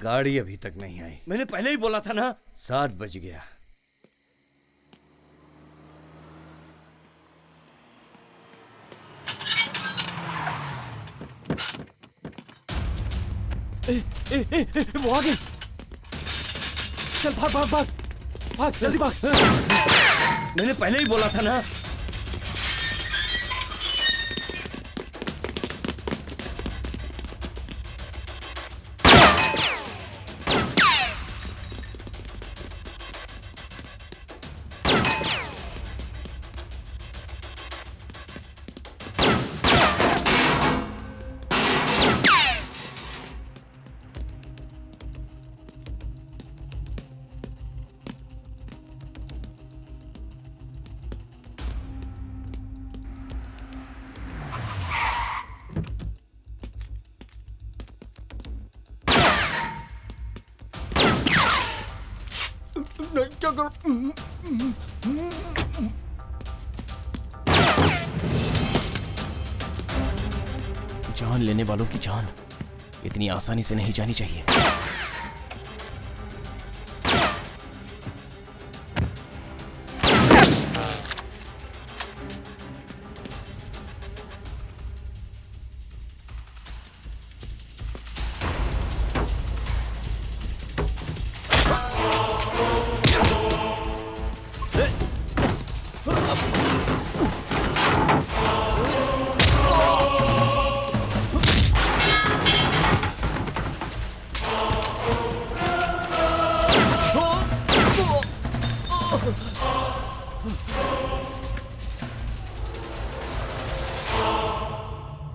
गाड़ी अभी तक नहीं आई। मैंने पहले ही बोला था ना, 7 बज गया। वो आ गई। चल भाग भाग भाग भाग, जल्दी भाग। मैंने पहले ही बोला था ना। क्या करूं? जान लेने वालों की जान इतनी आसानी से नहीं जानी चाहिए।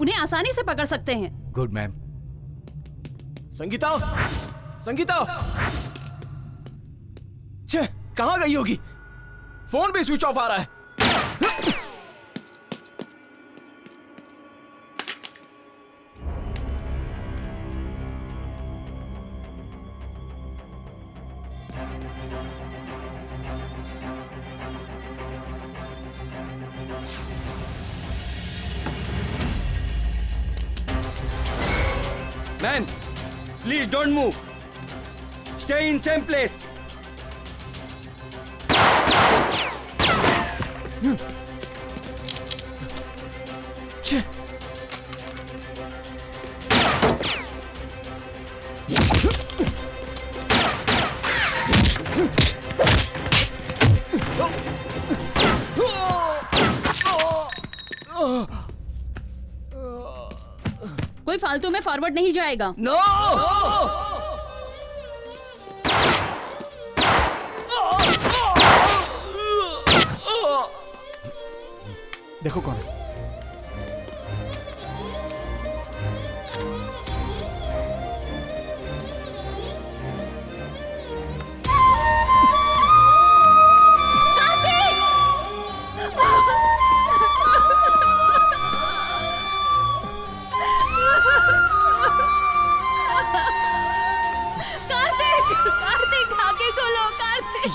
उन्हें आसानी से पकड़ सकते हैं। Good ma'am. संगीता, संगीता, छे, कहाँ गई होगी? फोन भी स्विच ऑफ आ रहा है। Man, please don't move, stay in same place. कोई फालतू में फॉरवर्ड नहीं जाएगा। नो! देखो कौन है।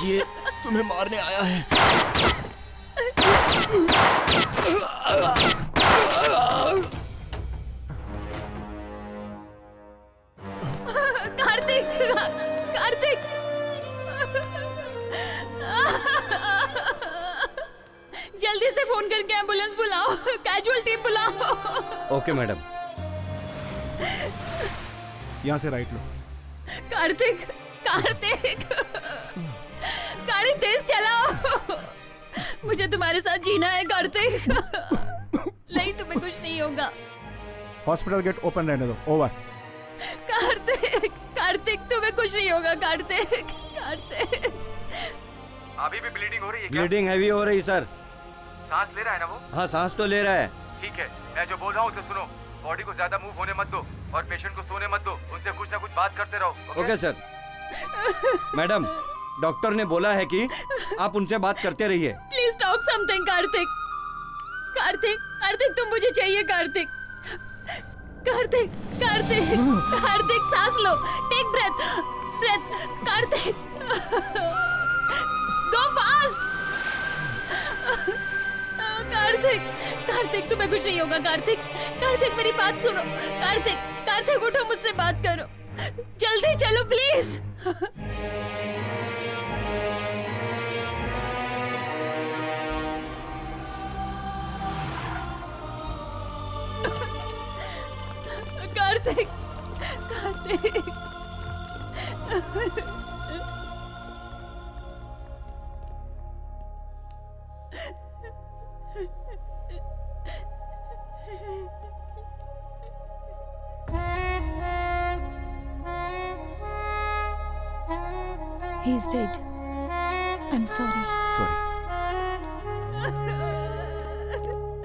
ये तुम्हें मारने आया है। कार्तिक, कार्तिक, जल्दी से फोन करके एम्बुलेंस बुलाओ, कैजुअल्टी बुलाओ। Okay madam. यहाँ से राइट लो। कार्तिक, कार्तिक, गाड़ी तेज चलाओ। मुझे तुम्हारे साथ जीना है कार्तिक। नहीं, तुम्हें कुछ नहीं होगा। हॉस्पिटल गेट ओपन रहने दो। ओवर। कार्तिक, कार्तिक, तुम्हें कुछ नहीं होगा कार्तिक, कार्तिक। अभी भी ब्लीडिंग हो रही है क्या? ब्लीडिंग हैवी हो रही सर। सांस ले रहा है ना वो? हाँ, सांस तो ले रहा है। ठीक है, मैं जो बोल रहा हूँ उसे सुनो। बॉडी को ज्यादा मूव होने मत दो और पेशेंट को सोने मत दो। उनसे कुछ ना कुछ बात करते रहो। Okay sir. मैडम, डॉक्टर ने बोला है कि आप उनसे बात करते रहिए। Please talk something Kartik. Kartik, Kartik, तुम मुझे चाहिए कार्तिक। कार्तिक, कार्तिक, कार्तिक, सांस लो, take breath, breath. Kartik, go fast. Kartik, Kartik, तुम्हें कुछ नहीं होगा कार्तिक। कार्तिक, मेरी बात सुनो। कार्तिक, कार्तिक, उठो, मुझसे बात करो। जल्दी चलो please. Kartik, Kartik. He's dead. I'm sorry. Sorry.